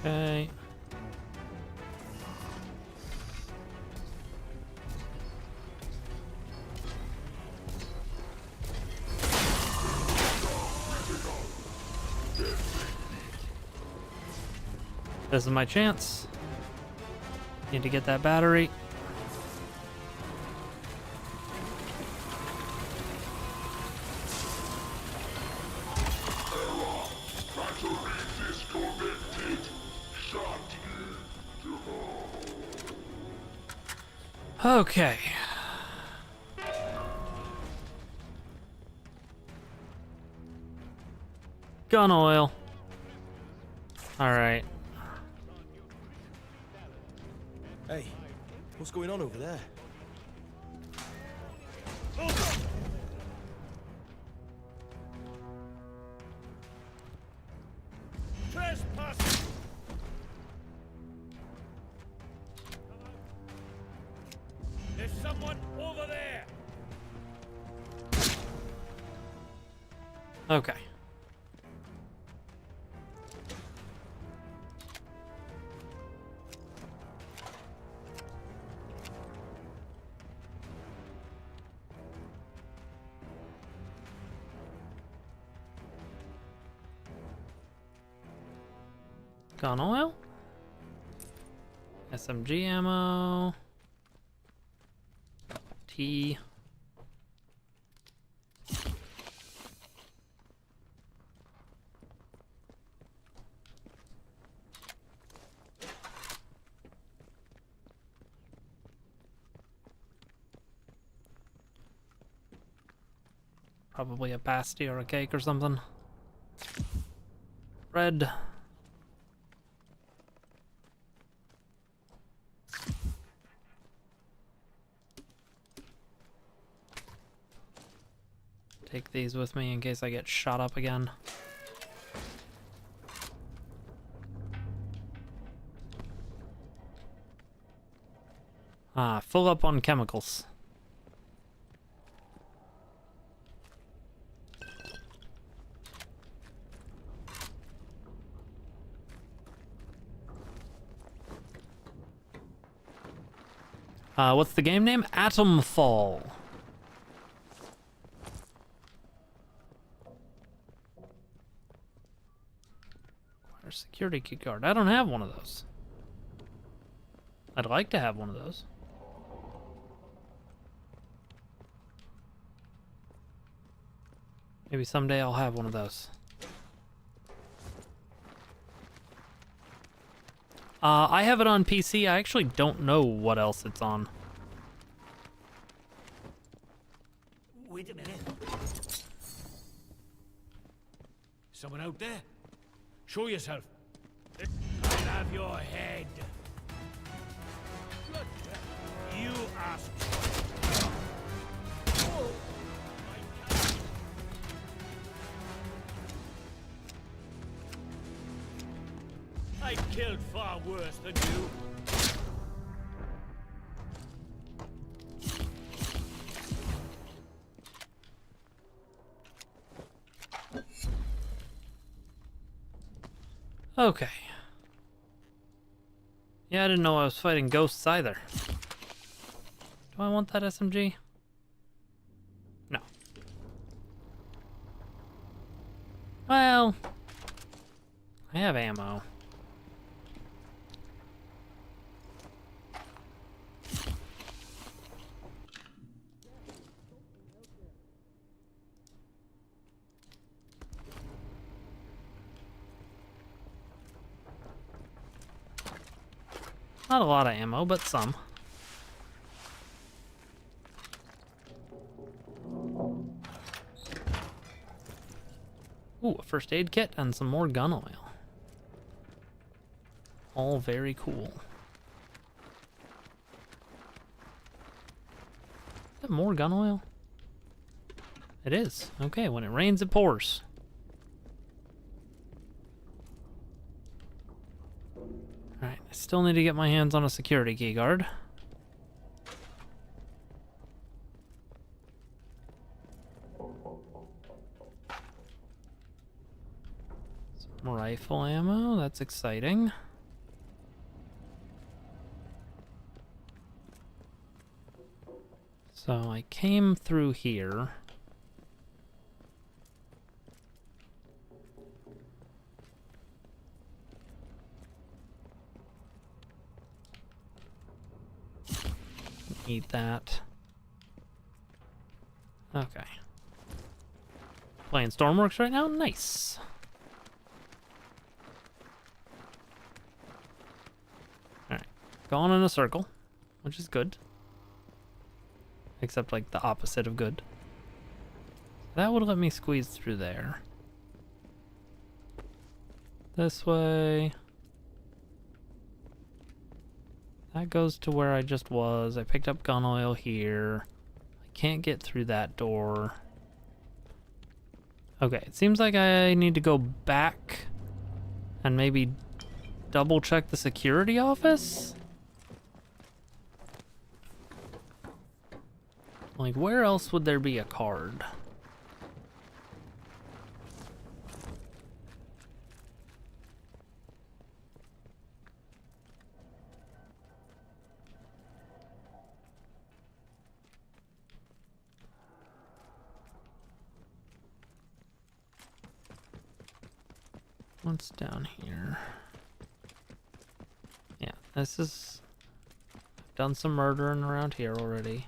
Okay. This is my chance. Need to get that battery. Okay. Gun oil. Alright. Hey, what's going on over there? Trespass! There's someone over there! Okay. Gun oil? SMG ammo. T. Probably a pasty or a cake or something. Bread. Take these with me in case I get shot up again. Ah, full up on chemicals. What's the game name? Atomfall. Our security key card. I don't have one of those. I'd like to have one of those. Maybe someday I'll have one of those. I have it on PC. I actually don't know what else it's on. Wait a minute. Someone out there? Show yourself. I'll have your head. You asked for it. Oh. I killed far worse than you. Okay. Yeah, I didn't know I was fighting ghosts either. Do I want that SMG? No. Well, I have ammo. Not a lot of ammo, but some. Ooh, a first aid kit and some more gun oil. All very cool. Is that more gun oil? It is. Okay, when it rains, it pours. Alright, I still need to get my hands on a security key guard. Some rifle ammo, that's exciting. So I came through here. Eat that. Okay. Playing Stormworks right now? Nice. Alright. Going in a circle, which is good. except like the opposite of good. That would let me squeeze through there. This way. That goes to where I just was. I picked up gun oil here. I can't get through that door. Okay, it seems like I need to go back and maybe double check the security office? Like, where else would there be a card? What's down here? Yeah, this is... I've done some murdering around here already.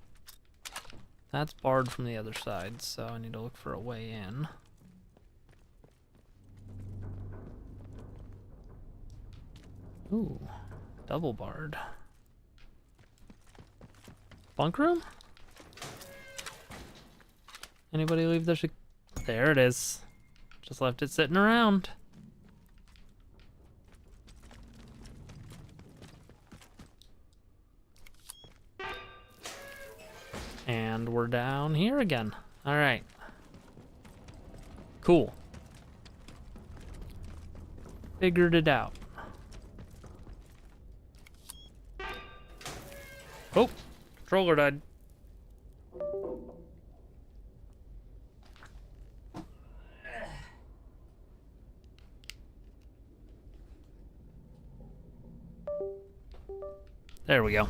That's barred from the other side, so I need to look for a way in. Ooh, double barred. Bunk room? Anybody leave their... There it is. Just left it sitting around. And we're down here again. All right. Cool. Figured it out. Oh, controller died. There we go.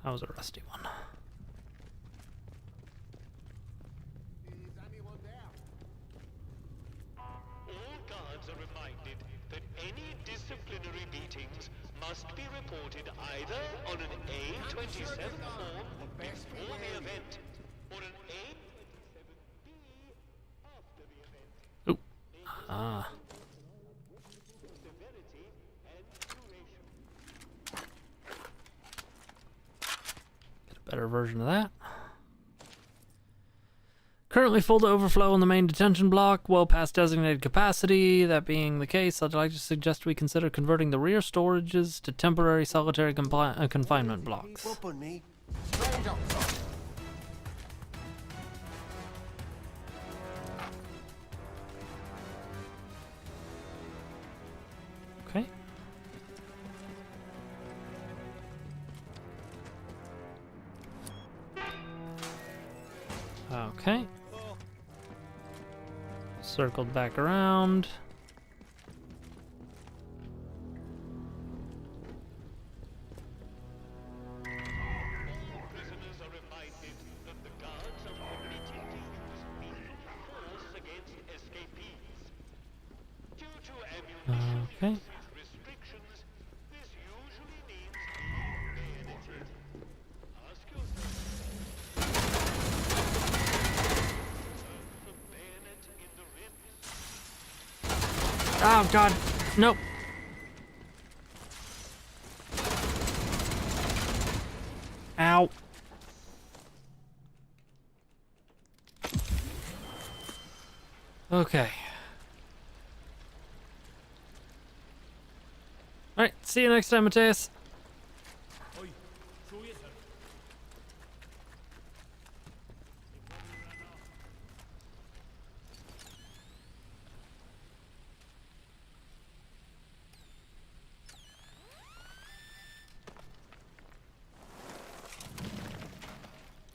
That was a rusty one. Is anyone there? All guards are reminded that any disciplinary beatings must be reported either on an A27 form before the event or an A27B after the event. Ooh. Ah. Severity and duration. Get a better version of that. Currently full to overflow on the main detention block, well past designated capacity. That being the case, I'd like to suggest we consider converting the rear storages to temporary solitary confinement blocks. Up on me. Straight up, son. Okay. Okay. Circled back around. Prisoners are reminded that the guards are permitted to use lethal force against escapees. Due to ammunition Okay. usage restrictions, this usually means being bayoneted. Ask yourself, the bayonet in the ribs. Oh god. Nope. Ow. Okay. Alright, see you next time, Mateus. Oi, show yourself.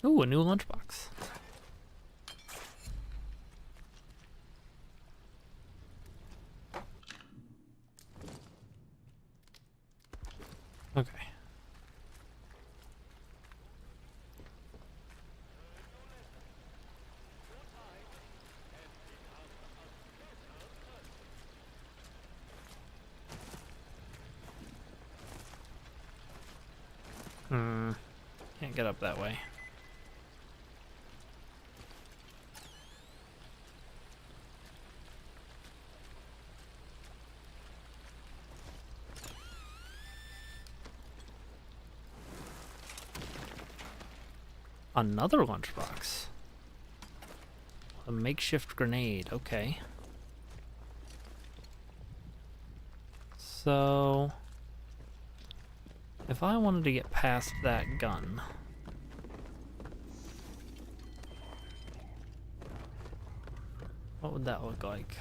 Ooh, a new lunchbox. Okay. Can't get up that way. Another lunchbox. A makeshift grenade, okay. So, if I wanted to get past that gun, what would that look like?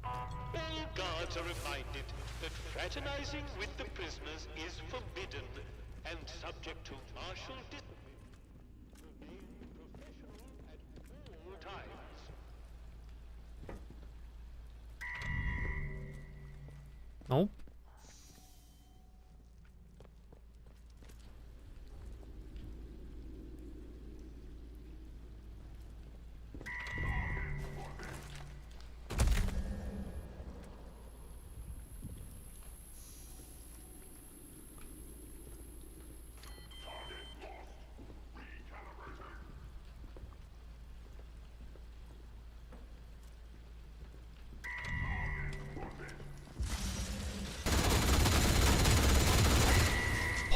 All guards are reminded that fraternizing with the prisoners is forbidden and subject to martial discipline. Remain professional at all times. Nope.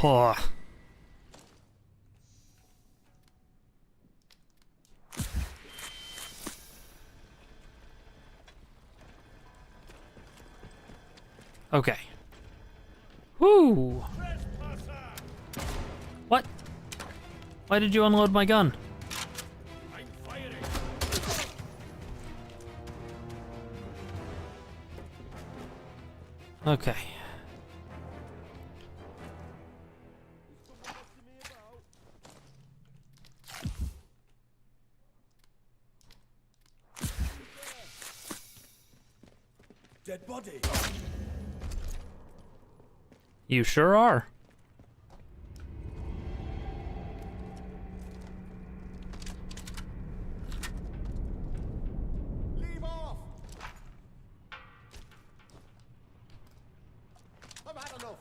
Oh. Okay. Woo! What? Why did you unload my gun? I'm firing. Okay. Dead body. You sure are. Leave off! I've had enough.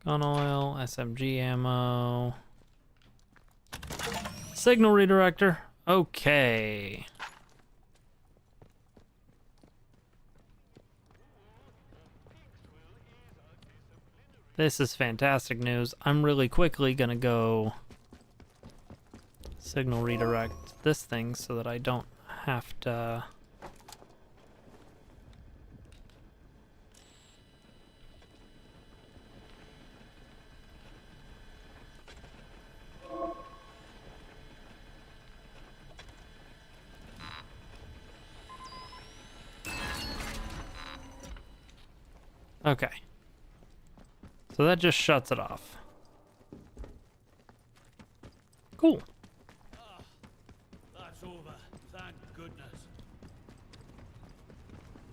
Gun oil, SMG ammo. Signal redirector. Okay. This is fantastic news. I'm really quickly gonna go signal redirect this thing so that I don't have to... Okay. So that just shuts it off. Cool. That's over. Thank goodness.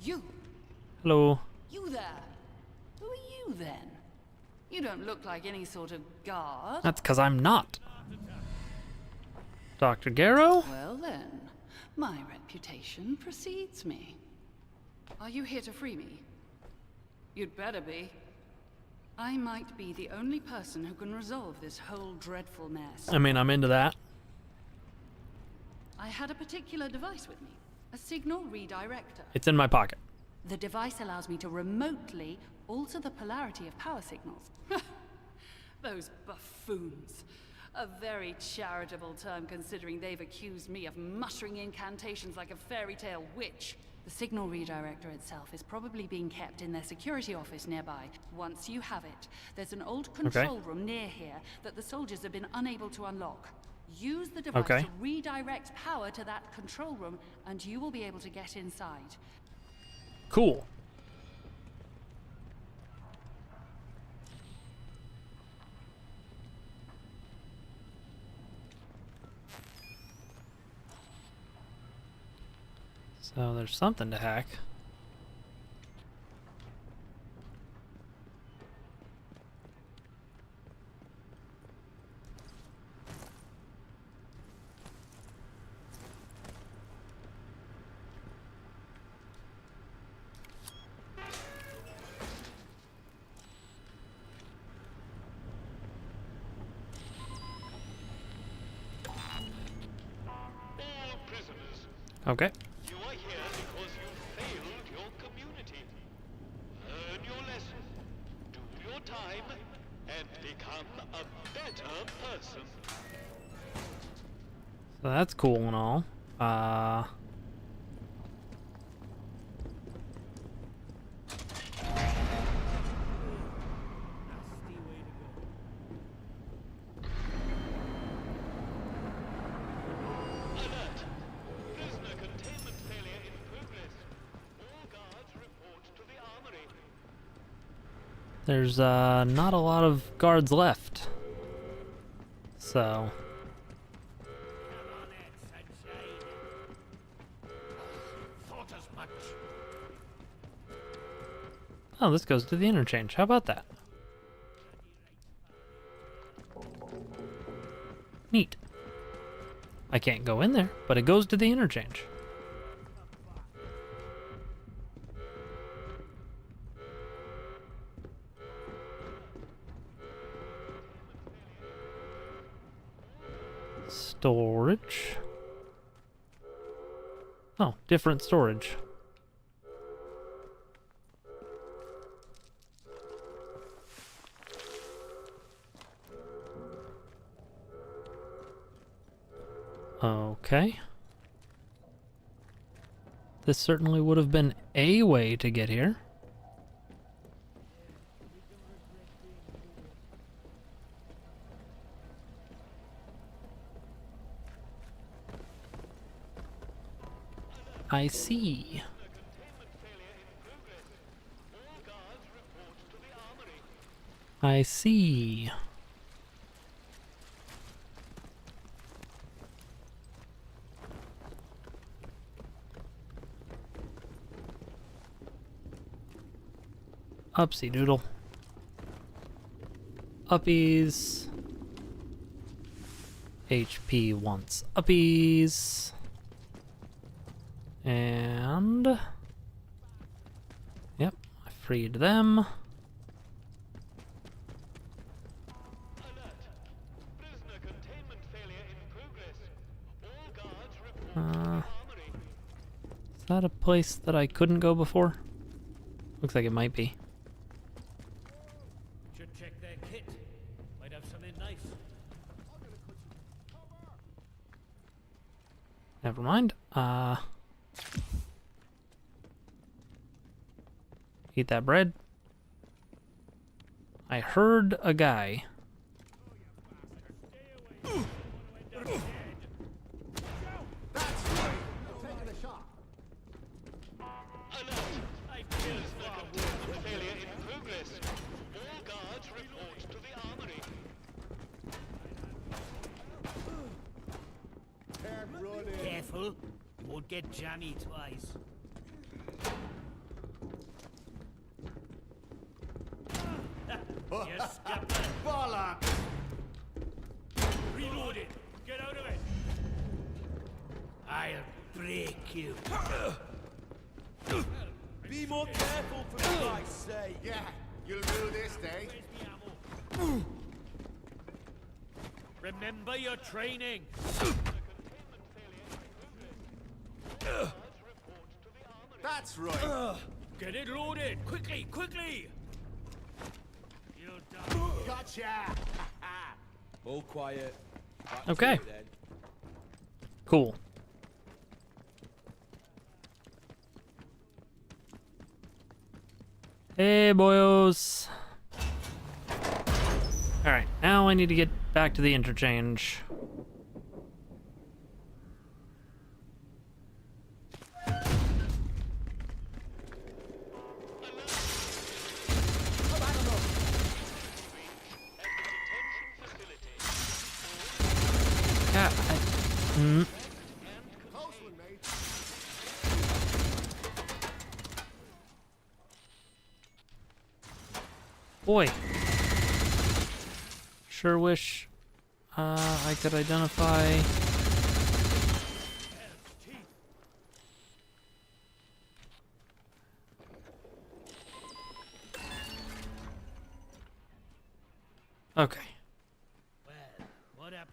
You! Hello. You there! Who are you then? You don't look like any sort of guard. That's because I'm not. Dr. Garrow? Well then, my reputation precedes me. Are you here to free me? You'd better be. I might be the only person who can resolve this whole dreadful mess. I mean, I'm into that. I had a particular device with me. A signal redirector. It's in my pocket. The device allows me to remotely alter the polarity of power signals. Those buffoons. A very charitable term considering they've accused me of muttering incantations like a fairy tale witch. The signal redirector itself is probably being kept in their security office nearby. Once you have it, there's an old control room near here that the soldiers have been unable to unlock. Use the device to redirect power to that control room, and you will be able to get inside. Cool. So there's something to hack. Okay. You are here because you failed your community. Learn your lesson, do your time, and become a better person. So that's cool and all. Alert! Prisoner containment failure in progress. All guards report to the armory. There's not a lot of guards left. So. Thought as much. Oh, this goes to the interchange. How about that? Neat. I can't go in there, but it goes to the interchange. Storage. Oh, different storage. Okay. This certainly would have been a way to get here. I see. I see. Upsy doodle. Uppies. HP wants uppies. And... Yep, I freed them. Is that a place that I couldn't go before? Looks like it might be. Should check their kit. Might have something nice. Never mind. Eat that bread. I heard a guy. Careful, you won't get jammy twice. Yes, Bollocks! reload it. Get out of it. I'll break you. Be more careful, for Christ's sake. Yeah, you'll do this, eh? Remember your training. That's right. Get it loaded. Quickly, quickly. You done. Gotcha! All quiet. Back to Okay. it then. Cool. Hey, boyos. Alright, now I need to get back to the interchange. Yeah, Close one, mate. boy. Sure wish I could identify. Okay. Well, what up?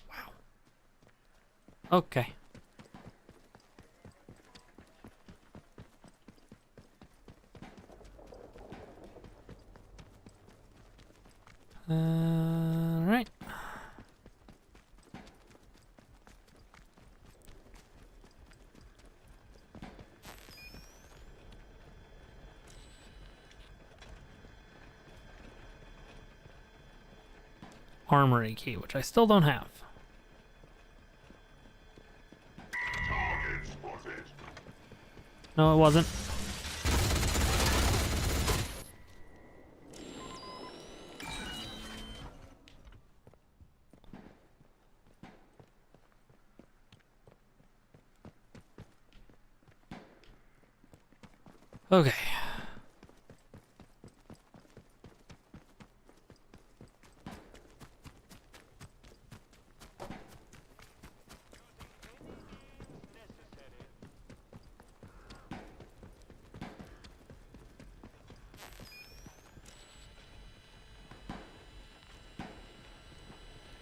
Wow. Okay. Right. Armory key, which I still don't have. No, it wasn't. Okay.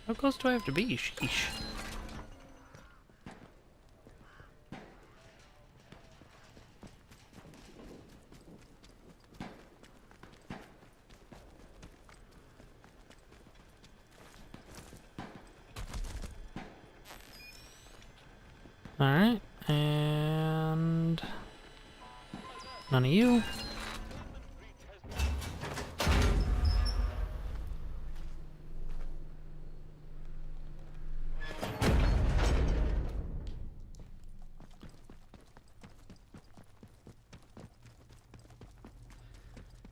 How close do I have to be? Sheesh. Alright, and none of you.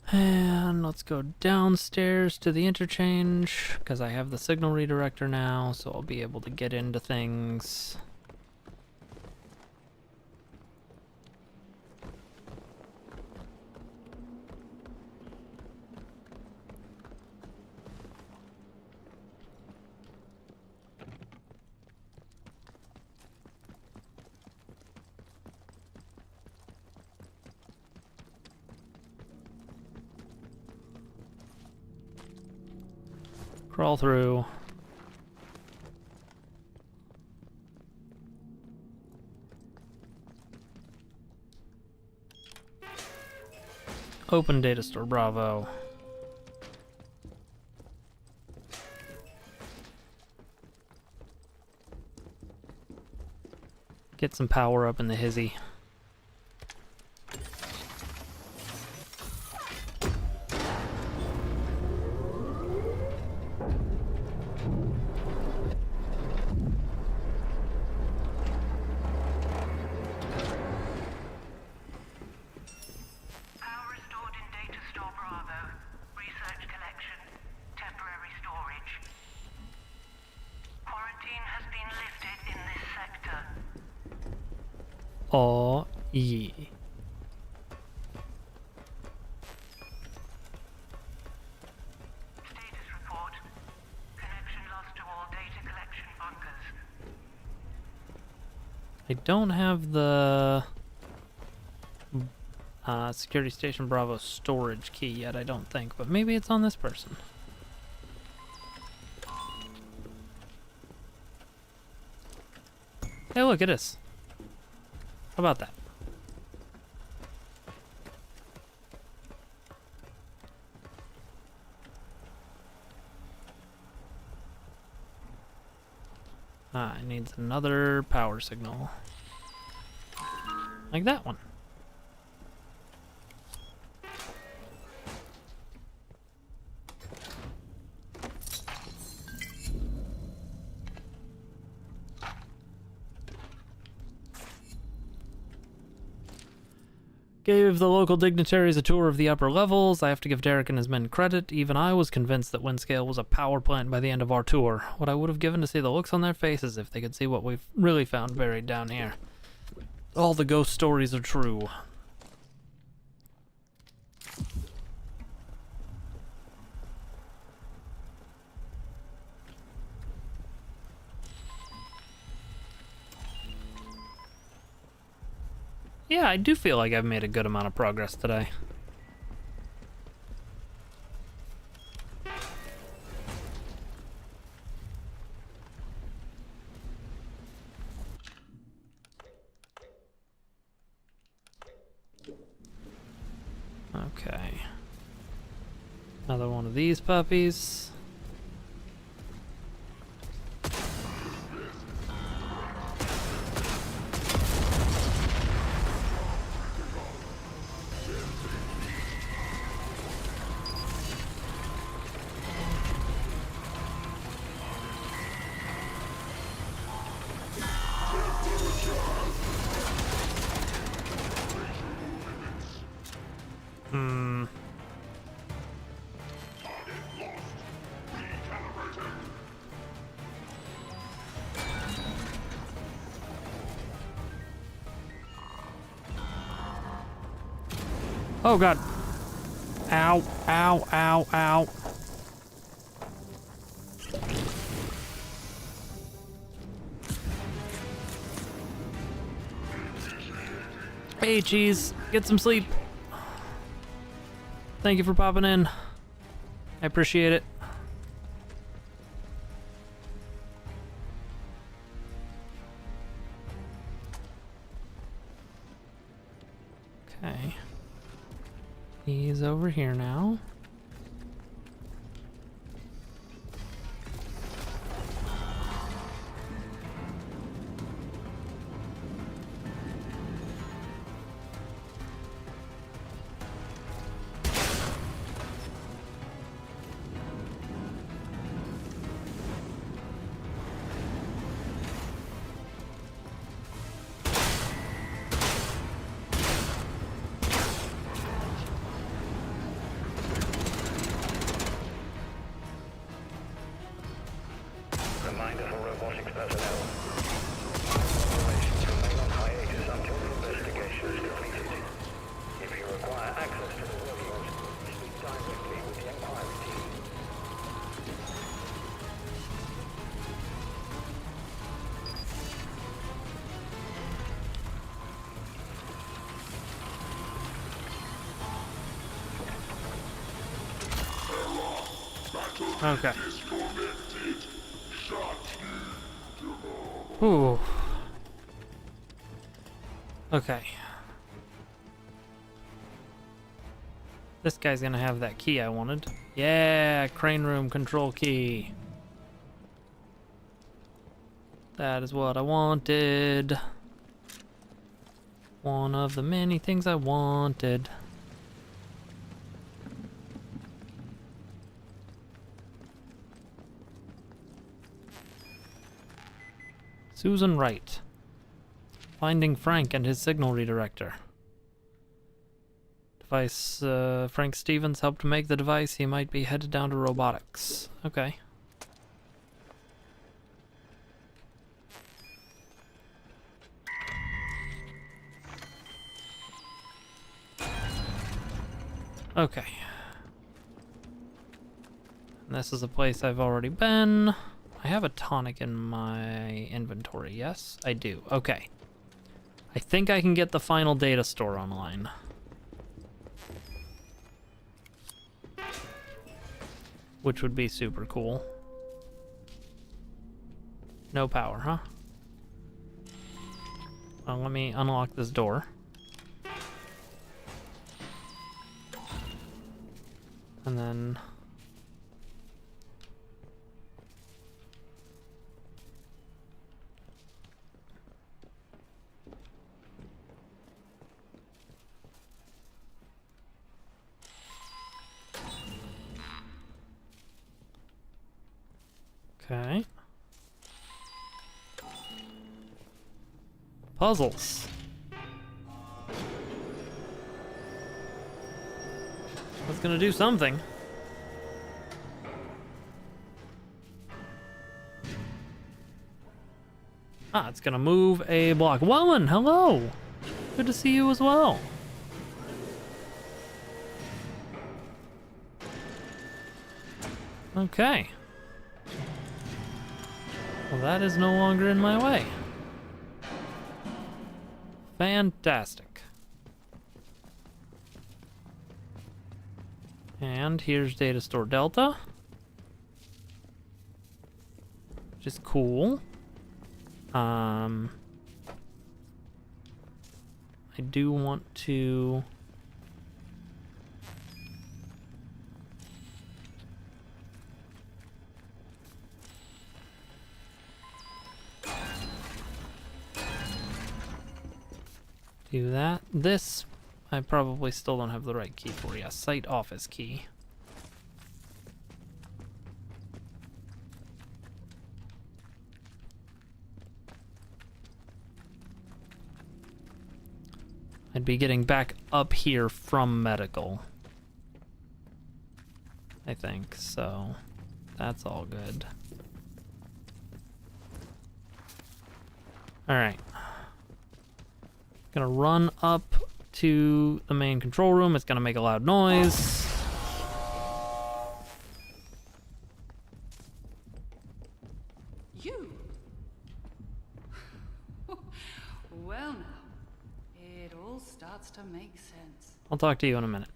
And let's go downstairs to the interchange, because I have the signal redirector now, so I'll be able to get into things. Crawl through. Open data store, Bravo. Get some power up in the hizzy. Aw, yeah. Status report. Connection lost to all data collection bunkers. I don't have the Security Station Bravo storage key yet, I don't think, but maybe it's on this person. Hey, look at this. How about that? It needs another power signal. Like that one. Gave the local dignitaries a tour of the upper levels. I have to give Derek and his men credit. Even I was convinced that Windscale was a power plant by the end of our tour. What I would have given to see the looks on their faces if they could see what we've really found buried down here. All the ghost stories are true. Yeah, I do feel like I've made a good amount of progress today. Okay. Another one of these puppies. Oh god. Ow, ow, ow, ow. Hey, cheese. Get some sleep. Thank you for popping in. I appreciate it. Okay. He's over here now. Reminder for robotics personnel. Operations remain on hiatus until the investigation is completed. If you require access to the workforce, speak directly with the inquiry team. Okay. Ooh. Okay. This guy's gonna have that key I wanted. Yeah, crane room control key. That is what I wanted. One of the many things I wanted. Susan Wright. Finding Frank and his signal redirector. Device, Frank Stevens helped make the device. He might be headed down to robotics. Okay. Okay. And this is a place I've already been. I have a tonic in my inventory, yes? I do. Okay. I think I can get the final data store online. Which would be super cool. No power, huh? Well, let me unlock this door. And then... Okay. Puzzles. That's gonna do something. Ah, it's gonna move a block. Woman, hello! Good to see you as well. Okay. Well, that is no longer in my way. Fantastic. And here's Data Store Delta. Which is cool. I do want to Do that. This, I probably still don't have the right key for. Yeah, site office key. I'd be getting back up here from medical, I think, so that's all good. Alright. Gonna run up to the main control room. It's gonna make a loud noise. You? Well now, it all starts to make sense. I'll talk to you in a minute.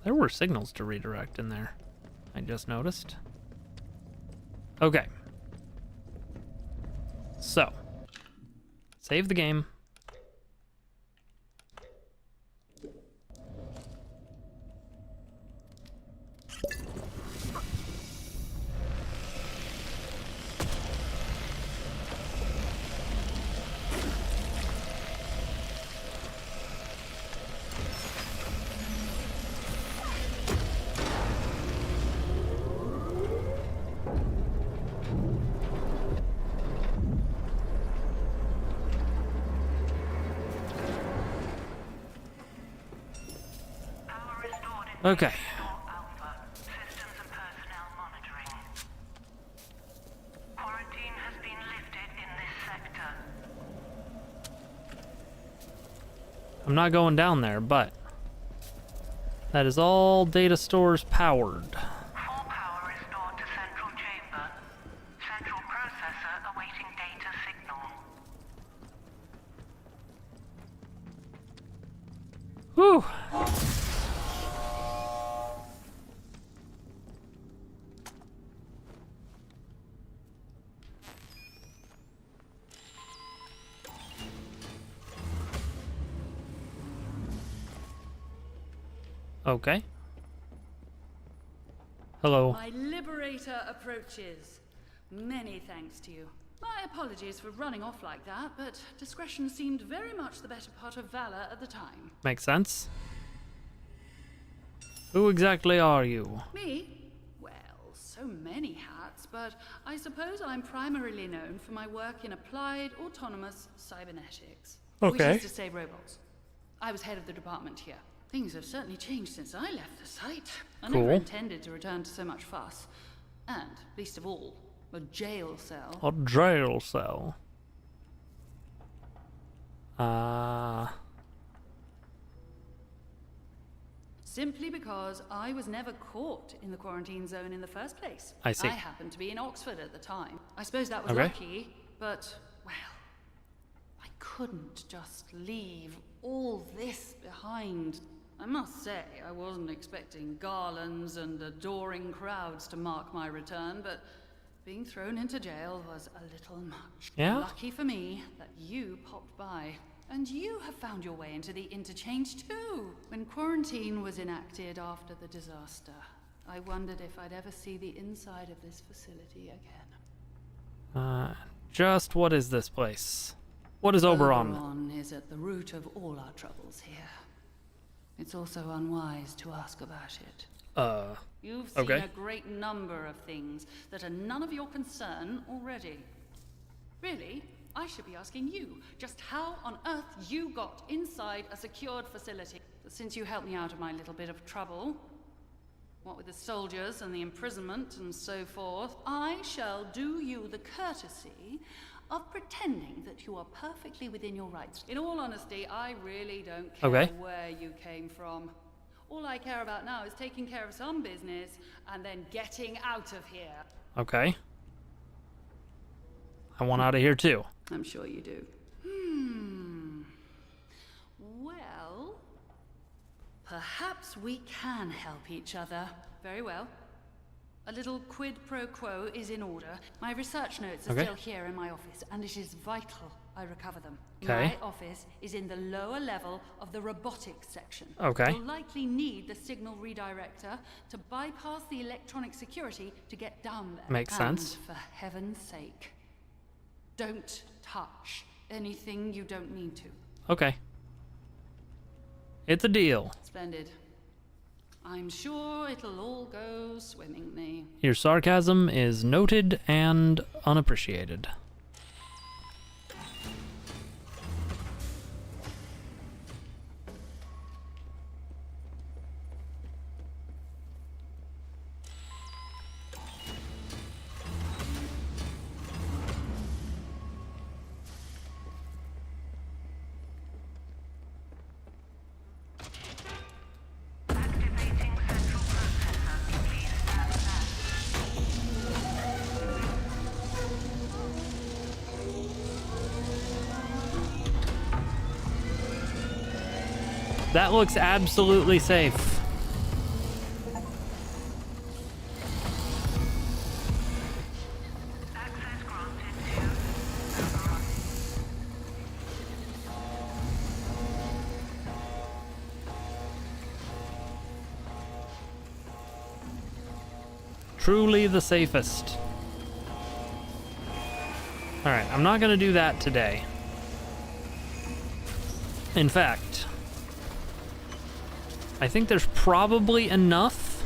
There were signals to redirect in there. I just noticed. Okay. So, save the game. Okay. Systems and personnel monitoring. Quarantine has been lifted in this sector. I'm not going down there, but that is all data stores powered. Full power restored to central chamber. Central processor awaiting data signal. Whew. Okay. Hello. My liberator approaches. Many thanks to you. My apologies for running off like that, but discretion seemed very much the better part of valor at the time. Makes sense. Who exactly are you? Me? Well, so many hats, but I suppose I'm primarily known for my work in applied autonomous cybernetics. Okay. Which is to say robots. I was head of the department here. Things have certainly changed since I left the site. I never intended to return to so much fuss. And, least of all, a jail cell. A jail cell. Simply because I was never caught in the quarantine zone in the first place. I see. I happened to be in Oxford at the time. I suppose that was Okay. lucky, but, well, I couldn't just leave all this behind. I must say, I wasn't expecting garlands and adoring crowds to mark my return, but being thrown into jail was a little much. Yeah? Lucky for me that you popped by. And you have found your way into the Interchange too. When quarantine was enacted after the disaster, I wondered if I'd ever see the inside of this facility again. Just what is this place? What is Oberon? Oberon is at the root of all our troubles here. It's also unwise to ask about it. You've seen okay. a great number of things that are none of your concern already. Really, I should be asking you just how on earth you got inside a secured facility. But since you helped me out of my little bit of trouble, what with the soldiers and the imprisonment and so forth, I shall do you the courtesy of pretending that you are perfectly within your rights. In all honesty, I really don't care where you came from. All I care about now is taking care of some business and then getting out of here. Okay. I want out of here too. I'm sure you do. Well, perhaps we can help each other. Very well. A little quid pro quo is in order. My research notes are still here in my office, and it is vital I recover them. Okay. My office is in the lower level of the robotics section. Okay. You'll likely need the signal redirector to bypass the electronic security to get down there. Makes sense. And for heaven's sake, don't touch anything you don't need to. Okay. It's a deal. Splendid. I'm sure it'll all go swimmingly. Your sarcasm is noted and unappreciated. That looks absolutely safe. Truly the safest. Alright, I'm not going to do that today. In fact, I think there's probably enough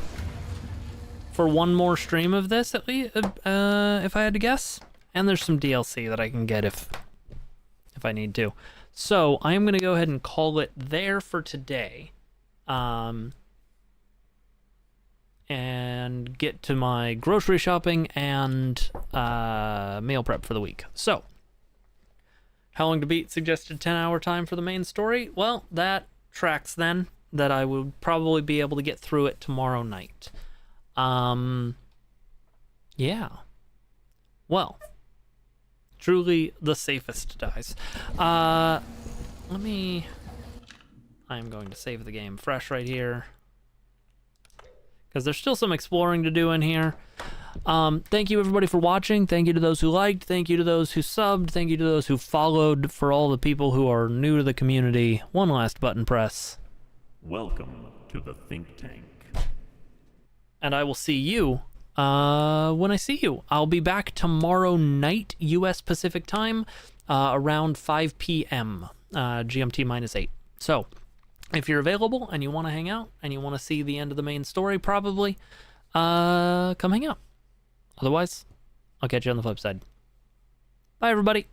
for one more stream of this, at least, if I had to guess. And there's some DLC that I can get if I need to. So I am going to go ahead and call it there for today. And get to my grocery shopping and meal prep for the week. So, how long to beat suggested 10-hour time for the main story? Well, that tracks then. That I would probably be able to get through it tomorrow night. Yeah. Well, truly the safest dice. I'm going to save the game fresh right here, because there's still some exploring to do in here. Thank you everybody for watching. Thank you to those who liked. Thank you to those who subbed. Thank you to those who followed. For all the people who are new to the community, one last button press. Welcome to the Think Tank. And I will see you when I see you. I'll be back tomorrow night, U.S. Pacific time, around 5 p.m. GMT -8. So, if you're available and you want to hang out and you want to see the end of the main story, probably, come hang out. Otherwise, I'll catch you on the flip side. Bye, everybody.